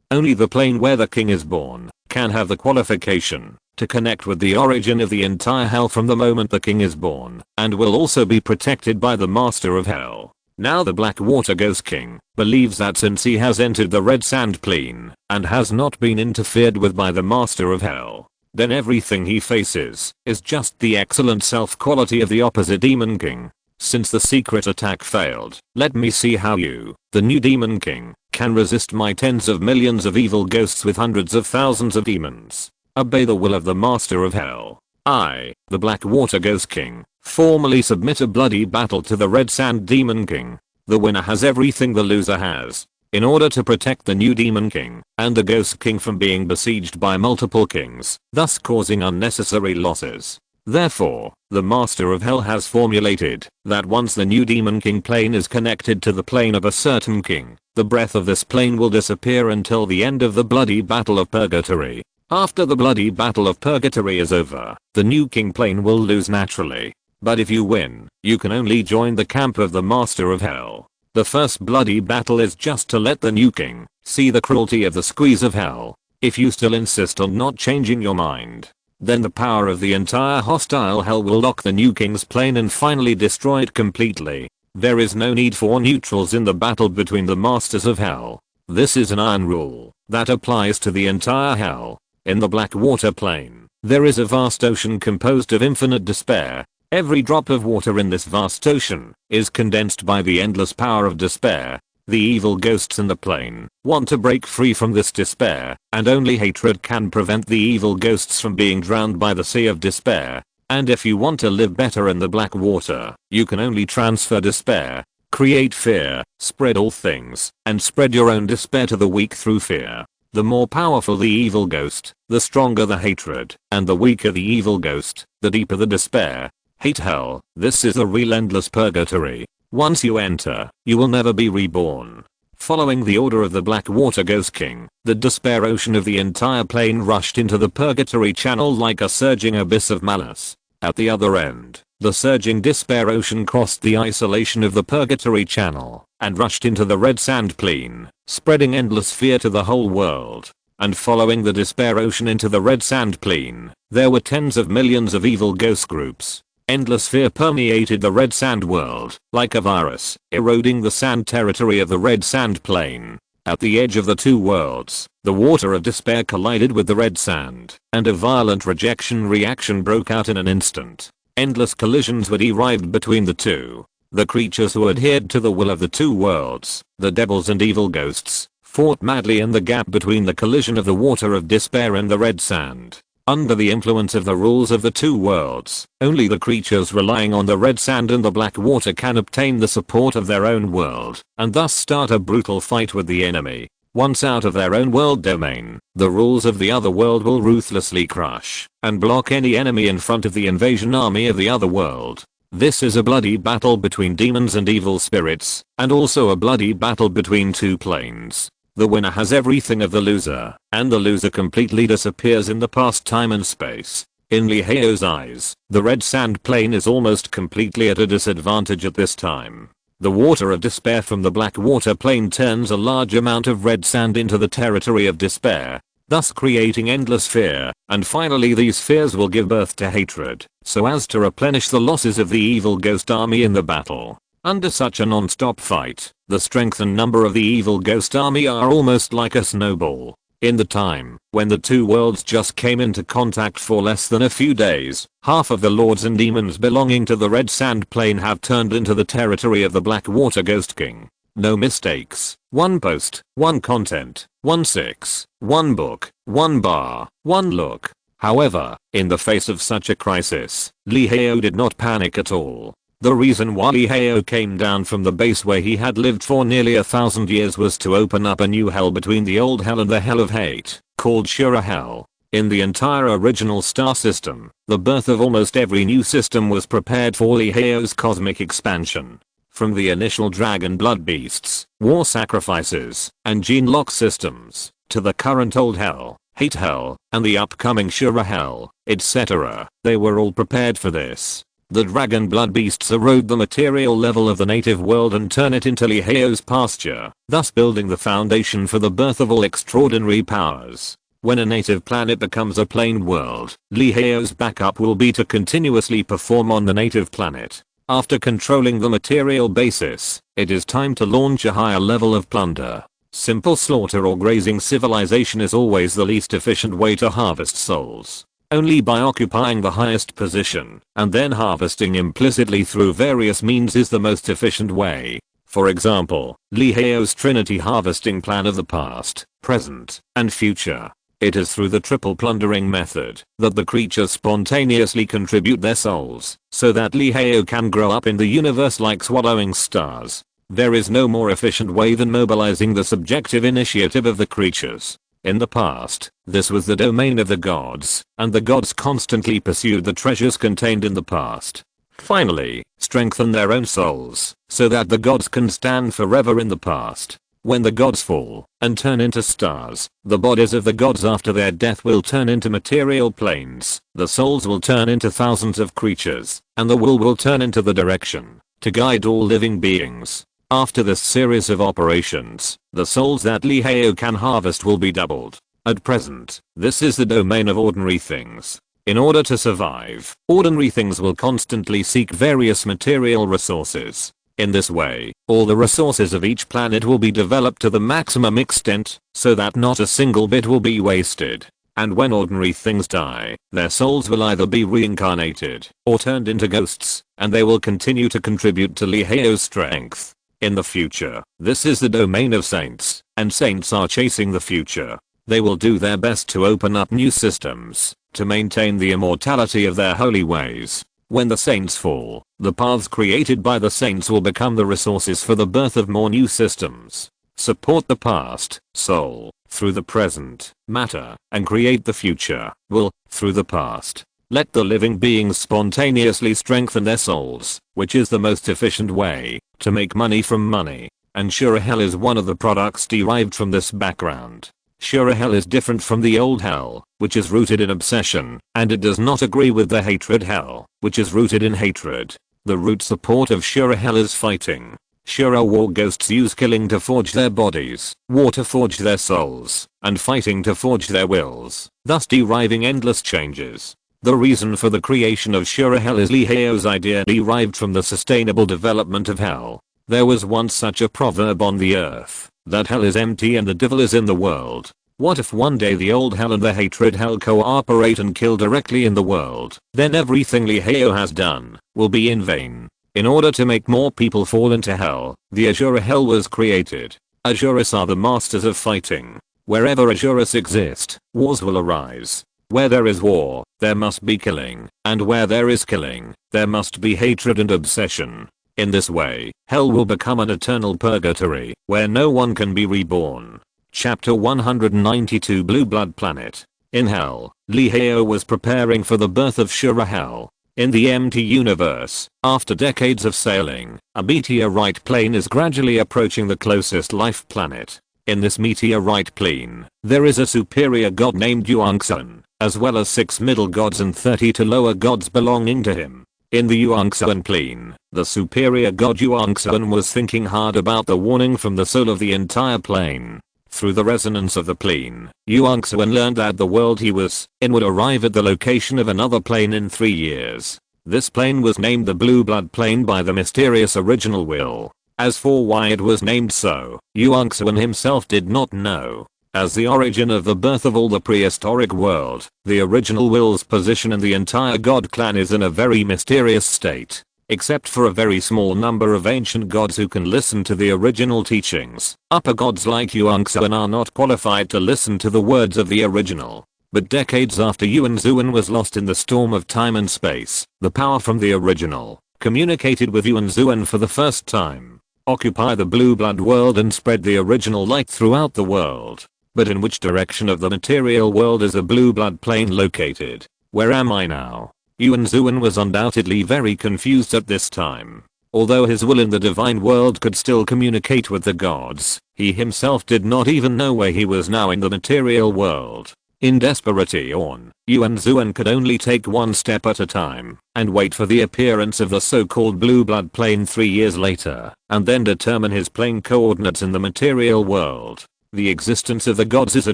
Only the plane where the king is born can have the qualification to connect with the origin of the entire hell from the moment the king is born, and will also be protected by the master of hell. Now the Black Water Ghost King believes that since he has entered the red sand plane and has not been interfered with by the master of hell, then everything he faces is just the excellent self quality of the opposite demon king. Since the secret attack failed, let me see how you, the new demon king, can resist my tens of millions of evil ghosts with hundreds of thousands of demons. Obey the will of the master of hell. I, the Black Water Ghost King, formally submit a bloody battle to the Red Sand Demon King. The winner has everything the loser has. In order to protect the new Demon King and the Ghost King from being besieged by multiple kings, thus causing unnecessary losses. Therefore, the Master of Hell has formulated that once the new Demon King plane is connected to the plane of a certain king, the breath of this plane will disappear until the end of the bloody battle of purgatory. After the bloody battle of purgatory is over, the new king plane will lose naturally. But if you win, you can only join the camp of the Master of Hell. The first bloody battle is just to let the new king see the cruelty of the squeeze of hell. If you still insist on not changing your mind, then the power of the entire hostile hell will lock the new king's plane and finally destroy it completely. There is no need for neutrals in the battle between the masters of hell. This is an iron rule that applies to the entire hell. In the Black Water Plane, there is a vast ocean composed of infinite despair. Every drop of water in this vast ocean is condensed by the endless power of despair. The evil ghosts in the plane want to break free from this despair, and only hatred can prevent the evil ghosts from being drowned by the sea of despair. And if you want to live better in the black water, you can only transfer despair, create fear, spread all things, and spread your own despair to the weak through fear. The more powerful the evil ghost, the stronger the hatred, and the weaker the evil ghost, the deeper the despair. Hate hell. This is the real endless purgatory. Once you enter, you will never be reborn. Following the order of the Blackwater Ghost King, the despair ocean of the entire plane rushed into the purgatory channel like a surging abyss of malice. At the other end, the surging despair ocean crossed the isolation of the purgatory channel and rushed into the red sand plane, spreading endless fear to the whole world. And following the despair ocean into the red sand plane, there were tens of millions of evil ghost groups. Endless fear permeated the red sand world like a virus, eroding the sand territory of the red sand plain. At the edge of the two worlds, the water of despair collided with the red sand, and a violent rejection reaction broke out in an instant. Endless collisions were derived between the two. The creatures who adhered to the will of the two worlds, the devils and evil ghosts, fought madly in the gap between the collision of the water of despair and the red sand. Under the influence of the rules of the two worlds, only the creatures relying on the red sand and the black water can obtain the support of their own world, and thus start a brutal fight with the enemy. Once out of their own world domain, the rules of the other world will ruthlessly crush and block any enemy in front of the invasion army of the other world. This is a bloody battle between demons and evil spirits, and also a bloody battle between two planes. The winner has everything of the loser, and the loser completely disappears in the past time and space. In Liheo's eyes, the red sand plane is almost completely at a disadvantage at this time. The water of despair from the black water plane turns a large amount of red sand into the territory of despair, thus creating endless fear, and finally these fears will give birth to hatred, so as to replenish the losses of the evil ghost army in the battle. Under such a non-stop fight, the strength and number of the evil ghost army are almost like a snowball. In the time when the two worlds just came into contact for less than a few days, half of the lords and demons belonging to the red sand plane have turned into the territory of the Blackwater Ghost King. No mistakes. One post, one content, one six, one book, one bar, one look. However, in the face of such a crisis, Liheo did not panic at all. The reason why Liheo came down from the base where he had lived for nearly 1,000 years was to open up a new hell between the old hell and the hell of hate, called Shura Hell. In the entire original star system, the birth of almost every new system was prepared for Liheo's cosmic expansion. From the initial dragon blood beasts, war sacrifices, and gene lock systems, to the current old hell, hate hell, and the upcoming Shura Hell, etc. They were all prepared for this. The dragon blood beasts erode the material level of the native world and turn it into Liheo's pasture, thus building the foundation for the birth of all extraordinary powers. When a native planet becomes a plain world, Liheo's backup will be to continuously perform on the native planet. After controlling the material basis, it is time to launch a higher level of plunder. Simple slaughter or grazing civilization is always the least efficient way to harvest souls. Only by occupying the highest position and then harvesting implicitly through various means is the most efficient way. For example, Liheo's Trinity harvesting plan of the past, present, and future. It is through the triple plundering method that the creatures spontaneously contribute their souls, so that Liheo can grow up in the universe like swallowing stars. There is no more efficient way than mobilizing the subjective initiative of the creatures. In the past, this was the domain of the gods, and the gods constantly pursued the treasures contained in the past. Finally, strengthen their own souls, so that the gods can stand forever in the past. When the gods fall and turn into stars, the bodies of the gods after their death will turn into material planes, the souls will turn into thousands of creatures, and the will turn into the direction to guide all living beings. After this series of operations, the souls that Liheo can harvest will be doubled. At present, this is the domain of ordinary things. In order to survive, ordinary things will constantly seek various material resources. In this way, all the resources of each planet will be developed to the maximum extent, so that not a single bit will be wasted. And when ordinary things die, their souls will either be reincarnated or turned into ghosts, and they will continue to contribute to Liheo's strength. In the future, this is the domain of saints, and saints are chasing the future. They will do their best to open up new systems, to maintain the immortality of their holy ways. When the saints fall, the paths created by the saints will become the resources for the birth of more new systems. Support the past, soul. through the present, matter, and create the future, will, through the past, let the living beings spontaneously strengthen their souls, which is the most efficient way to make money from money. And sure hell is one of the products derived from this background. Sure hell is different from the old hell, which is rooted in obsession, and it does not agree with the hatred hell, which is rooted in hatred. The root support of sure hell is fighting. Sure war ghosts use killing to forge their bodies, war to forge their souls, and fighting to forge their wills, thus deriving endless changes. The reason for the creation of sure hell is Lee Hao's idea derived from the sustainable development of hell. There was once such a proverb on the earth, that hell is empty and the devil is in the world. What if one day the old hell and the hatred hell cooperate and kill directly in the world? Then everything Lee Hao has done will be in vain. In order to make more people fall into hell, the Azura hell was created. Azuras are the masters of fighting. Wherever Azuras exist, wars will arise. Where there is war, there must be killing, and where there is killing, there must be hatred and obsession. In this way, hell will become an eternal purgatory, where no one can be reborn. Chapter 192 Blue Blood Planet. In hell, Lee Hao was preparing for the birth of Sure Hell. In the empty universe, after decades of sailing, a meteorite plane is gradually approaching the closest life planet. In this meteorite plane, there is a superior god named Yuangsun, as well as 6 middle gods and 32 lower gods belonging to him. In the Yuangsun plane, the superior god Yuangsun was thinking hard about the warning from the soul of the entire plane. Through the resonance of the plane, Yuangsun learned that the world he was in would arrive at the location of another plane in 3 years. This plane was named the Blue Blood Plane by the mysterious original will. As for why it was named so, Yuangsun himself did not know. As the origin of the birth of all the prehistoric world, the original will's position in the entire god clan is in a very mysterious state. Except for a very small number of ancient gods who can listen to the original teachings, upper gods like Yuangsun are not qualified to listen to the words of the original. But decades after Yuanzuan was lost in the storm of time and space, the power from the original communicated with Yuanzuan for the first time. Occupy the blue blood world and spread the original light throughout the world. But in which direction of the material world is the blue blood plane located? Where am I now? Yuanzuan was undoubtedly very confused at this time. Although his will in the divine world could still communicate with the gods, he himself did not even know where he was now in the material world. In desperation, Yuanzuan could only take one step at a time, and wait for the appearance of the so-called blue blood plane 3 years later, and then determine his plane coordinates in the material world. The existence of the gods is a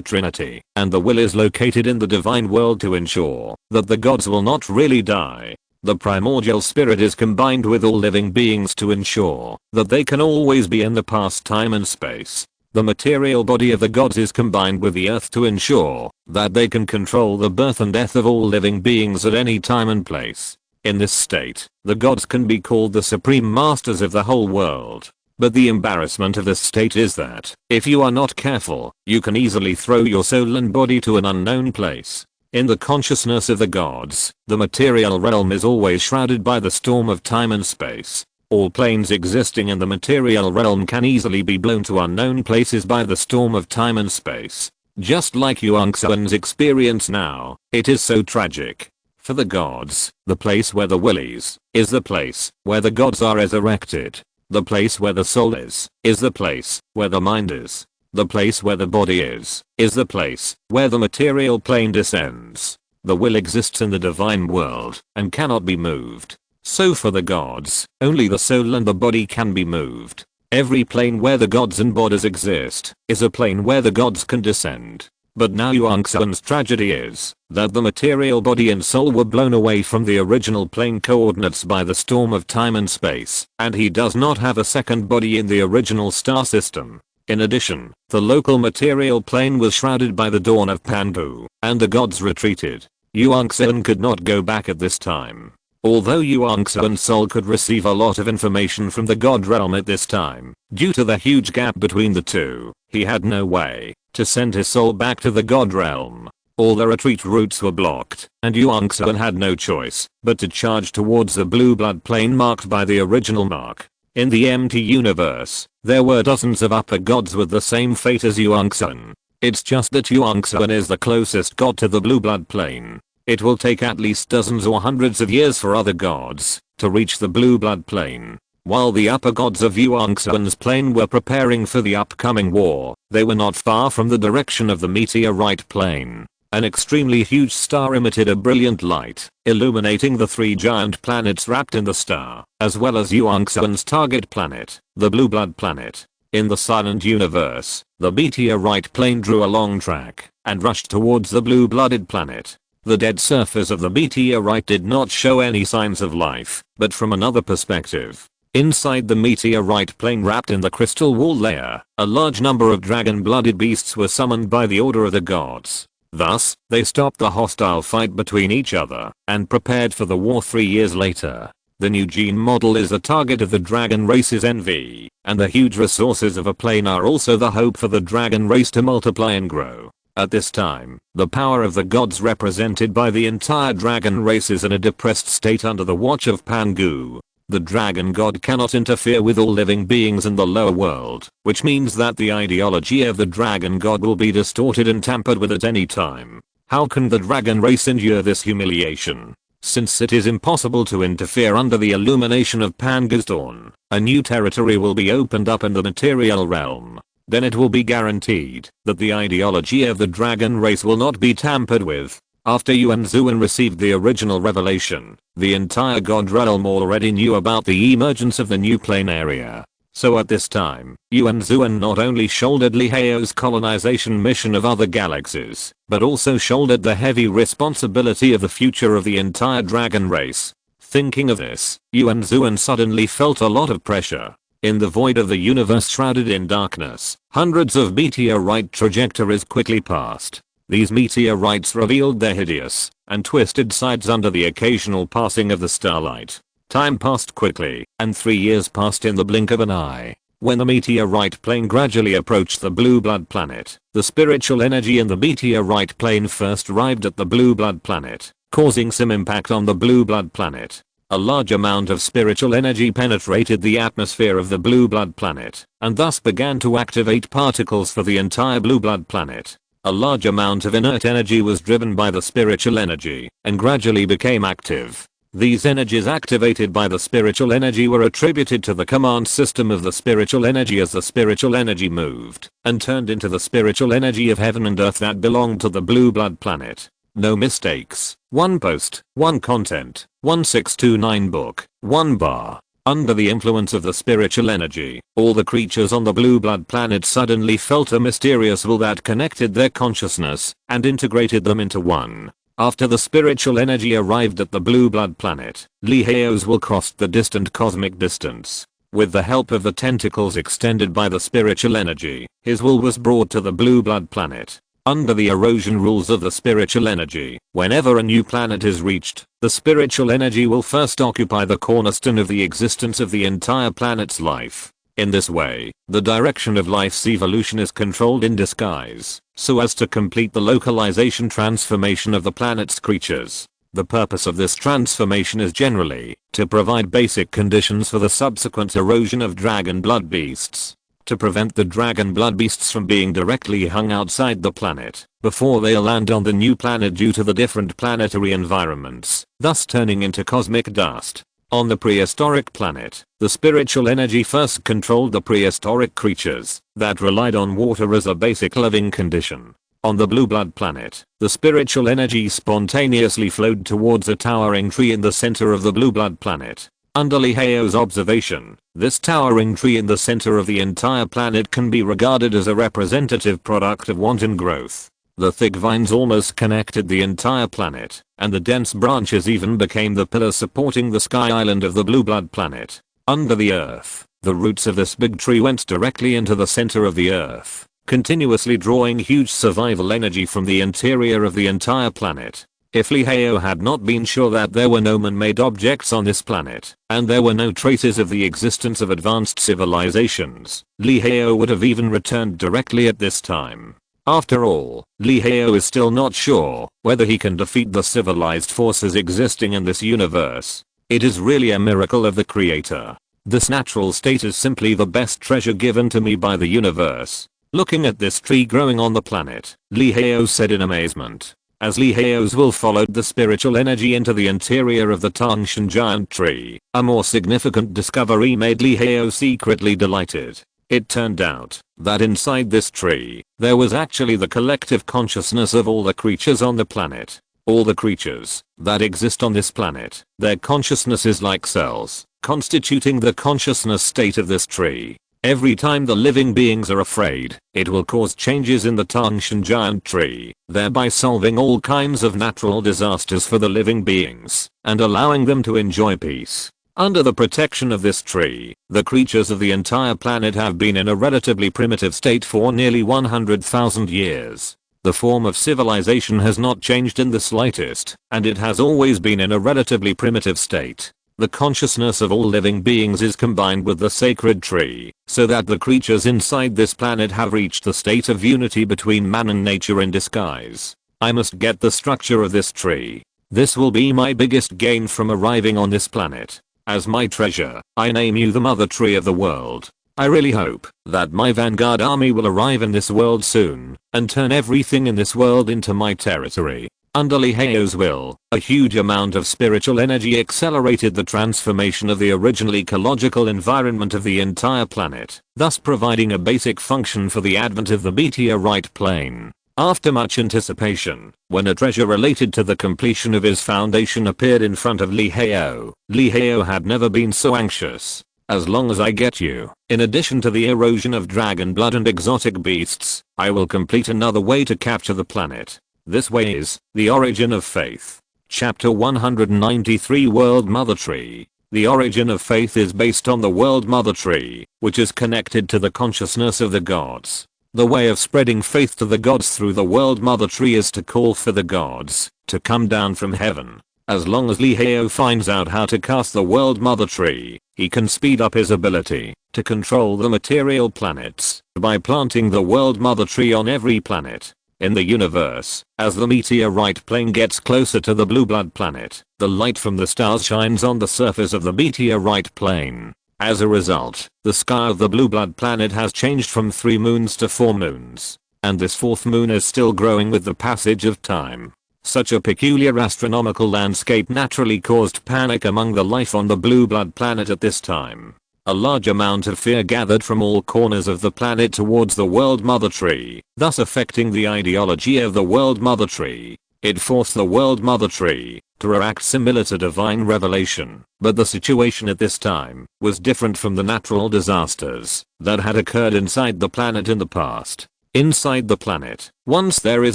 trinity, and the will is located in the divine world to ensure that the gods will not really die. The primordial spirit is combined with all living beings to ensure that they can always be in the past time and space. The material body of the gods is combined with the earth to ensure that they can control the birth and death of all living beings at any time and place. In this state, the gods can be called the supreme masters of the whole world. But the embarrassment of this state is that, if you are not careful, you can easily throw your soul and body to an unknown place. In the consciousness of the gods, the material realm is always shrouded by the storm of time and space. All planes existing in the material realm can easily be blown to unknown places by the storm of time and space. Just like Yuangsun's experience now, it is so tragic. For the gods, the place where the will is the place where the gods are resurrected. The place where the soul is the place where the mind is. The place where the body is the place where the material plane descends. The will exists in the divine world and cannot be moved. So for the gods, only the soul and the body can be moved. Every plane where the gods and bodies exist is a plane where the gods can descend. But now Yuangsun's tragedy is that the material body and soul were blown away from the original plane coordinates by the storm of time and space, and he does not have a second body in the original star system. In addition, the local material plane was shrouded by the dawn of Pandu, and the gods retreated. Yuangsun could not go back at this time. Although Yuangsun's soul could receive a lot of information from the god realm at this time, due to the huge gap between the two, he had no way to send his soul back to the god realm. All the retreat routes were blocked, and Yuangsun had no choice but to charge towards the blue blood plane marked by the original mark. In the empty universe, there were dozens of upper gods with the same fate as Yuangsun. It's just that Yuan-Xuan is the closest god to the blue blood plane. It will take at least dozens or hundreds of years for other gods to reach the blue blood plane. While the upper gods of Yuan-Xuan's plane were preparing for the upcoming war, they were not far from the direction of the meteorite plane. An extremely huge star emitted a brilliant light, illuminating the 3 giant planets wrapped in the star, as well as Yuan-Xuan's target planet, the blue blood planet. In the silent universe, the meteorite plane drew a long track and rushed towards the blue-blooded planet. The dead surface of the meteorite did not show any signs of life, but from another perspective, inside the meteorite plane wrapped in the crystal wall layer, a large number of dragon-blooded beasts were summoned by the order of the gods. Thus, they stopped the hostile fight between each other and prepared for the war 3 years later. The new gene model is the target of the dragon race's envy, and the huge resources of a plane are also the hope for the dragon race to multiply and grow. At this time, the power of the gods represented by the entire dragon race is in a depressed state under the watch of Pangu. The dragon god cannot interfere with all living beings in the lower world, which means that the ideology of the dragon god will be distorted and tampered with at any time. How can the dragon race endure this humiliation? Since it is impossible to interfere under the illumination of Pangu's dawn, a new territory will be opened up in the material realm. Then it will be guaranteed that the ideology of the dragon race will not be tampered with. After Yuan-Xuan received the original revelation, the entire god realm already knew about the emergence of the new plane area. So at this time, Yuan-Xuan not only shouldered Li Hao's colonization mission of other galaxies, but also shouldered the heavy responsibility of the future of the entire dragon race. Thinking of this, Yuan-Xuan suddenly felt a lot of pressure. In the void of the universe shrouded in darkness, hundreds of meteorite trajectories quickly passed. These meteorites revealed their hideous and twisted sides under the occasional passing of the starlight. Time passed quickly, and 3 years passed in the blink of an eye. When the meteorite plane gradually approached the blue blood planet, the spiritual energy in the meteorite plane first arrived at the blue blood planet, causing some impact on the blue blood planet. A large amount of spiritual energy penetrated the atmosphere of the blue blood planet, and thus began to activate particles for the entire blue blood planet. A large amount of inert energy was driven by the spiritual energy, and gradually became active. These energies activated by the spiritual energy were attributed to the command system of the spiritual energy as the spiritual energy moved, and turned into the spiritual energy of heaven and earth that belonged to the blue blood planet. No mistakes. 1 post, 1 content, 1629 book, 1 bar. Under the influence of the spiritual energy, all the creatures on the blue blood planet suddenly felt a mysterious will that connected their consciousness and integrated them into one. After the spiritual energy arrived at the blue blood planet, Li Hao's will crossed the distant cosmic distance. With the help of the tentacles extended by the spiritual energy, his will was brought to the blue blood planet. Under the erosion rules of the spiritual energy, whenever a new planet is reached, the spiritual energy will first occupy the cornerstone of the existence of the entire planet's life. In this way, the direction of life's evolution is controlled in disguise, so as to complete the localization transformation of the planet's creatures. The purpose of this transformation is generally to provide basic conditions for the subsequent erosion of dragon blood beasts. To prevent the dragon blood beasts from being directly hung outside the planet before they land on the new planet due to the different planetary environments, thus turning into cosmic dust. On the prehistoric planet, the spiritual energy first controlled the prehistoric creatures that relied on water as a basic living condition. On the blue blood planet, the spiritual energy spontaneously flowed towards a towering tree in the center of the blue blood planet. Under Li Hao's observation, this towering tree in the center of the entire planet can be regarded as a representative product of wanton growth. The thick vines almost connected the entire planet, and the dense branches even became the pillars supporting the sky island of the blue blood planet. Under the earth, the roots of this big tree went directly into the center of the earth, continuously drawing huge survival energy from the interior of the entire planet. If Li Hao had not been sure that there were no man-made objects on this planet, and there were no traces of the existence of advanced civilizations, Li Hao would have even returned directly at this time. After all, Li Hao is still not sure whether he can defeat the civilized forces existing in this universe. It is really a miracle of the creator. This natural state is simply the best treasure given to me by the universe. Looking at this tree growing on the planet, Liheo said in amazement. As Liheo's will followed the spiritual energy into the interior of the Tangshan giant tree, a more significant discovery made Liheo secretly delighted. It turned out that inside this tree, there was actually the collective consciousness of all the creatures on the planet. All the creatures that exist on this planet, their consciousness is like cells, constituting the consciousness state of this tree. Every time the living beings are afraid, it will cause changes in the Tangshan giant tree, thereby solving all kinds of natural disasters for the living beings, and allowing them to enjoy peace. Under the protection of this tree, the creatures of the entire planet have been in a relatively primitive state for nearly 100,000 years. The form of civilization has not changed in the slightest, and it has always been in a relatively primitive state. The consciousness of all living beings is combined with the sacred tree, so that the creatures inside this planet have reached the state of unity between man and nature in disguise. I must get the structure of this tree. This will be my biggest gain from arriving on this planet. As my treasure, I name you the mother tree of the world. I really hope that my vanguard army will arrive in this world soon, and turn everything in this world into my territory. Under Liheo's will, a huge amount of spiritual energy accelerated the transformation of the original ecological environment of the entire planet, thus providing a basic function for the advent of the meteorite plane. After much anticipation, when a treasure related to the completion of his foundation appeared in front of Liheo, Liheo had never been so anxious. As long as I get you, in addition to the erosion of dragon blood and exotic beasts, I will complete another way to capture the planet. This way is the origin of faith. Chapter 193 World Mother Tree. The origin of faith is based on the World Mother Tree, which is connected to the consciousness of the gods. The way of spreading faith to the gods through the World Mother Tree is to call for the gods to come down from heaven. As long as Liheo finds out how to cast the World Mother Tree, he can speed up his ability to control the material planets by planting the World Mother Tree on every planet. In the universe, as the meteorite plane gets closer to the blue blood planet, the light from the stars shines on the surface of the meteorite plane. As a result, the sky of the blue blood planet has changed from 3 moons to 4 moons. And this 4th moon is still growing with the passage of time. Such a peculiar astronomical landscape naturally caused panic among the life on the blue blood planet at this time. A large amount of fear gathered from all corners of the planet towards the World Mother Tree, thus affecting the ideology of the World Mother Tree. It forced the World Mother Tree to act similar to divine revelation, but the situation at this time was different from the natural disasters that had occurred inside the planet in the past. Inside the planet, once there is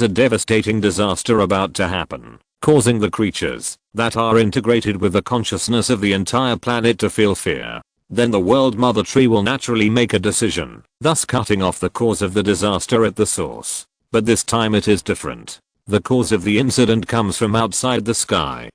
a devastating disaster about to happen, causing the creatures that are integrated with the consciousness of the entire planet to feel fear. Then the World Mother Tree will naturally make a decision, thus cutting off the cause of the disaster at the source. But this time it is different. The cause of the incident comes from outside the sky.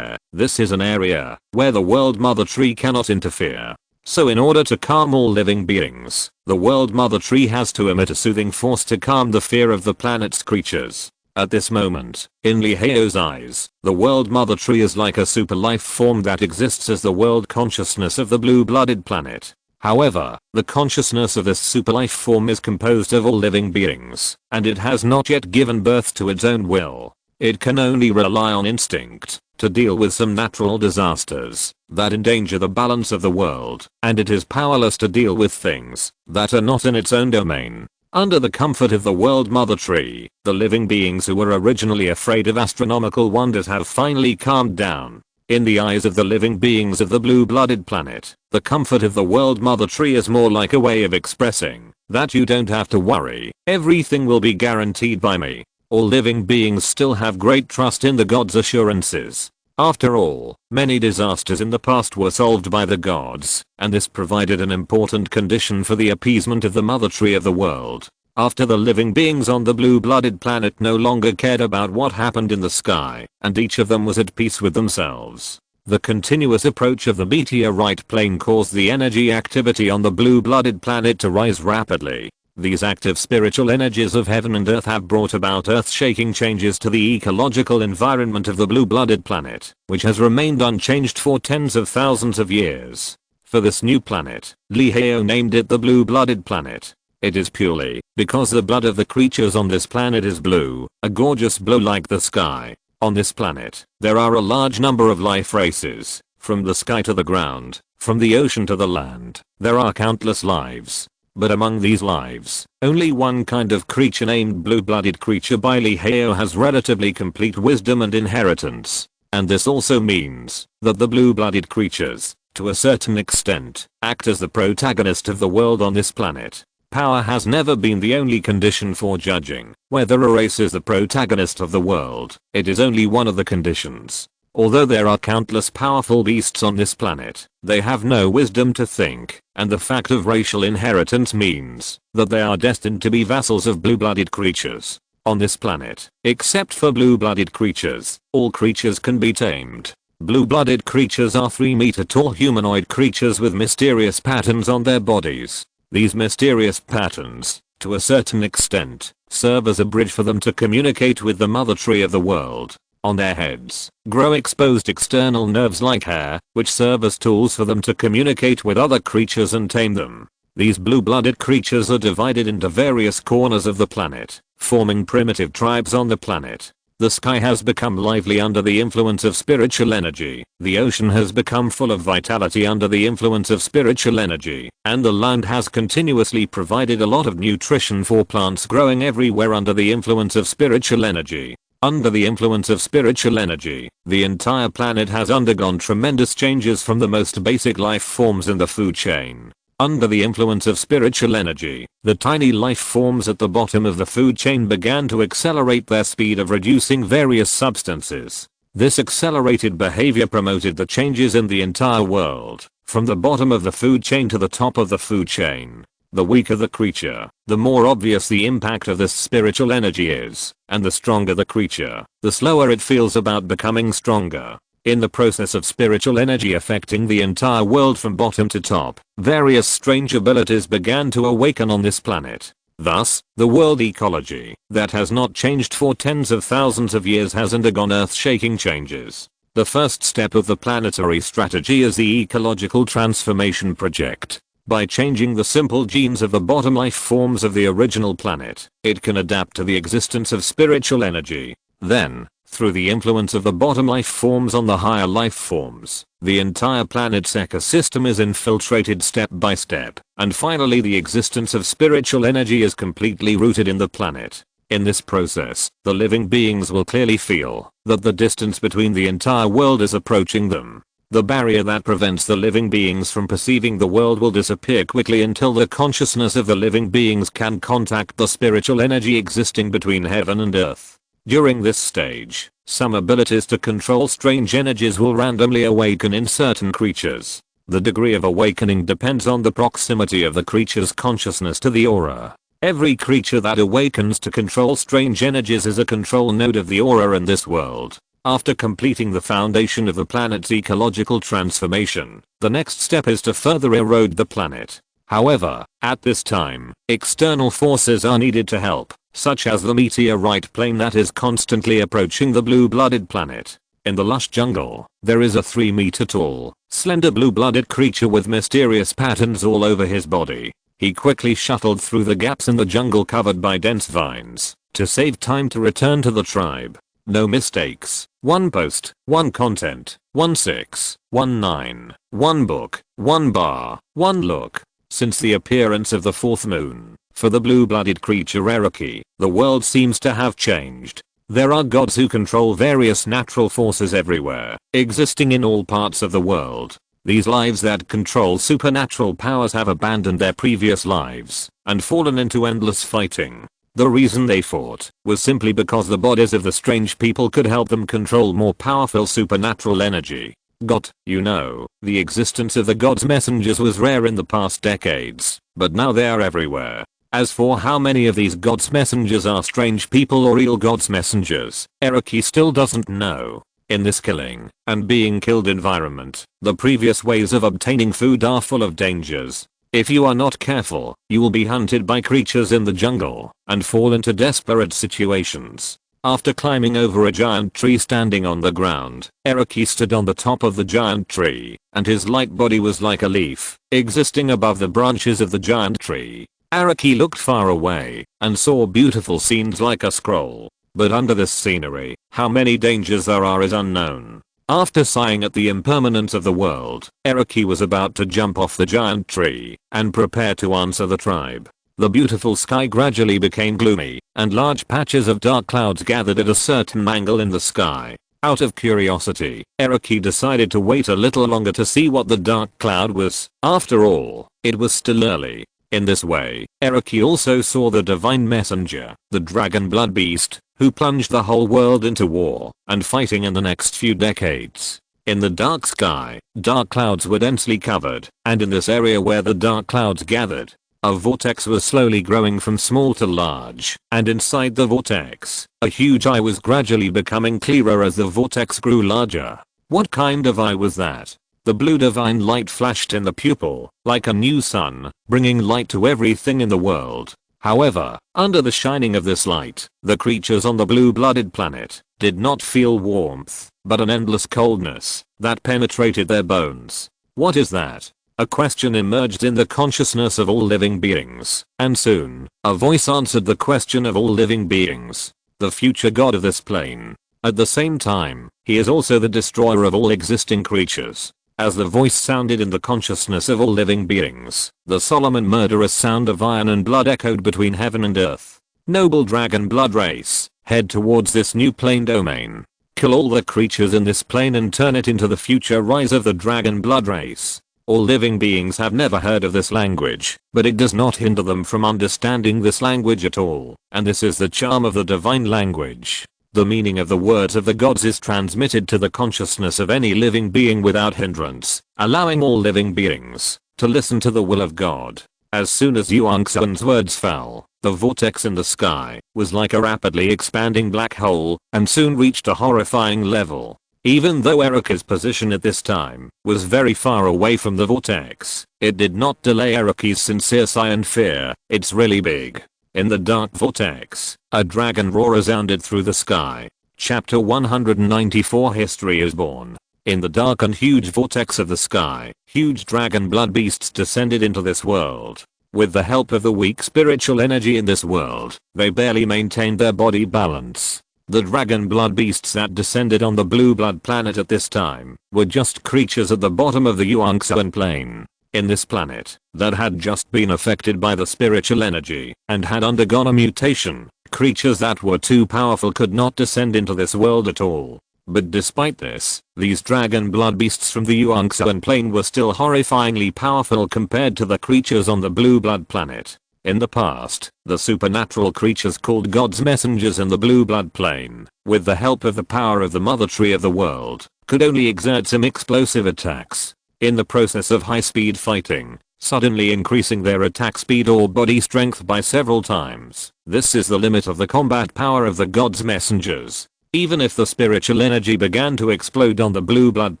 This is an area where the World Mother Tree cannot interfere. So in order to calm all living beings, the World Mother Tree has to emit a soothing force to calm the fear of the planet's creatures. At this moment, in Liheo's eyes, the World Mother Tree is like a super life form that exists as the world consciousness of the blue-blooded planet. However, the consciousness of this super life form is composed of all living beings, and it has not yet given birth to its own will. It can only rely on instinct to deal with some natural disasters that endanger the balance of the world, and it is powerless to deal with things that are not in its own domain. Under the comfort of the World Mother Tree, the living beings who were originally afraid of astronomical wonders have finally calmed down. In the eyes of the living beings of the blue-blooded planet, the comfort of the World Mother Tree is more like a way of expressing that you don't have to worry, everything will be guaranteed by me. All living beings still have great trust in the gods' assurances. After all, many disasters in the past were solved by the gods, and this provided an important condition for the appeasement of the Mother Tree of the world. After the living beings on the blue-blooded planet no longer cared about what happened in the sky, and each of them was at peace with themselves. The continuous approach of the meteorite plane caused the energy activity on the blue-blooded planet to rise rapidly. These active spiritual energies of heaven and earth have brought about earth-shaking changes to the ecological environment of the blue-blooded planet, which has remained unchanged for tens of thousands of years. For this new planet, Liheo named it the blue-blooded planet. It is purely because the blood of the creatures on this planet is blue, a gorgeous blue like the sky. On this planet, there are a large number of life races, from the sky to the ground, from the ocean to the land. There are countless lives. But among these lives, only one kind of creature named blue-blooded creature by Liheo has relatively complete wisdom and inheritance. And this also means that the blue-blooded creatures, to a certain extent, act as the protagonist of the world on this planet. Power has never been the only condition for judging whether a race is the protagonist of the world. It is only one of the conditions. Although there are countless powerful beasts on this planet, they have no wisdom to think, and the fact of racial inheritance means that they are destined to be vassals of blue-blooded creatures. On this planet, except for blue-blooded creatures, all creatures can be tamed. Blue-blooded creatures are 3-meter-tall humanoid creatures with mysterious patterns on their bodies. These mysterious patterns, to a certain extent, serve as a bridge for them to communicate with the mother tree of the world. On their heads, grow exposed external nerves like hair, which serve as tools for them to communicate with other creatures and tame them. These blue-blooded creatures are divided into various corners of the planet, forming primitive tribes on the planet. The sky has become lively under the influence of spiritual energy, the ocean has become full of vitality under the influence of spiritual energy, and the land has continuously provided a lot of nutrition for plants growing everywhere under the influence of spiritual energy. Under the influence of spiritual energy, the entire planet has undergone tremendous changes from the most basic life forms in the food chain. Under the influence of spiritual energy, the tiny life forms at the bottom of the food chain began to accelerate their speed of reducing various substances. This accelerated behavior promoted the changes in the entire world, from the bottom of the food chain to the top of the food chain. The weaker the creature, the more obvious the impact of this spiritual energy is, and the stronger the creature, the slower it feels about becoming stronger. In the process of spiritual energy affecting the entire world from bottom to top, various strange abilities began to awaken on this planet. Thus, the world ecology, that has not changed for tens of thousands of years, has undergone earth-shaking changes. The first step of the planetary strategy is the ecological transformation project. By changing the simple genes of the bottom life forms of the original planet, it can adapt to the existence of spiritual energy. Then, through the influence of the bottom life forms on the higher life forms, the entire planet's ecosystem is infiltrated step by step, and finally the existence of spiritual energy is completely rooted in the planet. In this process, the living beings will clearly feel that the distance between the entire world is approaching them. The barrier that prevents the living beings from perceiving the world will disappear quickly until the consciousness of the living beings can contact the spiritual energy existing between heaven and earth. During this stage, some abilities to control strange energies will randomly awaken in certain creatures. The degree of awakening depends on the proximity of the creature's consciousness to the aura. Every creature that awakens to control strange energies is a control node of the aura in this world. After completing the foundation of the planet's ecological transformation, the next step is to further erode the planet. However, at this time, external forces are needed to help, such as the meteorite plane that is constantly approaching the blue-blooded planet. In the lush jungle, there is a 3-meter-tall, slender blue-blooded creature with mysterious patterns all over his body. He quickly shuttled through the gaps in the jungle covered by dense vines, to save time to return to the tribe. No mistakes. 1 post, 1 content, 1619, 1 book, 1 bar, 1 look. Since the appearance of the 4th moon, for the blue-blooded creature hierarchy, the world seems to have changed. There are gods who control various natural forces everywhere, existing in all parts of the world. These lives that control supernatural powers have abandoned their previous lives, and fallen into endless fighting. The reason they fought was simply because the bodies of the strange people could help them control more powerful supernatural energy. The existence of the gods' messengers was rare in the past decades, but now they are everywhere. As for how many of these gods' messengers are strange people or real gods' messengers, Eriki still doesn't know. In this killing and being killed environment, the previous ways of obtaining food are full of dangers. If you are not careful, you will be hunted by creatures in the jungle and fall into desperate situations. After climbing over a giant tree standing on the ground, Eriki stood on the top of the giant tree, and his light body was like a leaf, existing above the branches of the giant tree. Araki looked far away and saw beautiful scenes like a scroll. But under this scenery, how many dangers there are is unknown. After sighing at the impermanence of the world, Araki was about to jump off the giant tree and prepare to answer the tribe. The beautiful sky gradually became gloomy, and large patches of dark clouds gathered at a certain angle in the sky. Out of curiosity, Araki decided to wait a little longer to see what the dark cloud was. After all, it was still early. In this way, Araki also saw the divine messenger, the dragon blood beast, who plunged the whole world into war and fighting in the next few decades. In the dark sky, dark clouds were densely covered, and in this area where the dark clouds gathered, a vortex was slowly growing from small to large, and inside the vortex, a huge eye was gradually becoming clearer as the vortex grew larger. What kind of eye was that? The blue divine light flashed in the pupil, like a new sun, bringing light to everything in the world. However, under the shining of this light, the creatures on the blue-blooded planet did not feel warmth, but an endless coldness that penetrated their bones. What is that? A question emerged in the consciousness of all living beings, and soon, a voice answered the question of all living beings. The future god of this plane. At the same time, he is also the destroyer of all existing creatures. As the voice sounded in the consciousness of all living beings, the solemn and murderous sound of iron and blood echoed between heaven and earth. Noble dragon blood race, head towards this new plane domain. Kill all the creatures in this plane and turn it into the future rise of the dragon blood race. All living beings have never heard of this language, but it does not hinder them from understanding this language at all, and this is the charm of the divine language. The meaning of the words of the gods is transmitted to the consciousness of any living being without hindrance, allowing all living beings to listen to the will of God. As soon as Yuang-Sun's words fell, the vortex in the sky was like a rapidly expanding black hole and soon reached a horrifying level. Even though Araki's position at this time was very far away from the vortex, it did not delay Araki's sincere sigh and fear. It's really big. In the dark vortex, a dragon roar resounded through the sky. Chapter 194 History is born. In the dark and huge vortex of the sky, huge dragon blood beasts descended into this world. With the help of the weak spiritual energy in this world, they barely maintained their body balance. The dragon blood beasts that descended on the blue blood planet at this time were just creatures at the bottom of the Yuang-Sun plane. In this planet that had just been affected by the spiritual energy and had undergone a mutation, creatures that were too powerful could not descend into this world at all. But despite this, these dragon blood beasts from the Yuang-Sun plane were still horrifyingly powerful compared to the creatures on the blue blood planet. In the past, the supernatural creatures called God's messengers in the blue blood plane, with the help of the power of the mother tree of the world, could only exert some explosive attacks. In the process of high-speed fighting, suddenly increasing their attack speed or body strength by several times. This is the limit of the combat power of the God's messengers. Even if the spiritual energy began to explode on the blue blood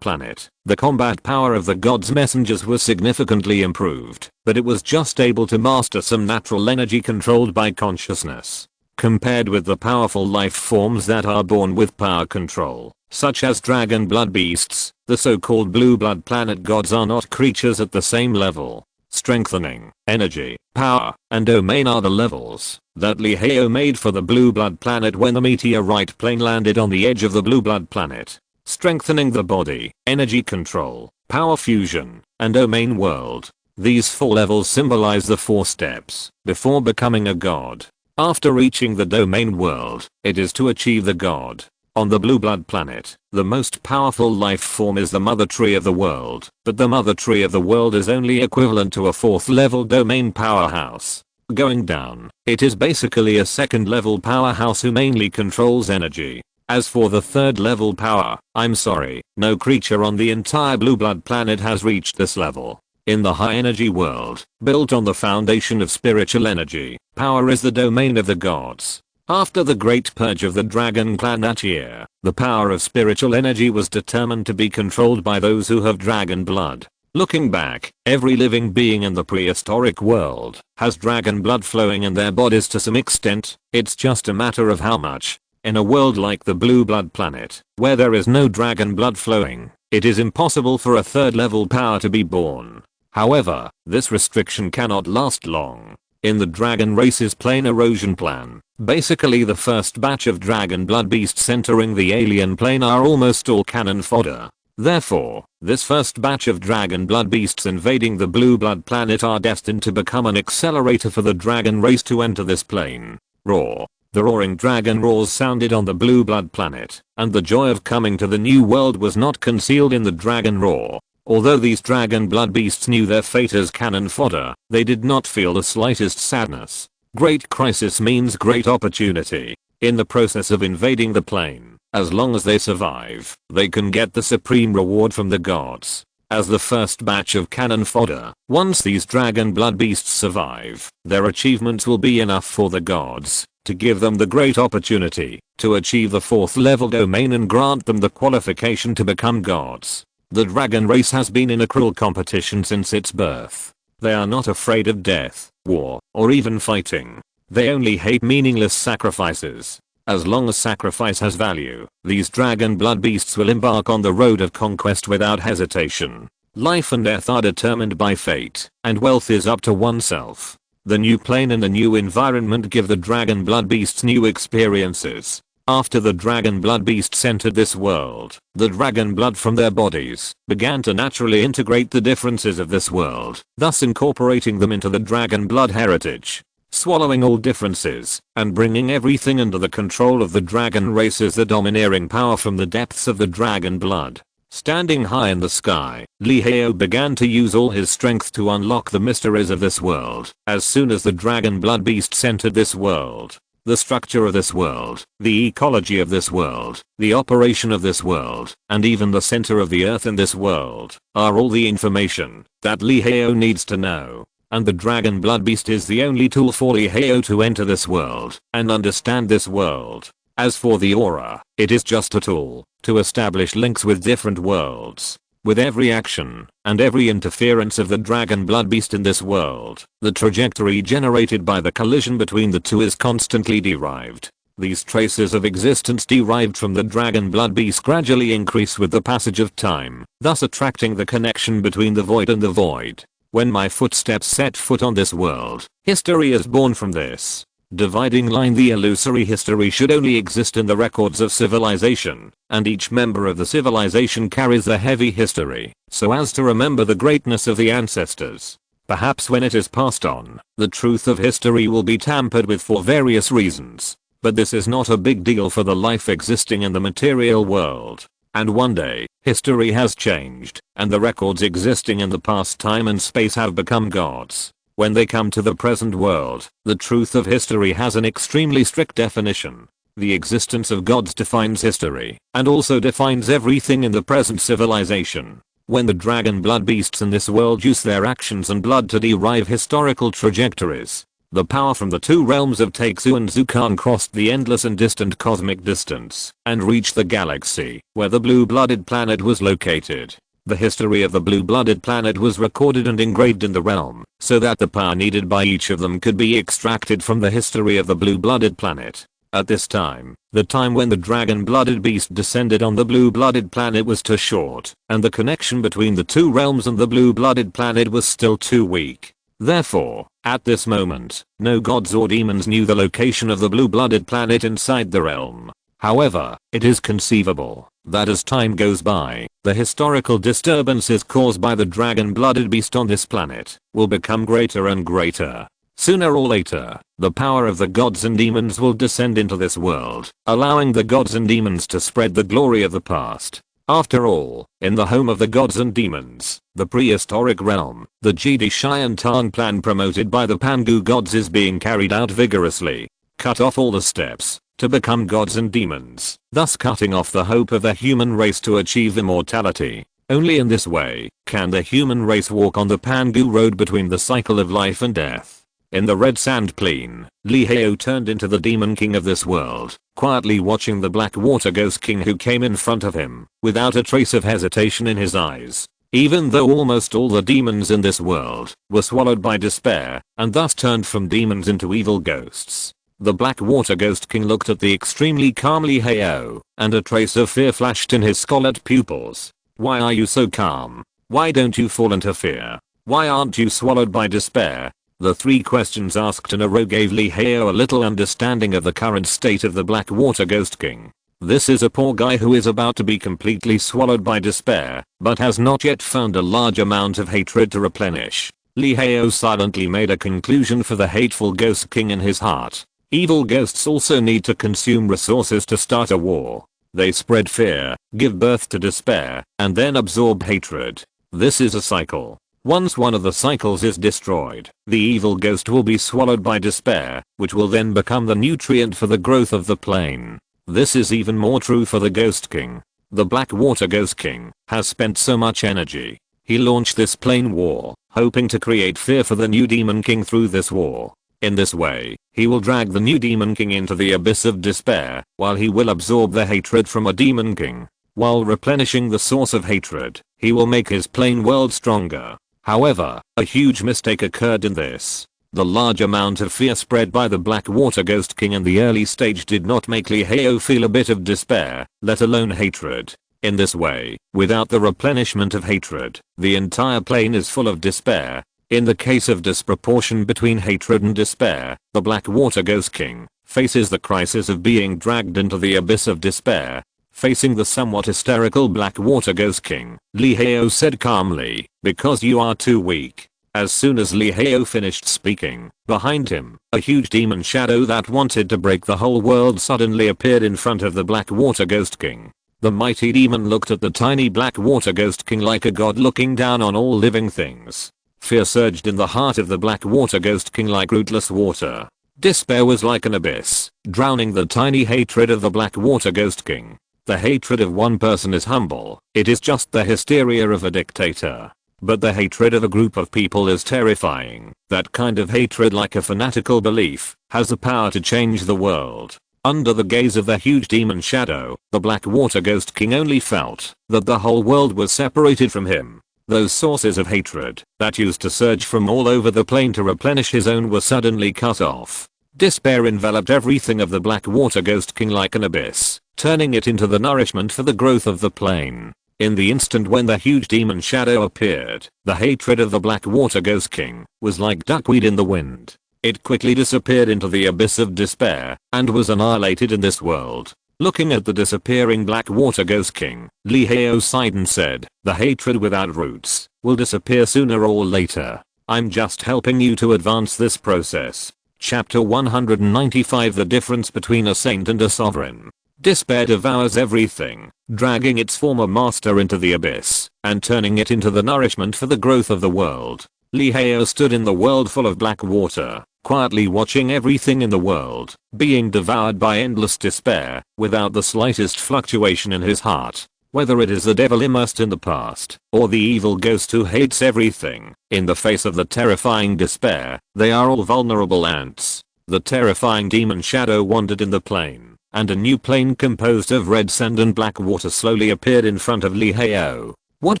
planet, the combat power of the God's messengers was significantly improved, but it was just able to master some natural energy controlled by consciousness. Compared with the powerful life forms that are born with power control, such as dragon blood beasts, the so-called blue blood planet gods are not creatures at the same level. Strengthening, energy, power, and domain are the levels that Lee Heo made for the blue blood planet when the meteorite plane landed on the edge of the blue blood planet. Strengthening the body, energy control, power fusion, and domain world. These 4 levels symbolize the 4 steps before becoming a god. After reaching the domain world, it is to achieve the god. On the blue blood planet, the most powerful life form is the mother tree of the world, but the mother tree of the world is only equivalent to a 4th level domain powerhouse. Going down, it is basically a 2nd level powerhouse who mainly controls energy. As for the 3rd level power, I'm sorry, no creature on the entire blue blood planet has reached this level. In the high energy world, built on the foundation of spiritual energy, power is the domain of the gods. After the great purge of the dragon clan that year, the power of spiritual energy was determined to be controlled by those who have dragon blood. Looking back, every living being in the prehistoric world has dragon blood flowing in their bodies to some extent, it's just a matter of how much. In a world like the blue blood planet, where there is no dragon blood flowing, it is impossible for a 3rd level power to be born. However, this restriction cannot last long. in the dragon race's plane erosion plan. Basically the first batch of dragon blood beasts entering the alien plane are almost all cannon fodder. Therefore, this first batch of dragon blood beasts invading the blue blood planet are destined to become an accelerator for the dragon race to enter this plane. Roar. The roaring dragon roars sounded on the blue blood planet, and the joy of coming to the new world was not concealed in the dragon roar. Although these dragon blood beasts knew their fate as cannon fodder, they did not feel the slightest sadness. Great crisis means great opportunity. In the process of invading the plane, as long as they survive, they can get the supreme reward from the gods. As the first batch of cannon fodder, once these dragon blood beasts survive, their achievements will be enough for the gods to give them the great opportunity to achieve the 4th level domain and grant them the qualification to become gods. The dragon race has been in a cruel competition since its birth. They are not afraid of death, war, or even fighting. They only hate meaningless sacrifices. As long as sacrifice has value, these dragon blood beasts will embark on the road of conquest without hesitation. Life and death are determined by fate, and wealth is up to oneself. The new plane and the new environment give the dragon blood beasts new experiences. After the dragon blood beasts entered this world, the dragon blood from their bodies began to naturally integrate the differences of this world, thus incorporating them into the dragon blood heritage. Swallowing all differences and bringing everything under the control of the dragon race is the domineering power from the depths of the dragon blood. Standing high in the sky, Lee Heo began to use all his strength to unlock the mysteries of this world. As soon as the dragon blood beasts entered this world, the structure of this world, the ecology of this world, the operation of this world, and even the center of the earth in this world, are all the information that Lee Heo needs to know. And the dragon blood beast is the only tool for Lee Heo to enter this world and understand this world. As for the aura, it is just a tool to establish links with different worlds. With every action and every interference of the dragon blood beast in this world, the trajectory generated by the collision between the two is constantly derived. These traces of existence derived from the dragon blood beast gradually increase with the passage of time, thus attracting the connection between the void and the void. When my footsteps set foot on this world, history is born from this dividing line. The illusory history should only exist in the records of civilization, and each member of the civilization carries the heavy history, so as to remember the greatness of the ancestors. Perhaps when it is passed on, the truth of history will be tampered with for various reasons, but this is not a big deal for the life existing in the material world. And one day, history has changed, and the records existing in the past time and space have become gods. When they come to the present world, the truth of history has an extremely strict definition. The existence of gods defines history, and also defines everything in the present civilization. When the dragon blood beasts in this world use their actions and blood to derive historical trajectories, the power from the two realms of Taeksu and Zukan crossed the endless and distant cosmic distance, and reached the galaxy, where the blue-blooded planet was located. The history of the blue-blooded planet was recorded and engraved in the realm, so that the power needed by each of them could be extracted from the history of the blue-blooded planet. At this time, the time when the dragon-blooded beast descended on the blue-blooded planet was too short, and the connection between the two realms and the blue-blooded planet was still too weak. Therefore, at this moment, no gods or demons knew the location of the blue-blooded planet inside the realm. However, it is conceivable that as time goes by, the historical disturbances caused by the dragon-blooded beast on this planet will become greater and greater. Sooner or later, the power of the gods and demons will descend into this world, allowing the gods and demons to spread the glory of the past. After all, in the home of the gods and demons, the prehistoric realm, the Jidi Shian Tang plan promoted by the Pangu gods is being carried out vigorously. Cut off all the steps to become gods and demons, thus cutting off the hope of the human race to achieve immortality. Only in this way can the human race walk on the Pangu road between the cycle of life and death. In the red sand plain, Lee Heo turned into the demon king of this world, quietly watching the black water ghost king who came in front of him, without a trace of hesitation in his eyes. Even though almost all the demons in this world were swallowed by despair, and thus turned from demons into evil ghosts, the black water ghost king looked at the extremely calm Lee Heo, and a trace of fear flashed in his scarlet pupils. Why are you so calm? Why don't you fall into fear? Why aren't you swallowed by despair? The 3 questions asked in a row gave Lee Heo a little understanding of the current state of the Blackwater Ghost King. This is a poor guy who is about to be completely swallowed by despair, but has not yet found a large amount of hatred to replenish. Lee Heo silently made a conclusion for the hateful Ghost King in his heart. Evil ghosts also need to consume resources to start a war. They spread fear, give birth to despair, and then absorb hatred. This is a cycle. Once one of the cycles is destroyed, the evil ghost will be swallowed by despair, which will then become the nutrient for the growth of the plane. This is even more true for the Ghost King. The Blackwater Ghost King has spent so much energy. He launched this plane war, hoping to create fear for the new Demon King through this war. In this way, he will drag the new Demon King into the abyss of despair, while he will absorb the hatred from a Demon King. While replenishing the source of hatred, he will make his plane world stronger. However, a huge mistake occurred in this. The large amount of fear spread by the Blackwater Ghost King in the early stage did not make Lee Heo feel a bit of despair, let alone hatred. In this way, without the replenishment of hatred, the entire plane is full of despair. In the case of disproportion between hatred and despair, the Blackwater Ghost King faces the crisis of being dragged into the abyss of despair. Facing the somewhat hysterical Blackwater Ghost King, Lee Heo said calmly, "Because you are too weak." As soon as Lee Heo finished speaking, behind him, a huge demon shadow that wanted to break the whole world suddenly appeared in front of the Blackwater Ghost King. The mighty demon looked at the tiny Blackwater Ghost King like a god looking down on all living things. Fear surged in the heart of the Blackwater Ghost King like rootless water. Despair was like an abyss, drowning the tiny hatred of the Blackwater Ghost King. The hatred of one person is humble, it is just the hysteria of a dictator. But the hatred of a group of people is terrifying. That kind of hatred, like a fanatical belief, has the power to change the world. Under the gaze of the huge demon shadow, the Blackwater Ghost King only felt that the whole world was separated from him. Those sources of hatred that used to surge from all over the plane to replenish his own were suddenly cut off. Despair enveloped everything of the Blackwater Ghost King like an abyss, turning it into the nourishment for the growth of the plane. In the instant when the huge demon shadow appeared, the hatred of the Blackwater Ghost King was like duckweed in the wind. It quickly disappeared into the abyss of despair and was annihilated in this world. Looking at the disappearing Blackwater Ghost King, Lee Heo sighed and said, "The hatred without roots will disappear sooner or later. I'm just helping you to advance this process." Chapter 195 The difference between a saint and a sovereign. Despair devours everything, dragging its former master into the abyss and turning it into the nourishment for the growth of the world. Lee Heo stood in the world full of black water, quietly watching everything in the world being devoured by endless despair, without the slightest fluctuation in his heart. Whether it is the devil immersed in the past, or the evil ghost who hates everything, in the face of the terrifying despair, they are all vulnerable ants. The terrifying demon shadow wandered in the plane, and a new plane composed of red sand and black water slowly appeared in front of Lee Heo. What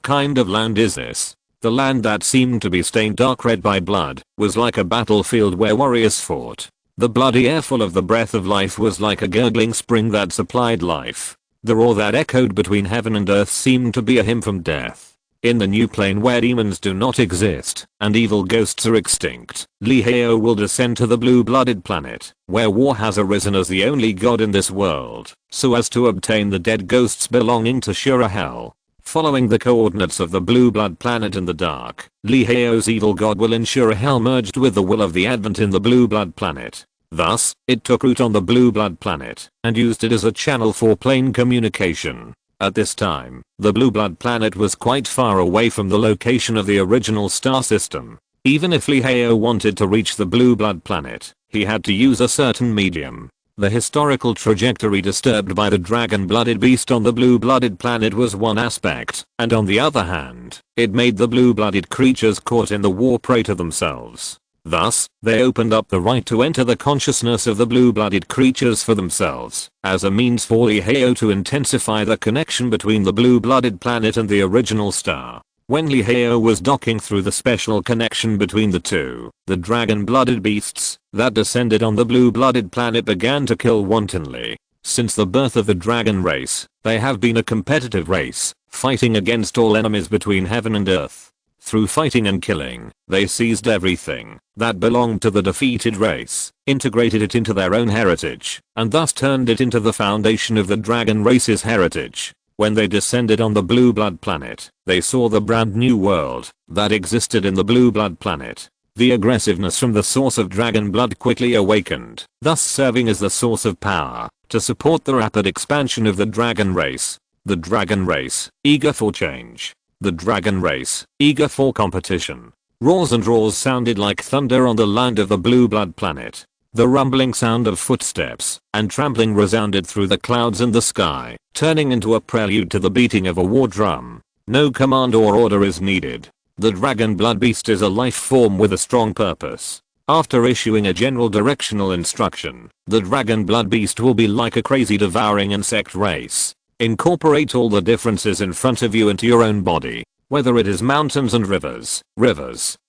kind of land is this? The land that seemed to be stained dark red by blood was like a battlefield where warriors fought. The bloody air full of the breath of life was like a gurgling spring that supplied life. The roar that echoed between heaven and earth seemed to be a hymn from death. In the new plane where demons do not exist and evil ghosts are extinct, Lee Heo will descend to the blue-blooded planet, where war has arisen as the only god in this world, so as to obtain the dead ghosts belonging to Shura Hell. Following the coordinates of the blue blood planet in the dark, Lee Heo's evil god will ensure Hell merged with the will of the Advent in the blue blood planet. Thus, it took root on the blue blood planet and used it as a channel for plane communication. At this time, the blue blood planet was quite far away from the location of the original star system. Even if Lee Heo wanted to reach the blue blood planet, he had to use a certain medium. The historical trajectory disturbed by the dragon-blooded beast on the blue-blooded planet was one aspect, and on the other hand, it made the blue-blooded creatures caught in the war prey to themselves. Thus, they opened up the right to enter the consciousness of the blue-blooded creatures for themselves, as a means for Lee Heo to intensify the connection between the blue-blooded planet and the original star. When Lee Heo was docking through the special connection between the two, the dragon-blooded beasts that descended on the blue-blooded planet began to kill wantonly. Since the birth of the dragon race, they have been a competitive race, fighting against all enemies between heaven and earth. Through fighting and killing, they seized everything that belonged to the defeated race, integrated it into their own heritage, and thus turned it into the foundation of the dragon race's heritage. When they descended on the blue blood planet, they saw the brand new world that existed in the blue blood planet. The aggressiveness from the source of dragon blood quickly awakened, thus serving as the source of power to support the rapid expansion of the dragon race. The dragon race, eager for change. The dragon race, eager for competition. Roars and roars sounded like thunder on the land of the blue blood planet. The rumbling sound of footsteps and trampling resounded through the clouds and the sky, turning into a prelude to the beating of a war drum. No command or order is needed. The dragon blood beast is a life form with a strong purpose. After issuing a general directional instruction, the dragon blood beast will be like a crazy devouring insect race. Incorporate all the differences in front of you into your own body, whether it is mountains and rivers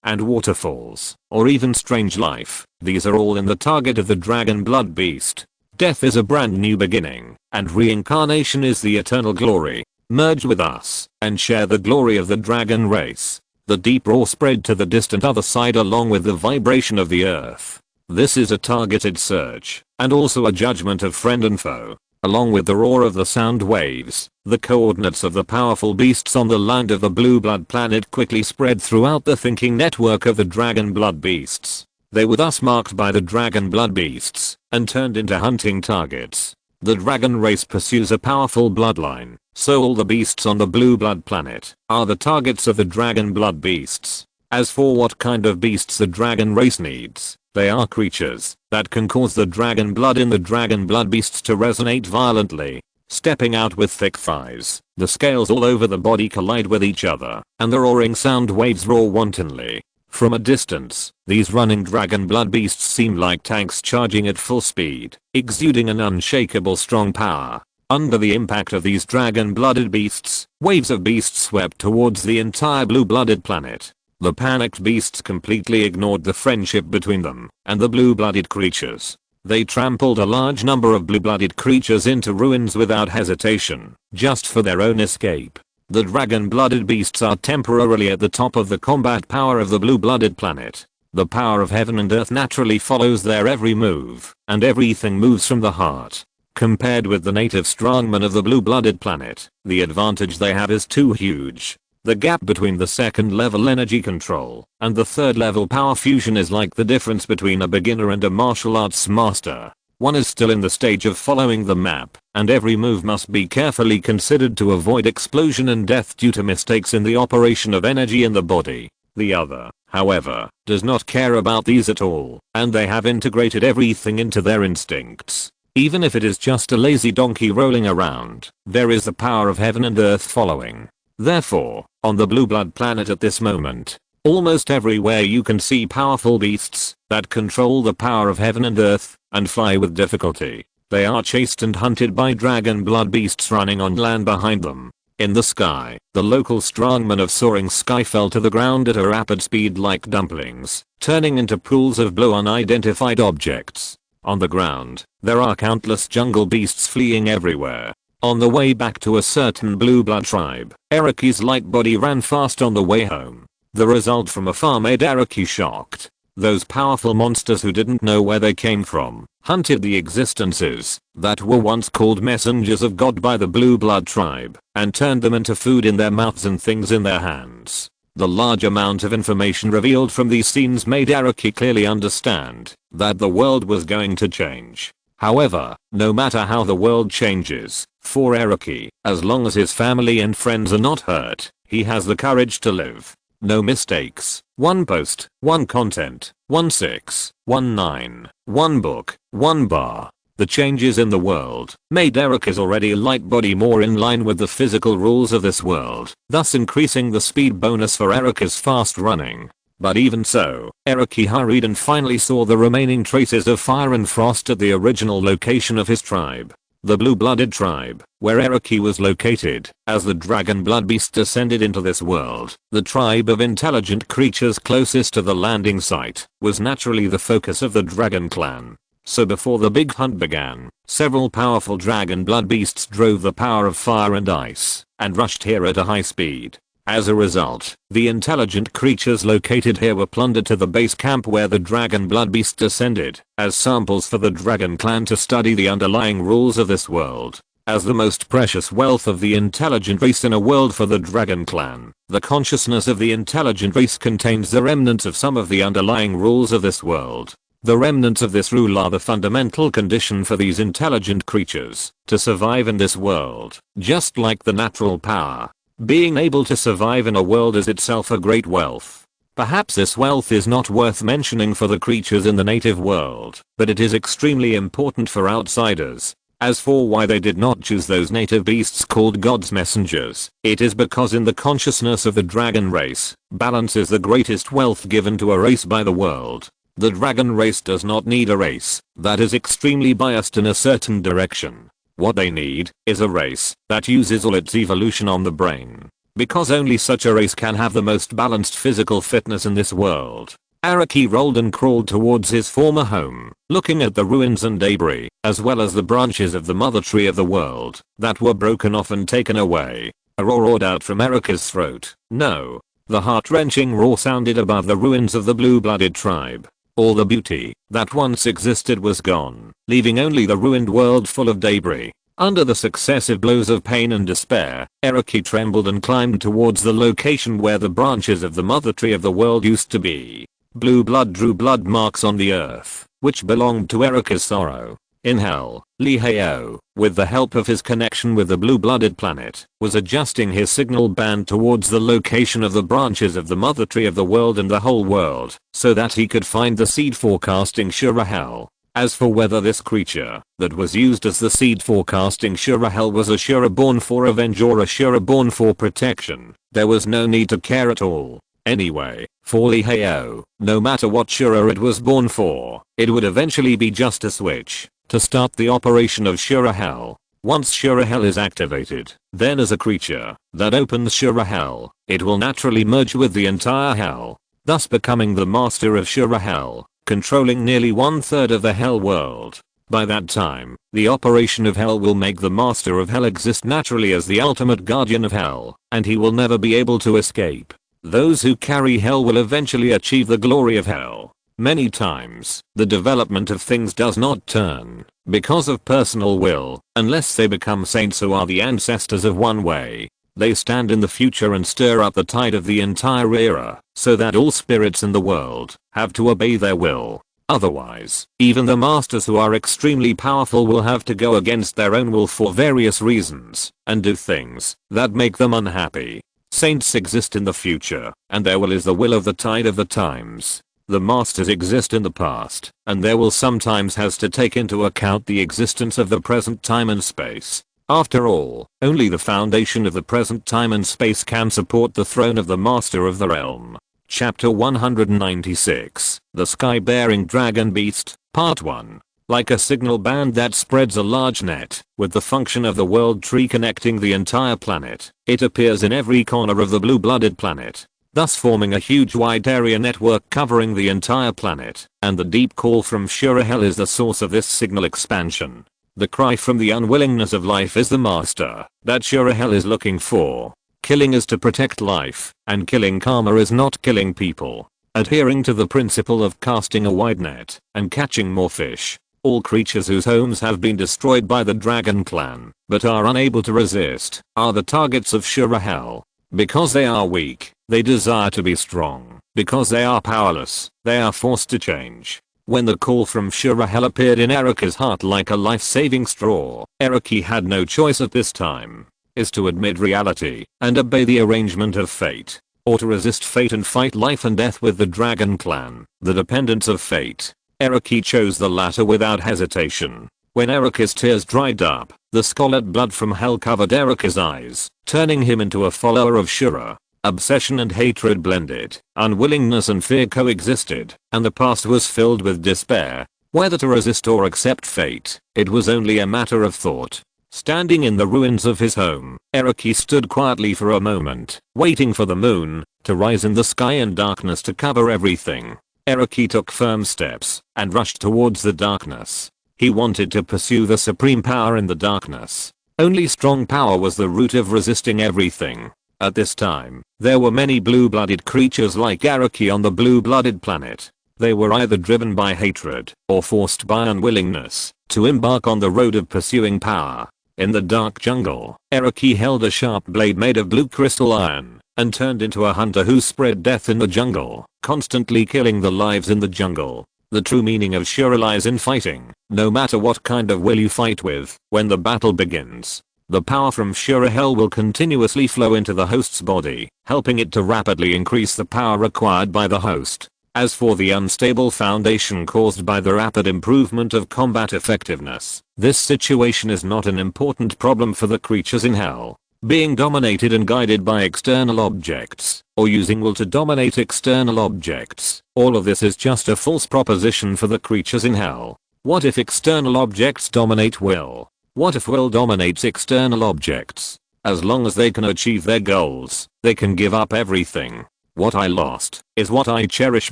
and waterfalls, or even strange life. These are all in the target of the dragon blood beast. Death is a brand new beginning, and reincarnation is the eternal glory. Merge with us and share the glory of the dragon race. The deep roar spread to the distant other side along with the vibration of the earth. This is a targeted search, and also a judgment of friend and foe. Along with the roar of the sound waves, the coordinates of the powerful beasts on the land of the blue blood planet quickly spread throughout the thinking network of the dragon blood beasts. They were thus marked by the dragon blood beasts and turned into hunting targets. The dragon race pursues a powerful bloodline, so all the beasts on the blue blood planet are the targets of the dragon blood beasts. As for what kind of beasts the dragon race needs, they are creatures that can cause the dragon blood in the dragon blood beasts to resonate violently, stepping out with thick thighs. The scales all over the body collide with each other, and the roaring sound waves roar wantonly. From a distance, these running dragon blood beasts seem like tanks charging at full speed, exuding an unshakable strong power. Under the impact of these dragon-blooded beasts, waves of beasts swept towards the entire blue-blooded planet. The panicked beasts completely ignored the friendship between them and the blue-blooded creatures. They trampled a large number of blue-blooded creatures into ruins without hesitation, just for their own escape. The dragon-blooded beasts are temporarily at the top of the combat power of the blue-blooded planet. The power of heaven and earth naturally follows their every move, and everything moves from the heart. Compared with the native strongmen of the blue-blooded planet, the advantage they have is too huge. The gap between the second level energy control and the third level power fusion is like the difference between a beginner and a martial arts master. One is still in the stage of following the map, and every move must be carefully considered to avoid explosion and death due to mistakes in the operation of energy in the body. The other, however, does not care about these at all, and they have integrated everything into their instincts. Even if it is just a lazy donkey rolling around, there is the power of heaven and earth following. Therefore, on the blue blood planet at this moment, almost everywhere you can see powerful beasts that control the power of heaven and earth and fly with difficulty. They are chased and hunted by dragon blood beasts running on land behind them. In the sky, the local strongmen of soaring sky fell to the ground at a rapid speed like dumplings, turning into pools of blue unidentified objects. On the ground, there are countless jungle beasts fleeing everywhere. On the way back to a certain blue blood tribe, Eraki's light body ran fast on the way home. The result from afar made Eraki shocked. Those powerful monsters who didn't know where they came from hunted the existences that were once called messengers of God by the blue blood tribe and turned them into food in their mouths and things in their hands. The large amount of information revealed from these scenes made Eraki clearly understand that the world was going to change. However, no matter how the world changes, for Eraki, as long as his family and friends are not hurt, he has the courage to live. No mistakes, one post, one content, 1619, one book, one bar. The changes in the world made Eraki's already light body more in line with the physical rules of this world, thus increasing the speed bonus for Eraki's fast running. But even so, Eraki hurried and finally saw the remaining traces of fire and frost at the original location of his tribe. The blue-blooded tribe, where Eraki was located, as the dragon blood beast descended into this world. The tribe of intelligent creatures closest to the landing site was naturally the focus of the dragon clan. So before the big hunt began, several powerful dragon blood beasts drove the power of fire and ice, and rushed here at a high speed. As a result, the intelligent creatures located here were plundered to the base camp where the dragon blood beast descended, as samples for the dragon clan to study the underlying rules of this world. As the most precious wealth of the intelligent race in a world for the dragon clan, the consciousness of the intelligent race contains the remnants of some of the underlying rules of this world. The remnants of this rule are the fundamental condition for these intelligent creatures to survive in this world, just like the natural power. Being able to survive in a world is itself a great wealth. Perhaps this wealth is not worth mentioning for the creatures in the native world, but it is extremely important for outsiders. As for why they did not choose those native beasts called God's messengers, it is because in the consciousness of the dragon race, balance is the greatest wealth given to a race by the world. The dragon race does not need a race that is extremely biased in a certain direction. What they need is a race that uses all its evolution on the brain. Because only such a race can have the most balanced physical fitness in this world. Araki rolled and crawled towards his former home, looking at the ruins and debris, as well as the branches of the mother tree of the world, that were broken off and taken away. A roar roared out from Erika's throat. No. The heart-wrenching roar sounded above the ruins of the blue-blooded tribe. All the beauty that once existed was gone, leaving only the ruined world full of debris. Under the successive blows of pain and despair, Araki trembled and climbed towards the location where the branches of the mother tree of the world used to be. Blue blood drew blood marks on the earth, which belonged to Erika's sorrow. In hell, Lee Heo, with the help of his connection with the blue-blooded planet, was adjusting his signal band towards the location of the branches of the mother tree of the world and the whole world, so that he could find the seed forecasting Shurahel. As for whether this creature that was used as the seed forecasting Shurahel was a Shura born for revenge or a Shura born for protection, there was no need to care at all. Anyway, for Lee Heo, no matter what Shura it was born for, it would eventually be just a switch to start the operation of Shurahel. Once Shurahel is activated, then as a creature that opens Shurahel, it will naturally merge with the entire hell, thus becoming the master of Shurahel, controlling nearly 1/3 of the hell world. By that time, the operation of hell will make the master of hell exist naturally as the ultimate guardian of hell, and he will never be able to escape. Those who carry hell will eventually achieve the glory of hell. Many times, the development of things does not turn because of personal will, unless they become saints who are the ancestors of one way. They stand in the future and stir up the tide of the entire era, so that all spirits in the world have to obey their will. Otherwise, even the masters who are extremely powerful will have to go against their own will for various reasons, and do things that make them unhappy. Saints exist in the future, and their will is the will of the tide of the times. The masters exist in the past, and their will sometimes has to take into account the existence of the present time and space. After all, only the foundation of the present time and space can support the throne of the master of the realm. Chapter 196, The Sky-Bearing Dragon Beast, Part 1. Like a signal band that spreads a large net, with the function of the world tree connecting the entire planet, it appears in every corner of the blue-blooded planet, thus forming a huge wide area network covering the entire planet, and the deep call from Shurahel is the source of this signal expansion. The cry from the unwillingness of life is the master that Shurahel is looking for. Killing is to protect life, and killing karma is not killing people. Adhering to the principle of casting a wide net and catching more fish, all creatures whose homes have been destroyed by the dragon clan, but are unable to resist, are the targets of Shurahel. Because they are weak, they desire to be strong. Because they are powerless, they are forced to change. When the call from Shurahel appeared in Erika's heart like a life-saving straw, Araki had no choice at this time. Is to admit reality and obey the arrangement of fate, or to resist fate and fight life and death with the dragon clan, the dependents of fate. Araki chose the latter without hesitation. When Erika's tears dried up, the scarlet blood from hell covered Erika's eyes, turning him into a follower of Shura. Obsession and hatred blended, unwillingness and fear coexisted, and the past was filled with despair. Whether to resist or accept fate, it was only a matter of thought. Standing in the ruins of his home, Araki stood quietly for a moment, waiting for the moon to rise in the sky and darkness to cover everything. Araki took firm steps and rushed towards the darkness. He wanted to pursue the supreme power in the darkness. Only strong power was the root of resisting everything. At this time, there were many blue-blooded creatures like Araki on the blue-blooded planet. They were either driven by hatred or forced by unwillingness to embark on the road of pursuing power. In the dark jungle, Araki held a sharp blade made of blue crystal iron and turned into a hunter who spread death in the jungle, constantly killing the lives in the jungle. The true meaning of Shura lies in fighting, no matter what kind of will you fight with. When the battle begins, the power from Shura hell will continuously flow into the host's body, helping it to rapidly increase the power required by the host. As for the unstable foundation caused by the rapid improvement of combat effectiveness, this situation is not an important problem for the creatures in hell. Being dominated and guided by external objects, or using will to dominate external objects, all of this is just a false proposition for the creatures in hell. What if external objects dominate will? What if will dominates external objects? As long as they can achieve their goals, they can give up everything. What I lost is what I cherish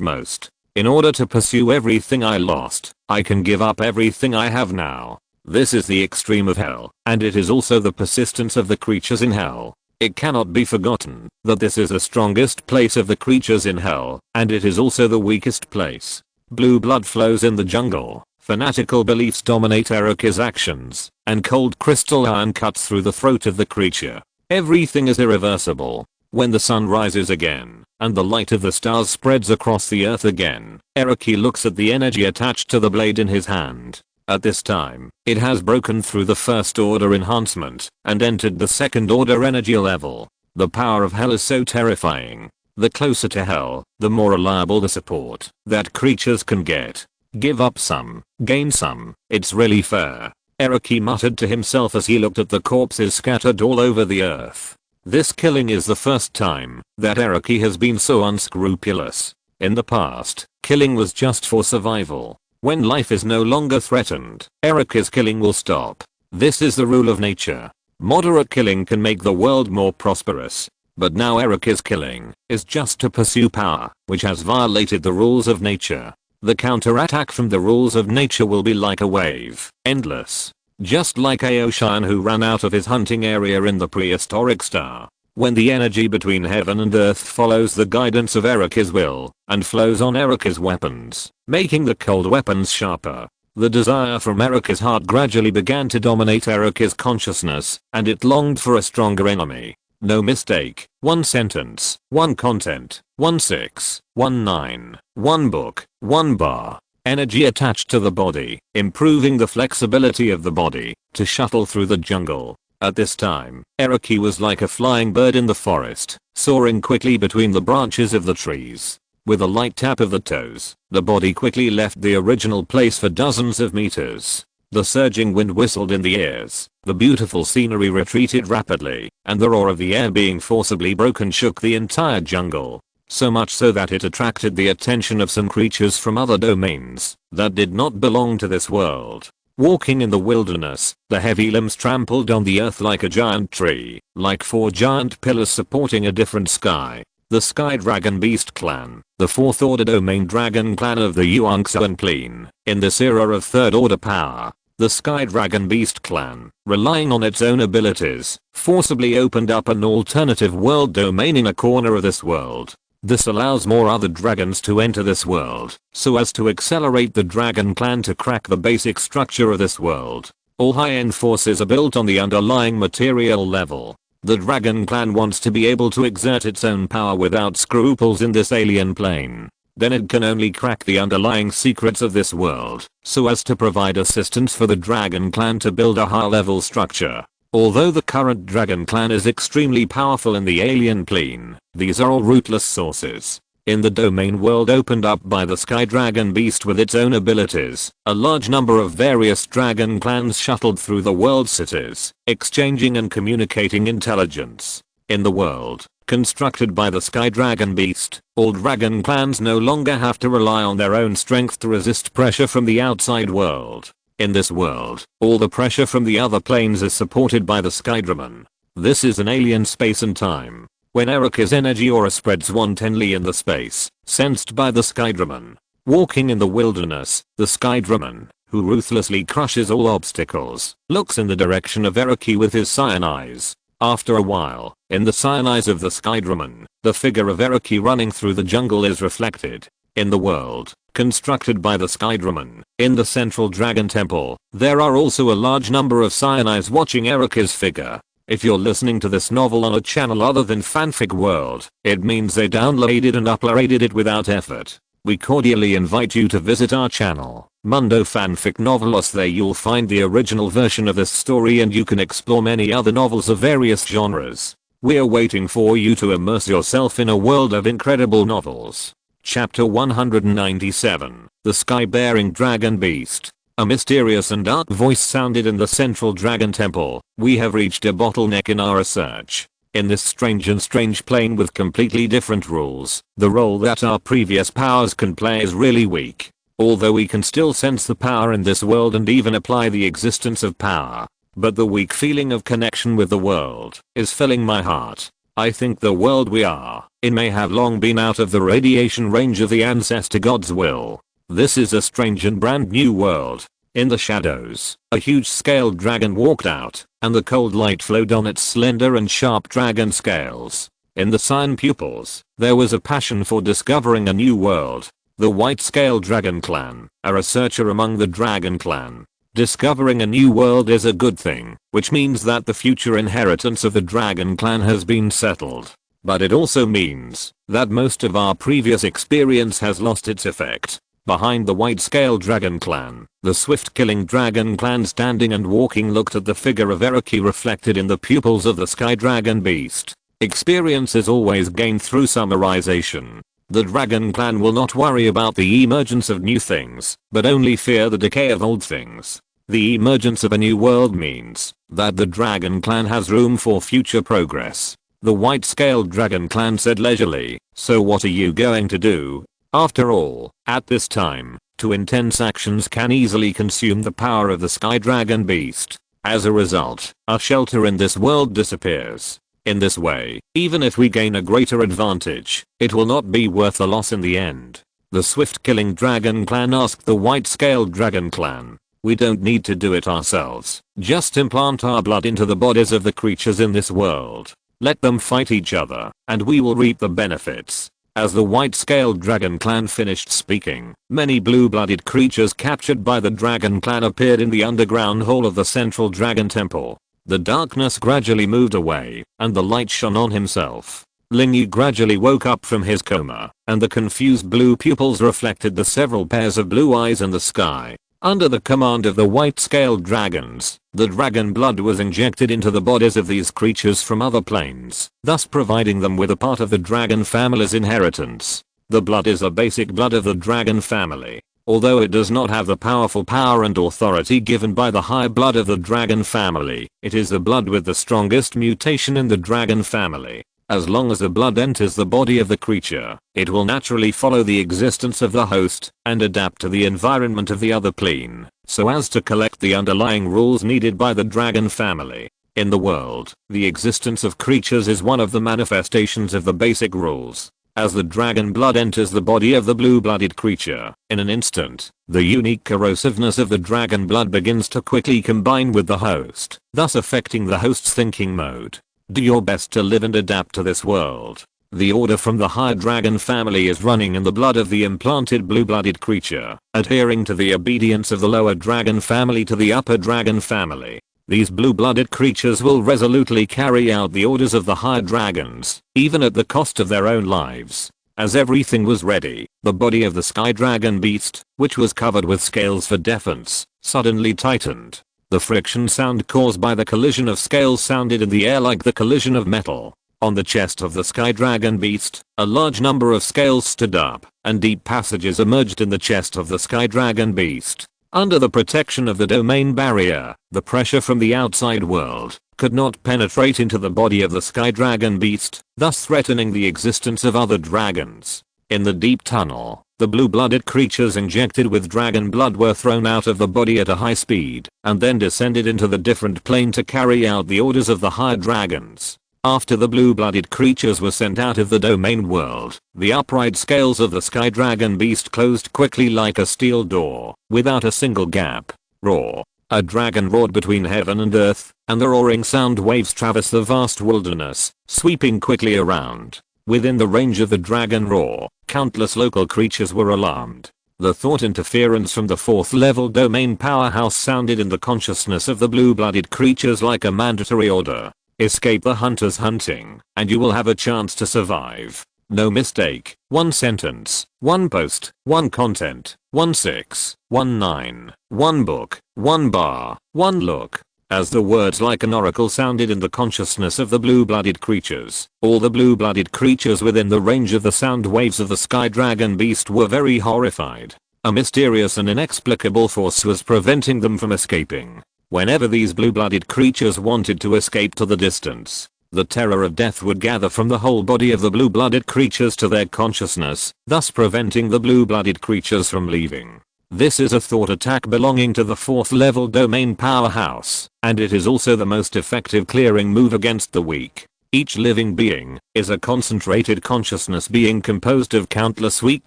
most. In order to pursue everything I lost, I can give up everything I have now. This is the extreme of hell, and it is also the persistence of the creatures in hell. It cannot be forgotten that this is the strongest place of the creatures in hell, and it is also the weakest place. Blue blood flows in the jungle, fanatical beliefs dominate Araki's actions, and cold crystal iron cuts through the throat of the creature. Everything is irreversible. When the sun rises again, and the light of the stars spreads across the earth again, Araki looks at the energy attached to the blade in his hand. At this time, it has broken through the first order enhancement and entered the second order energy level. The power of hell is so terrifying. The closer to hell, the more reliable the support that creatures can get. Give up some, gain some, it's really fair. Araki muttered to himself as he looked at the corpses scattered all over the earth. This killing is the first time that Araki has been so unscrupulous. In the past, killing was just for survival. When life is no longer threatened, Araki's killing will stop. This is the rule of nature. Moderate killing can make the world more prosperous. But now Araki's killing is just to pursue power, which has violated the rules of nature. The counterattack from the rules of nature will be like a wave, endless. Just like Aoshan who ran out of his hunting area in the prehistoric star. When the energy between heaven and earth follows the guidance of Araki's will and flows on Araki's weapons, making the cold weapons sharper, the desire from Araki's heart gradually began to dominate Araki's consciousness, and it longed for a stronger enemy. No mistake, one sentence, one content, 1619, one book, one bar. Energy attached to the body, improving the flexibility of the body to shuttle through the jungle. At this time, Araki was like a flying bird in the forest, soaring quickly between the branches of the trees. With a light tap of the toes, the body quickly left the original place for dozens of meters. The surging wind whistled in the ears, the beautiful scenery retreated rapidly, and the roar of the air being forcibly broken shook the entire jungle. So much so that it attracted the attention of some creatures from other domains that did not belong to this world. Walking in the wilderness, the heavy limbs trampled on the earth like a giant tree, like four giant pillars supporting a different sky. The Sky Dragon Beast Clan, the 4th Order Domain Dragon Clan of the Yuan Clan. In this era of 3rd Order power, the Sky Dragon Beast Clan, relying on its own abilities, forcibly opened up an alternative world domain in a corner of this world. This allows more other dragons to enter this world, so as to accelerate the Dragon Clan to crack the basic structure of this world. All high-end forces are built on the underlying material level. The Dragon Clan wants to be able to exert its own power without scruples in this alien plane. Then it can only crack the underlying secrets of this world, so as to provide assistance for the Dragon Clan to build a high-level structure. Although the current Dragon Clan is extremely powerful in the alien plane, these are all ruthless sources. In the domain world opened up by the Sky Dragon Beast with its own abilities, a large number of various dragon clans shuttled through the world cities, exchanging and communicating intelligence. In the world constructed by the Sky Dragon Beast, all dragon clans no longer have to rely on their own strength to resist pressure from the outside world. In this world, all the pressure from the other planes is supported by the Skydraman. This is an alien space and time. When Araki's energy aura spreads wantonly in the space, sensed by the Skydraman. Walking in the wilderness, the Skydraman, who ruthlessly crushes all obstacles, looks in the direction of Araki with his cyan eyes. After a while, in the sign eyes of the sky dragon, the figure of Eriki running through the jungle is reflected. In the world constructed by the sky dragon, in the central dragon temple, there are also a large number of Cyanide watching Erica's figure. If you're listening to this novel on a channel other than Fanfic World, it means they downloaded and uploaded it without effort. We cordially invite you to visit our channel, Mundo Fanfic Novelos. There you'll find the original version of this story and you can explore many other novels of various genres. We're waiting for you to immerse yourself in a world of incredible novels. Chapter 197, The Sky-Bearing Dragon Beast. A mysterious and dark voice sounded in the central dragon temple. We have reached a bottleneck in our research. In this strange plane with completely different rules, the role that our previous powers can play is really weak. Although we can still sense the power in this world and even apply the existence of power. But the weak feeling of connection with the world is filling my heart. I think the world we are in may have long been out of the radiation range of the ancestor God's will. This is a strange and brand new world. In the shadows, a huge scaled dragon walked out, and the cold light flowed on its slender and sharp dragon scales. In the cyan pupils, there was a passion for discovering a new world. The white-scaled dragon clan, a researcher among the dragon clan. Discovering a new world is a good thing, which means that the future inheritance of the dragon clan has been settled. But it also means that most of our previous experience has lost its effect. Behind the white-scaled dragon clan, the swift-killing dragon clan standing and walking looked at the figure of Eriki reflected in the pupils of the sky dragon beast. Experience is always gained through summarization. The dragon clan will not worry about the emergence of new things, but only fear the decay of old things. The emergence of a new world means that the dragon clan has room for future progress. The white-scaled dragon clan said leisurely, "So what are you going to do?" After all, at this time, too intense actions can easily consume the power of the sky dragon beast. As a result, our shelter in this world disappears. In this way, even if we gain a greater advantage, it will not be worth the loss in the end. The swift-killing dragon clan asked the white-scaled dragon clan. "We don't need to do it ourselves. Just implant our blood into the bodies of the creatures in this world. Let them fight each other, and we will reap the benefits." As the white-scaled dragon clan finished speaking, many blue-blooded creatures captured by the dragon clan appeared in the underground hall of the central dragon temple. The darkness gradually moved away, and the light shone on himself. Lingyu gradually woke up from his coma, and the confused blue pupils reflected the several pairs of blue eyes in the sky. Under the command of the white-scaled dragons, the dragon blood was injected into the bodies of these creatures from other planes, thus providing them with a part of the dragon family's inheritance. The blood is a basic blood of the dragon family. Although it does not have the powerful power and authority given by the high blood of the dragon family, it is the blood with the strongest mutation in the dragon family. As long as the blood enters the body of the creature, it will naturally follow the existence of the host and adapt to the environment of the other plane, so as to collect the underlying rules needed by the dragon family. In the world, the existence of creatures is one of the manifestations of the basic rules. As the dragon blood enters the body of the blue-blooded creature, in an instant, the unique corrosiveness of the dragon blood begins to quickly combine with the host, thus affecting the host's thinking mode. Do your best to live and adapt to this world. The order from the high dragon family is running in the blood of the implanted blue-blooded creature, adhering to the obedience of the lower dragon family to the upper dragon family. These blue-blooded creatures will resolutely carry out the orders of the high dragons, even at the cost of their own lives. As everything was ready, the body of the sky dragon beast, which was covered with scales for defense, suddenly tightened. The friction sound caused by the collision of scales sounded in the air like the collision of metal. On the chest of the sky dragon beast, a large number of scales stood up, and deep passages emerged in the chest of the sky dragon beast. Under the protection of the domain barrier, the pressure from the outside world could not penetrate into the body of the sky dragon beast, thus threatening the existence of other dragons. In the deep tunnel, the blue-blooded creatures injected with dragon blood were thrown out of the body at a high speed, and then descended into the different plane to carry out the orders of the higher dragons. After the blue-blooded creatures were sent out of the domain world, the upright scales of the sky dragon beast closed quickly like a steel door, without a single gap. Roar. A dragon roared between heaven and earth, and the roaring sound waves traversed the vast wilderness, sweeping quickly around. Within the range of the dragon roar, countless local creatures were alarmed. The thought interference from the 4th level domain powerhouse sounded in the consciousness of the blue-blooded creatures like a mandatory order. Escape the hunters hunting, and you will have a chance to survive. No mistake. 1 sentence, 1 post, 1 content, 1 6, 1 9, 1 book, 1 bar, 1 look. As the words like an oracle sounded in the consciousness of the blue-blooded creatures, all the blue-blooded creatures within the range of the sound waves of the sky dragon beast were very horrified. A mysterious and inexplicable force was preventing them from escaping. Whenever these blue-blooded creatures wanted to escape to the distance, the terror of death would gather from the whole body of the blue-blooded creatures to their consciousness, thus preventing the blue-blooded creatures from leaving. This is a thought attack belonging to the 4th level domain powerhouse, and it is also the most effective clearing move against the weak. Each living being is a concentrated consciousness being composed of countless weak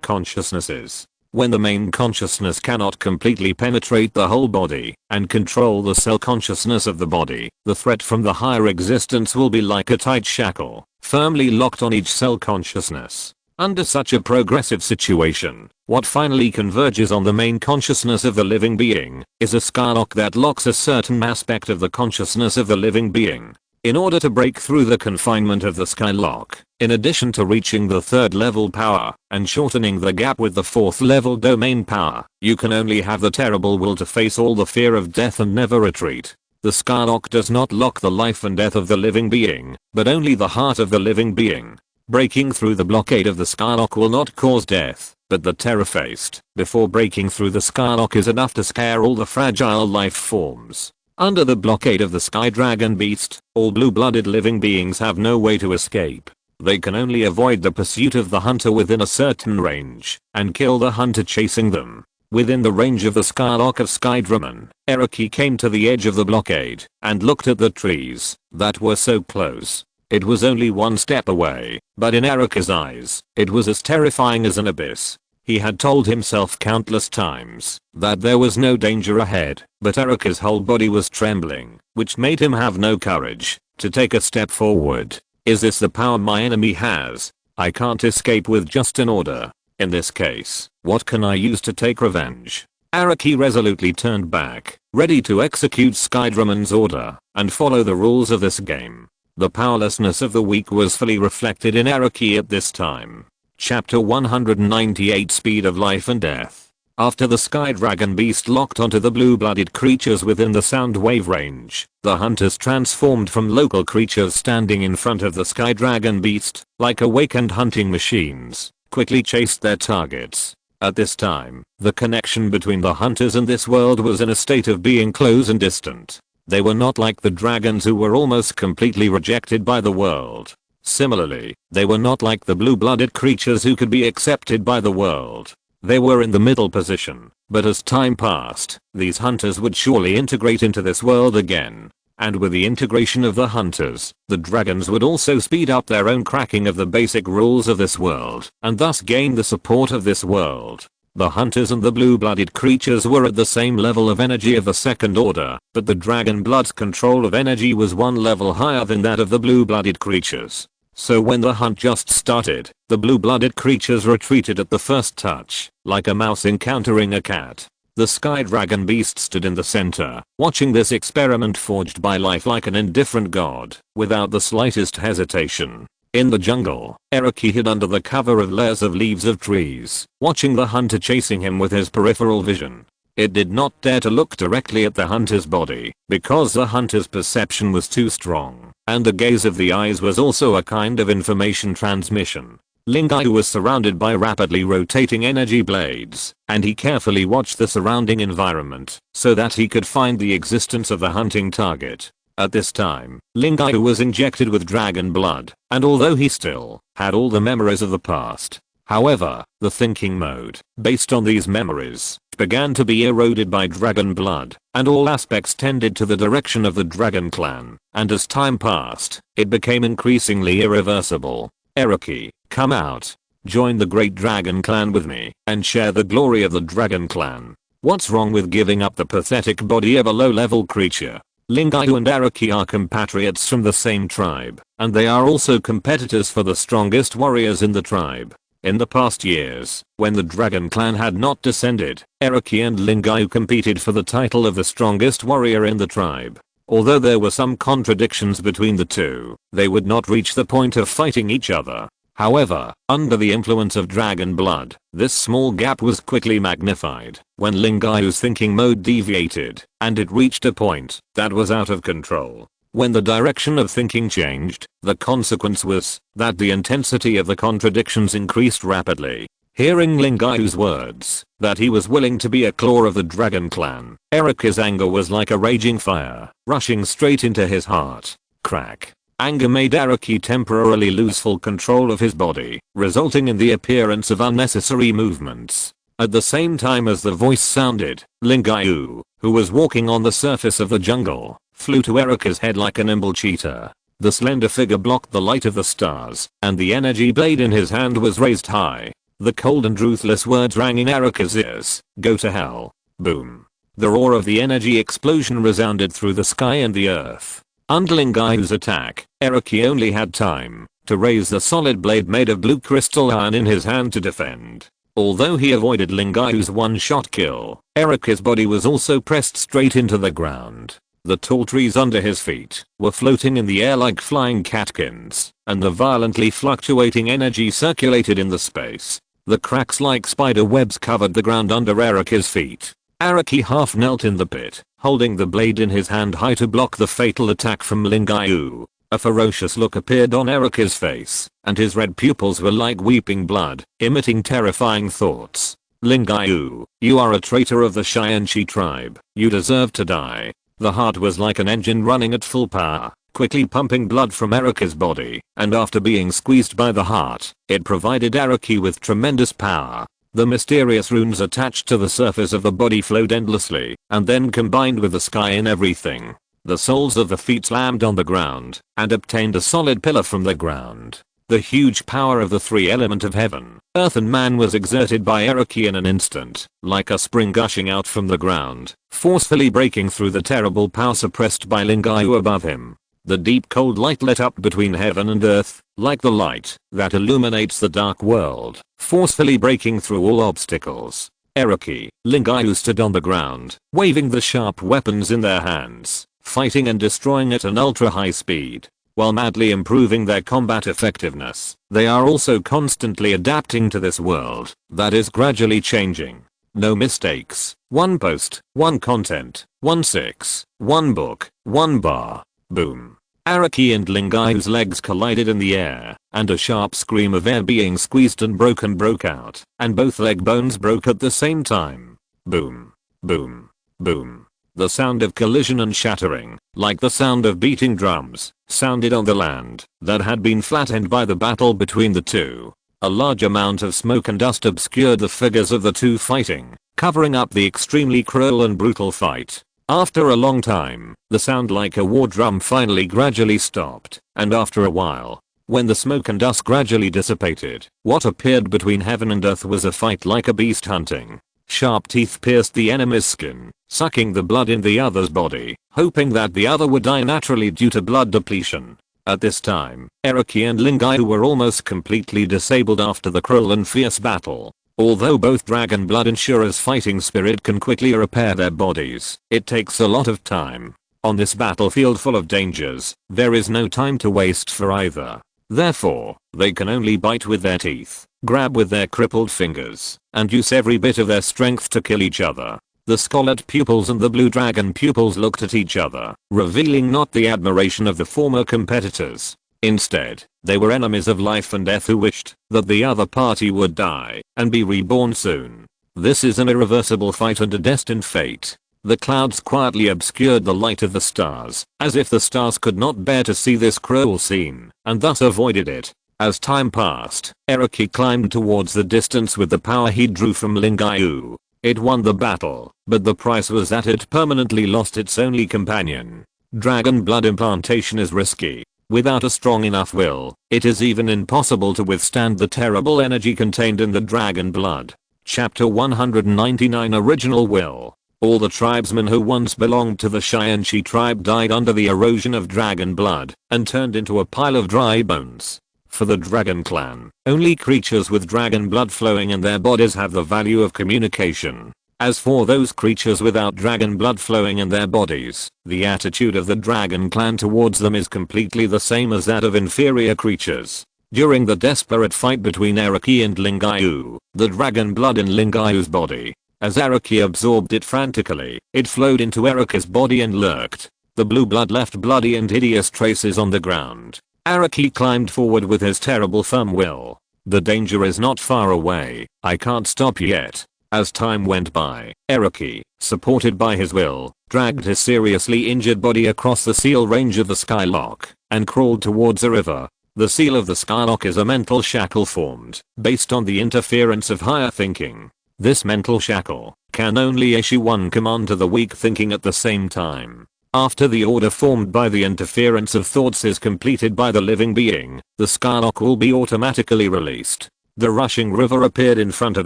consciousnesses. When the main consciousness cannot completely penetrate the whole body and control the cell consciousness of the body, the threat from the higher existence will be like a tight shackle, firmly locked on each cell consciousness. Under such a progressive situation, what finally converges on the main consciousness of the living being is a skylock that locks a certain aspect of the consciousness of the living being. In order to break through the confinement of the skylock, in addition to reaching the 3rd level power and shortening the gap with the 4th level domain power, you can only have the terrible will to face all the fear of death and never retreat. The skylock does not lock the life and death of the living being, but only the heart of the living being. Breaking through the blockade of the skylock will not cause death, but the terror faced before breaking through the skylock is enough to scare all the fragile life forms. Under the blockade of the sky dragon beast, all blue-blooded living beings have no way to escape. They can only avoid the pursuit of the hunter within a certain range, and kill the hunter chasing them. Within the range of the skylock of Skydraman, Eriki came to the edge of the blockade, and looked at the trees that were so close. It was only 1 step away, but in Erika's eyes, it was as terrifying as an abyss. He had told himself countless times that there was no danger ahead, but Erika's whole body was trembling, which made him have no courage to take a step forward. Is this the power my enemy has? I can't escape with just an order. In this case, what can I use to take revenge? Araki resolutely turned back, ready to execute Skydraman's order and follow the rules of this game. The powerlessness of the weak was fully reflected in Araki at this time. Chapter 198 Speed of Life and Death. After the Sky Dragon Beast locked onto the blue-blooded creatures within the sound wave range, the hunters transformed from local creatures standing in front of the Sky Dragon Beast, like awakened hunting machines, quickly chased their targets. At this time, the connection between the hunters and this world was in a state of being close and distant. They were not like the dragons who were almost completely rejected by the world. Similarly, they were not like the blue-blooded creatures who could be accepted by the world. They were in the middle position, but as time passed, these hunters would surely integrate into this world again. And with the integration of the hunters, the dragons would also speed up their own cracking of the basic rules of this world, and thus gain the support of this world. The hunters and the blue-blooded creatures were at the same level of energy of the second order, but the dragon blood's control of energy was 1 level higher than that of the blue-blooded creatures. So when the hunt just started, the blue-blooded creatures retreated at the first touch, like a mouse encountering a cat. The Sky Dragon Beast stood in the center, watching this experiment forged by life like an indifferent god, without the slightest hesitation. In the jungle, Eriki hid under the cover of layers of leaves of trees, watching the hunter chasing him with his peripheral vision. It did not dare to look directly at the hunter's body, because the hunter's perception was too strong, and the gaze of the eyes was also a kind of information transmission. Lingai was surrounded by rapidly rotating energy blades, and he carefully watched the surrounding environment, so that he could find the existence of the hunting target. At this time, Lingai was injected with dragon blood, and although he still had all the memories of the past, however, the thinking mode, based on these memories, began to be eroded by dragon blood, and all aspects tended to the direction of the dragon clan, and as time passed, it became increasingly irreversible. Eriki, come out. Join the great dragon clan with me, and share the glory of the dragon clan. What's wrong with giving up the pathetic body of a low-level creature? Lingayu and Araki are compatriots from the same tribe, and they are also competitors for the strongest warriors in the tribe. In the past years, when the dragon clan had not descended, Araki and Lingayu competed for the title of the strongest warrior in the tribe. Although there were some contradictions between the two, they would not reach the point of fighting each other. However, under the influence of dragon blood, this small gap was quickly magnified when Lingayu's thinking mode deviated, and it reached a point that was out of control. When the direction of thinking changed, the consequence was that the intensity of the contradictions increased rapidly. Hearing Lingayu's words, that he was willing to be a claw of the dragon clan, Araka's anger was like a raging fire, rushing straight into his heart. Crack. Anger made Araki temporarily lose full control of his body, resulting in the appearance of unnecessary movements. At the same time as the voice sounded, Lingayu, who was walking on the surface of the jungle, flew to Araka's head like a nimble cheetah. The slender figure blocked the light of the stars, and the energy blade in his hand was raised high. The cold and ruthless words rang in Araka's ears, "Go to hell." Boom. The roar of the energy explosion resounded through the sky and the earth. Under Lingayu's attack, Araki only had time to raise the solid blade made of blue crystal iron in his hand to defend. Although he avoided Lingayu's one-shot kill, Araka's body was also pressed straight into the ground. The tall trees under his feet were floating in the air like flying catkins, and the violently fluctuating energy circulated in the space. The cracks like spider webs covered the ground under Araka's feet. Araki half knelt in the pit, holding the blade in his hand high to block the fatal attack from Lingayu. A ferocious look appeared on Araka's face, and his red pupils were like weeping blood, emitting terrifying thoughts. Lingayu, you are a traitor of the Shianshi tribe. You deserve to die. The heart was like an engine running at full power, quickly pumping blood from Araka's body, and after being squeezed by the heart, it provided Araki with tremendous power. The mysterious runes attached to the surface of the body flowed endlessly, and then combined with the sky in everything. The soles of the feet slammed on the ground, and obtained a solid pillar from the ground. The huge power of the three element of heaven, earth and man was exerted by Araki in an instant, like a spring gushing out from the ground, forcefully breaking through the terrible power suppressed by Lingayu above him. The deep cold light lit up between heaven and earth, like the light that illuminates the dark world, forcefully breaking through all obstacles. Araki, Lingayu stood on the ground, waving the sharp weapons in their hands, fighting and destroying at an ultra-high speed. While madly improving their combat effectiveness, they are also constantly adapting to this world that is gradually changing. No mistakes. One post, one content, one six, one book, one bar. Boom. Araki and Lingayu's legs collided in the air, and a sharp scream of air being squeezed and broken broke out, and both leg bones broke at the same time. Boom. Boom. Boom. The sound of collision and shattering, like the sound of beating drums, sounded on the land that had been flattened by the battle between the two. A large amount of smoke and dust obscured the figures of the two fighting, covering up the extremely cruel and brutal fight. After a long time, the sound like a war drum finally gradually stopped, and after a while, when the smoke and dust gradually dissipated, what appeared between heaven and earth was a fight like a beast hunting. Sharp teeth pierced the enemy's skin, sucking the blood in the other's body, hoping that the other would die naturally due to blood depletion. At this time, Araki and Lingayu were almost completely disabled after the cruel and fierce battle. Although both Dragon Blood and Shura's fighting spirit can quickly repair their bodies, it takes a lot of time. On this battlefield full of dangers, there is no time to waste for either. Therefore, they can only bite with their teeth, grab with their crippled fingers, and use every bit of their strength to kill each other. The scarlet pupils and the blue dragon pupils looked at each other, revealing not the admiration of the former competitors. Instead, they were enemies of life and death who wished that the other party would die and be reborn soon. This is an irreversible fight and a destined fate. The clouds quietly obscured the light of the stars, as if the stars could not bear to see this cruel scene, and thus avoided it. As time passed, Araki climbed towards the distance with the power he drew from Lingayu. It won the battle, but the price was that it permanently lost its only companion. Dragon blood implantation is risky. Without a strong enough will, it is even impossible to withstand the terrible energy contained in the dragon blood. Chapter 199 Original Will. All the tribesmen who once belonged to the Shi tribe died under the erosion of dragon blood and turned into a pile of dry bones. For the dragon clan, only creatures with dragon blood flowing in their bodies have the value of communication. As for those creatures without dragon blood flowing in their bodies, the attitude of the dragon clan towards them is completely the same as that of inferior creatures. During the desperate fight between Araki and Lingayu, the dragon blood in Lingayu's body, as Araki absorbed it frantically, it flowed into Araki's body and lurked. The blue blood left bloody and hideous traces on the ground. Araki climbed forward with his terrible firm will. The danger is not far away, I can't stop yet. As time went by, Araki, supported by his will, dragged his seriously injured body across the seal range of the Skylock, and crawled towards a river. The seal of the Skylock is a mental shackle formed, based on the interference of higher thinking. This mental shackle can only issue one command to the weak thinking at the same time. After the order formed by the interference of thoughts is completed by the living being, the Skylock will be automatically released. The rushing river appeared in front of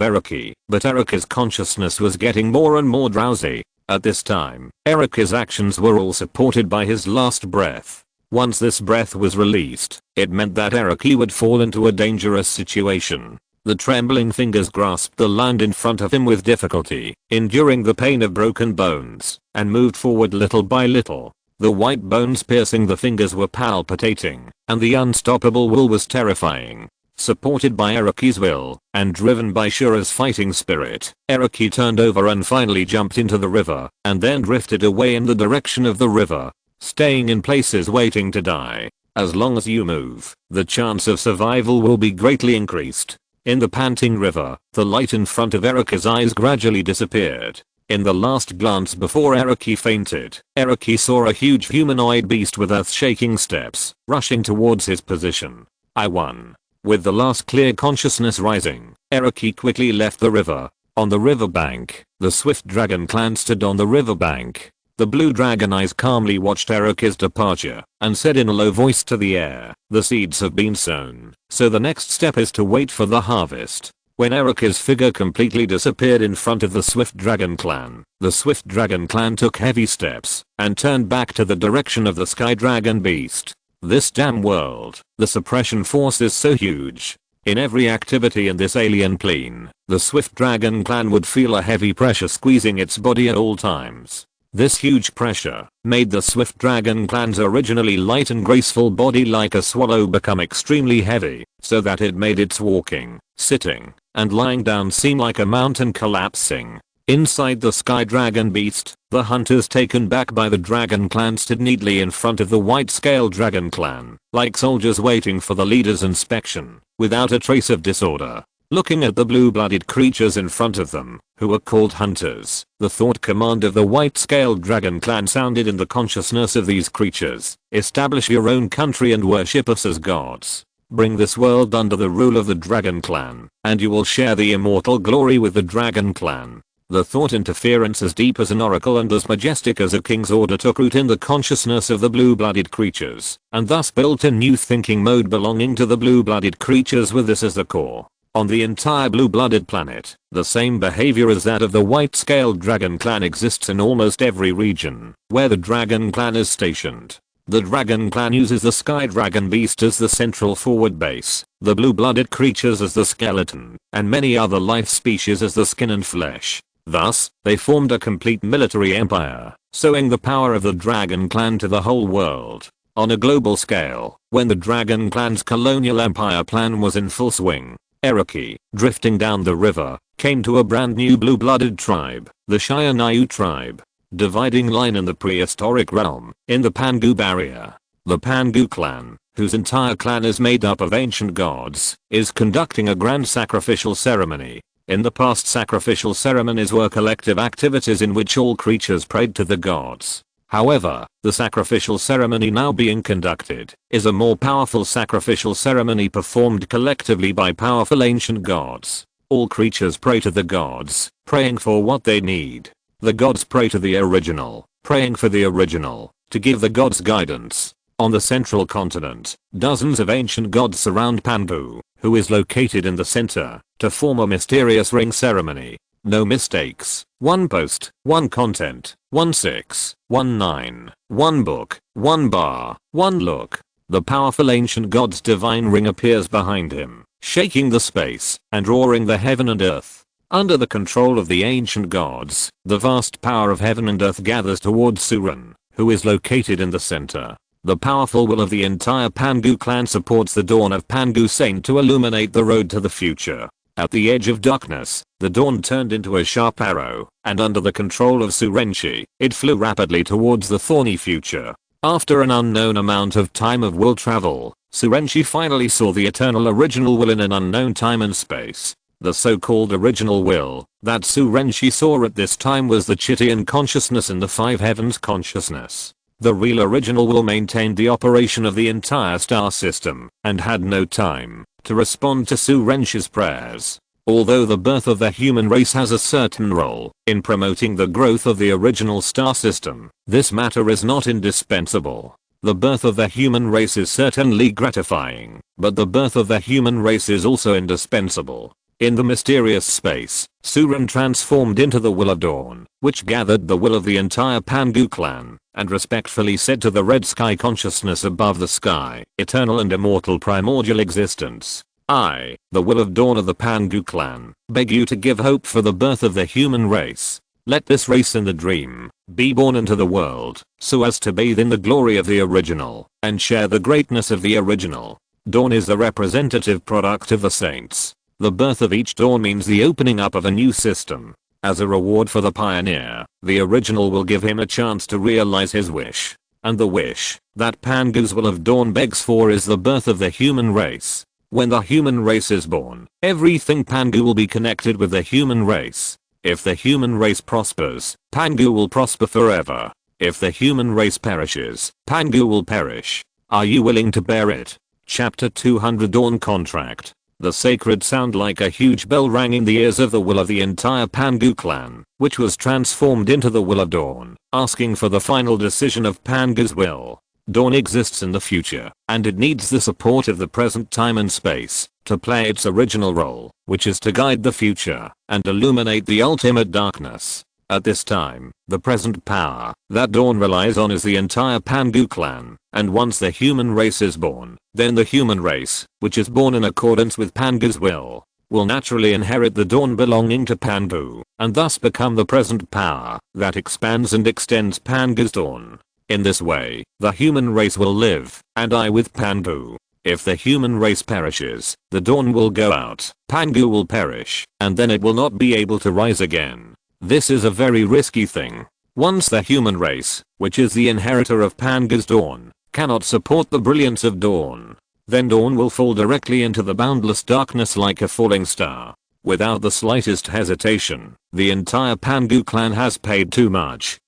Araki, but Araki's consciousness was getting more and more drowsy. At this time, Araki's actions were all supported by his last breath. Once this breath was released, it meant that Araki would fall into a dangerous situation. The trembling fingers grasped the land in front of him with difficulty, enduring the pain of broken bones, and moved forward little by little. The white bones piercing the fingers were palpitating, and the unstoppable will was terrifying. Supported by Araki's will, and driven by Shura's fighting spirit, Araki turned over and finally jumped into the river, and then drifted away in the direction of the river. Staying in place is waiting to die. As long as you move, the chance of survival will be greatly increased. In the panting river, the light in front of Araki's eyes gradually disappeared. In the last glance before Araki fainted, Araki saw a huge humanoid beast with earth-shaking steps, rushing towards his position. I won. With the last clear consciousness rising, Araki quickly left the river. On the riverbank, the swift dragon clan stood on the riverbank. The blue dragon eyes calmly watched Araki's departure, and said in a low voice to the air, "The seeds have been sown, so the next step is to wait for the harvest." When Araki's figure completely disappeared in front of the swift dragon clan, the swift dragon clan took heavy steps, and turned back to the direction of the sky dragon beast. This damn world, the suppression force is so huge. In every activity in this alien plane, the swift dragon clan would feel a heavy pressure squeezing its body at all times. This huge pressure made the swift dragon clan's originally light and graceful body like a swallow become extremely heavy, so that it made its walking, sitting, and lying down seem like a mountain collapsing. Inside the sky dragon beast, the hunters taken back by the dragon clan stood neatly in front of the white scale dragon clan, like soldiers waiting for the leader's inspection, without a trace of disorder. Looking at the blue-blooded creatures in front of them, who were called hunters, the thought command of the white-scaled dragon clan sounded in the consciousness of these creatures: establish your own country and worship us as gods. Bring this world under the rule of the dragon clan, and you will share the immortal glory with the dragon clan. The thought interference as deep as an oracle and as majestic as a king's order took root in the consciousness of the blue-blooded creatures, and thus built a new thinking mode belonging to the blue-blooded creatures with this as the core. On the entire blue-blooded planet, the same behavior as that of the white-scaled dragon clan exists in almost every region where the dragon clan is stationed. The dragon clan uses the sky dragon beast as the central forward base, the blue-blooded creatures as the skeleton, and many other life species as the skin and flesh. Thus, they formed a complete military empire, showing the power of the dragon clan to the whole world. On a global scale, when the dragon clan's colonial empire plan was in full swing, Araki, drifting down the river, came to a brand new blue-blooded tribe, the Shinayu tribe. Dividing line in the prehistoric realm, in the Pangu barrier. The Pangu clan, whose entire clan is made up of ancient gods, is conducting a grand sacrificial ceremony. In the past, sacrificial ceremonies were collective activities in which all creatures prayed to the gods. However, the sacrificial ceremony now being conducted is a more powerful sacrificial ceremony performed collectively by powerful ancient gods. All creatures pray to the gods, praying for what they need. The gods pray to the original, praying for the original, to give the gods guidance. On the central continent, dozens of ancient gods surround Pangu, who is located in the center, to form a mysterious ring ceremony. No mistakes. One post, one content, 1619, one book, one bar, one look. The powerful ancient god's divine ring appears behind him, shaking the space and roaring the heaven and earth. Under the control of the ancient gods, the vast power of heaven and earth gathers towards Suren, who is located in the center. The powerful will of the entire Pangu clan supports the dawn of Pangu Saint to illuminate the road to the future. At the edge of darkness, the dawn turned into a sharp arrow, and under the control of Surenchi, it flew rapidly towards the thorny future. After an unknown amount of time of will travel, Surenchi finally saw the eternal original will in an unknown time and space. The so-called original will that Surenchi saw at this time was the Chitian consciousness in the five heavens consciousness. The real original will maintained the operation of the entire star system and had no time to respond to Surenchi's prayers. Although the birth of the human race has a certain role in promoting the growth of the original star system, this matter is not indispensable. The birth of the human race is certainly gratifying, but the birth of the human race is also indispensable. In the mysterious space, Suren transformed into the Will of Dawn, which gathered the will of the entire Pangu clan, and respectfully said to the red sky consciousness above the sky, eternal and immortal primordial existence, I, the Will of Dawn of the Pangu clan, beg you to give hope for the birth of the human race. Let this race in the dream be born into the world, so as to bathe in the glory of the original, and share the greatness of the original. Dawn is the representative product of the saints. The birth of each dawn means the opening up of a new system. As a reward for the pioneer, the original will give him a chance to realize his wish. And the wish that Pangu's Will of Dawn begs for is the birth of the human race. When the human race is born, everything Pangu will be connected with the human race. If the human race prospers, Pangu will prosper forever. If the human race perishes, Pangu will perish. Are you willing to bear it? Chapter 200 Dawn Contract. The sacred sound like a huge bell rang in the ears of the will of the entire Pangu clan, which was transformed into the Will of Dawn, asking for the final decision of Pangu's will. Dawn exists in the future, and it needs the support of the present time and space to play its original role, which is to guide the future and illuminate the ultimate darkness. At this time, the present power that Dawn relies on is the entire Pangu clan, and once the human race is born, then the human race, which is born in accordance with Pangu's will naturally inherit the Dawn belonging to Pangu, and thus become the present power that expands and extends Pangu's Dawn. In this way, the human race will live and die with Pangu. If the human race perishes, the Dawn will go out, Pangu will perish, and then it will not be able to rise again. This is a very risky thing. Once the human race, which is the inheritor of Pangu's Dawn, cannot support the brilliance of Dawn, then Dawn will fall directly into the boundless darkness like a falling star. Without the slightest hesitation, the entire Pangu clan has paid too much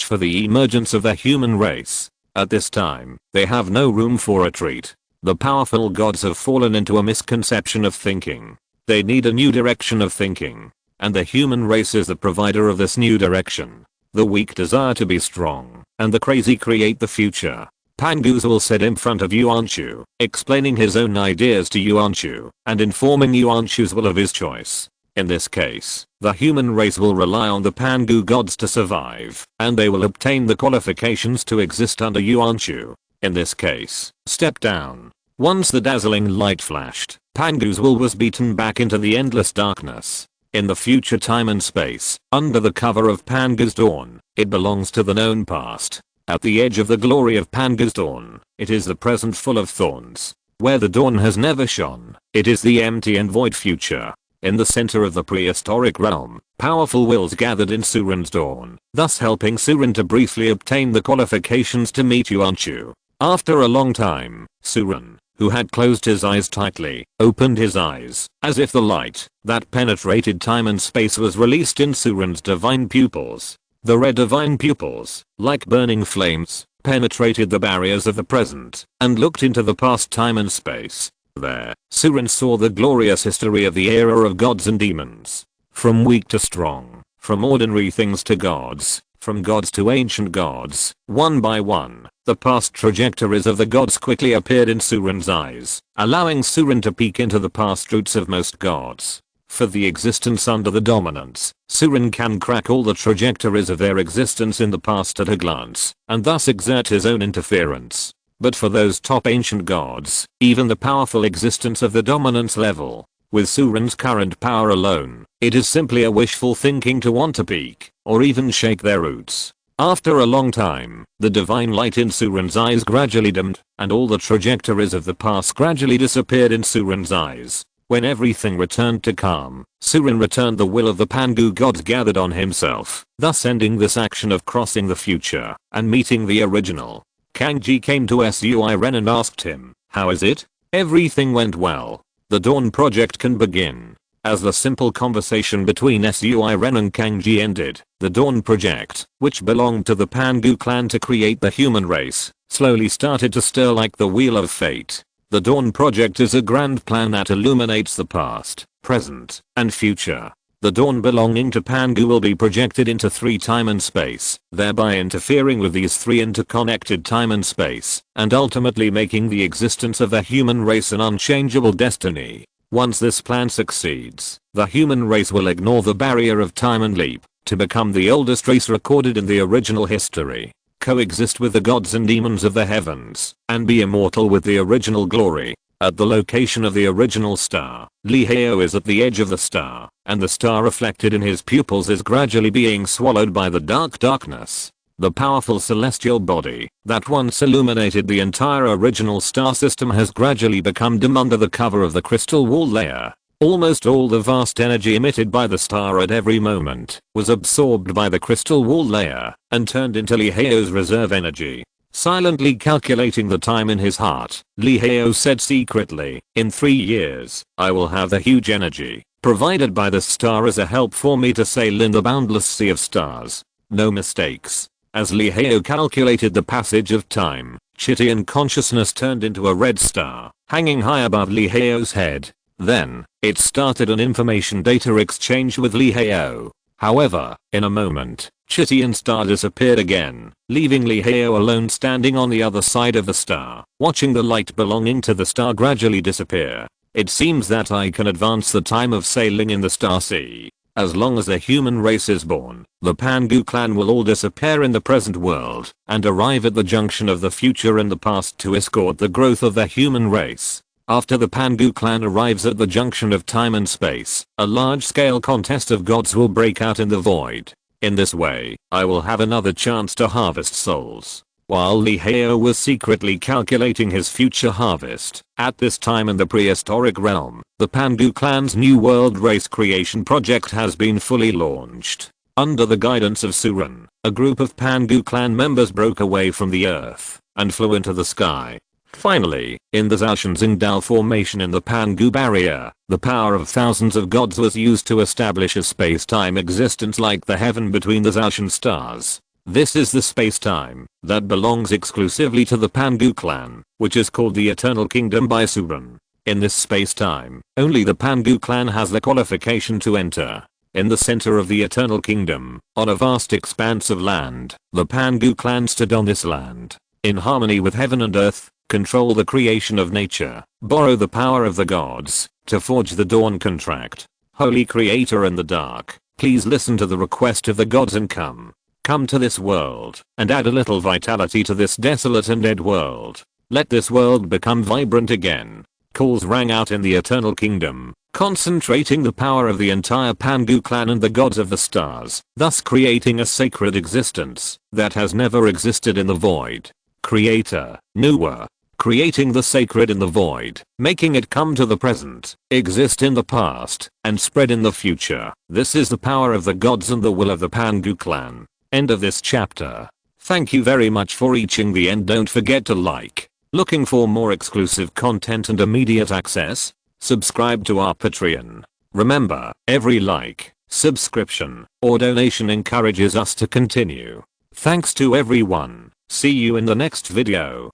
for the emergence of the human race. At this time, they have no room for retreat. The powerful gods have fallen into a misconception of thinking. They need a new direction of thinking. And the human race is the provider of this new direction. The weak desire to be strong, and the crazy create the future. Pangu's will said in front of Yuanshu, explaining his own ideas to Yuanshu, and informing Yuanshu's will of his choice. In this case, the human race will rely on the Pangu gods to survive, and they will obtain the qualifications to exist under Yuanshu. In this case, step down. Once the dazzling light flashed, Pangu's will was beaten back into the endless darkness. In the future time and space, under the cover of Pangu's Dawn, it belongs to the known past. At the edge of the glory of Pangu's Dawn, it is the present full of thorns. Where the dawn has never shone, it is the empty and void future. In the center of the prehistoric realm, powerful wills gathered in Suren's Dawn, thus helping Suren to briefly obtain the qualifications to meet Yuanshu. After a long time, Suren, who had closed his eyes tightly, opened his eyes, as if the light that penetrated time and space was released in Suren's divine pupils. The red divine pupils, like burning flames, penetrated the barriers of the present, and looked into the past time and space. There, Suren saw the glorious history of the era of gods and demons. From weak to strong, from ordinary things to gods, From gods to ancient gods, one by one, the past trajectories of the gods quickly appeared in Surin's eyes, allowing Surin to peek into the past roots of most gods. For the existence under the dominance, Surin can crack all the trajectories of their existence in the past at a glance, and thus exert his own interference. But for those top ancient gods, even the powerful existence of the dominance level, with Surin's current power alone, it is simply a wishful thinking to want to peek, or even shake their roots. After a long time, the divine light in Surin's eyes gradually dimmed, and all the trajectories of the past gradually disappeared in Surin's eyes. When everything returned to calm, Surin returned the will of the Pangu gods gathered on himself, thus ending this action of crossing the future, and meeting the original. Kangji came to Suiren and asked him, "How is it?" "Everything went well. The Dawn project can begin." As the simple conversation between Suiren and Kangji ended, the Dawn project, which belonged to the Pangu clan to create the human race, slowly started to stir like the wheel of fate. The Dawn project is a grand plan that illuminates the past, present, and future. The Dawn belonging to Pangu will be projected into 3 time and space, thereby interfering with these 3 interconnected time and space, and ultimately making the existence of the human race an unchangeable destiny. Once this plan succeeds, the human race will ignore the barrier of time and leap, to become the oldest race recorded in the original history, coexist with the gods and demons of the heavens, and be immortal with the original glory. At the location of the original star, Liheo is at the edge of the star, and the star reflected in his pupils is gradually being swallowed by the darkness. The powerful celestial body that once illuminated the entire original star system has gradually become dim under the cover of the crystal wall layer. Almost all the vast energy emitted by the star at every moment was absorbed by the crystal wall layer and turned into Liheo's reserve energy. Silently calculating the time in his heart, Liheo said secretly, "In 3 years, I will have the huge energy provided by the star as a help for me to sail in the boundless sea of stars. No mistakes." As Liheo calculated the passage of time, Chitian consciousness turned into a red star, hanging high above Liheo's head. Then, it started an information data exchange with Liheo. However, in a moment, Chitian star disappeared again, leaving Liheo alone standing on the other side of the star, watching the light belonging to the star gradually disappear. "It seems that I can advance the time of sailing in the star sea. As long as the human race is born, the Pangu clan will all disappear in the present world, and arrive at the junction of the future and the past to escort the growth of the human race. After the Pangu clan arrives at the junction of time and space, a large-scale contest of gods will break out in the void. In this way, I will have another chance to harvest souls." While Liheo was secretly calculating his future harvest, at this time in the prehistoric realm, the Pangu clan's new world race creation project has been fully launched. Under the guidance of Surin, a group of Pangu clan members broke away from the earth and flew into the sky. Finally, in the Zhaoshenzingdao formation in the Pangu barrier, the power of thousands of gods was used to establish a space-time existence like the heaven between the Zhaoshen stars. This is the space-time that belongs exclusively to the Pangu clan, which is called the Eternal Kingdom by Surin. In this space-time, only the Pangu clan has the qualification to enter. In the center of the Eternal Kingdom, on a vast expanse of land, the Pangu clan stood on this land, in harmony with heaven and earth, control the creation of nature, borrow the power of the gods, to forge the Dawn contract. Holy Creator in the dark, please listen to the request of the gods and come to this world, and add a little vitality to this desolate and dead world. Let this world become vibrant again. Calls rang out in the Eternal Kingdom, concentrating the power of the entire Pangu clan and the gods of the stars, thus creating a sacred existence that has never existed in the void. Creator, Nuwa, creating the sacred in the void, making it come to the present, exist in the past, and spread in the future. This is the power of the gods and the will of the Pangu clan. End of this chapter. Thank you very much for reaching the end. Don't forget to like. Looking for more exclusive content and immediate access? Subscribe to our Patreon. Remember, every like, subscription, or donation encourages us to continue. Thanks to everyone. See you in the next video.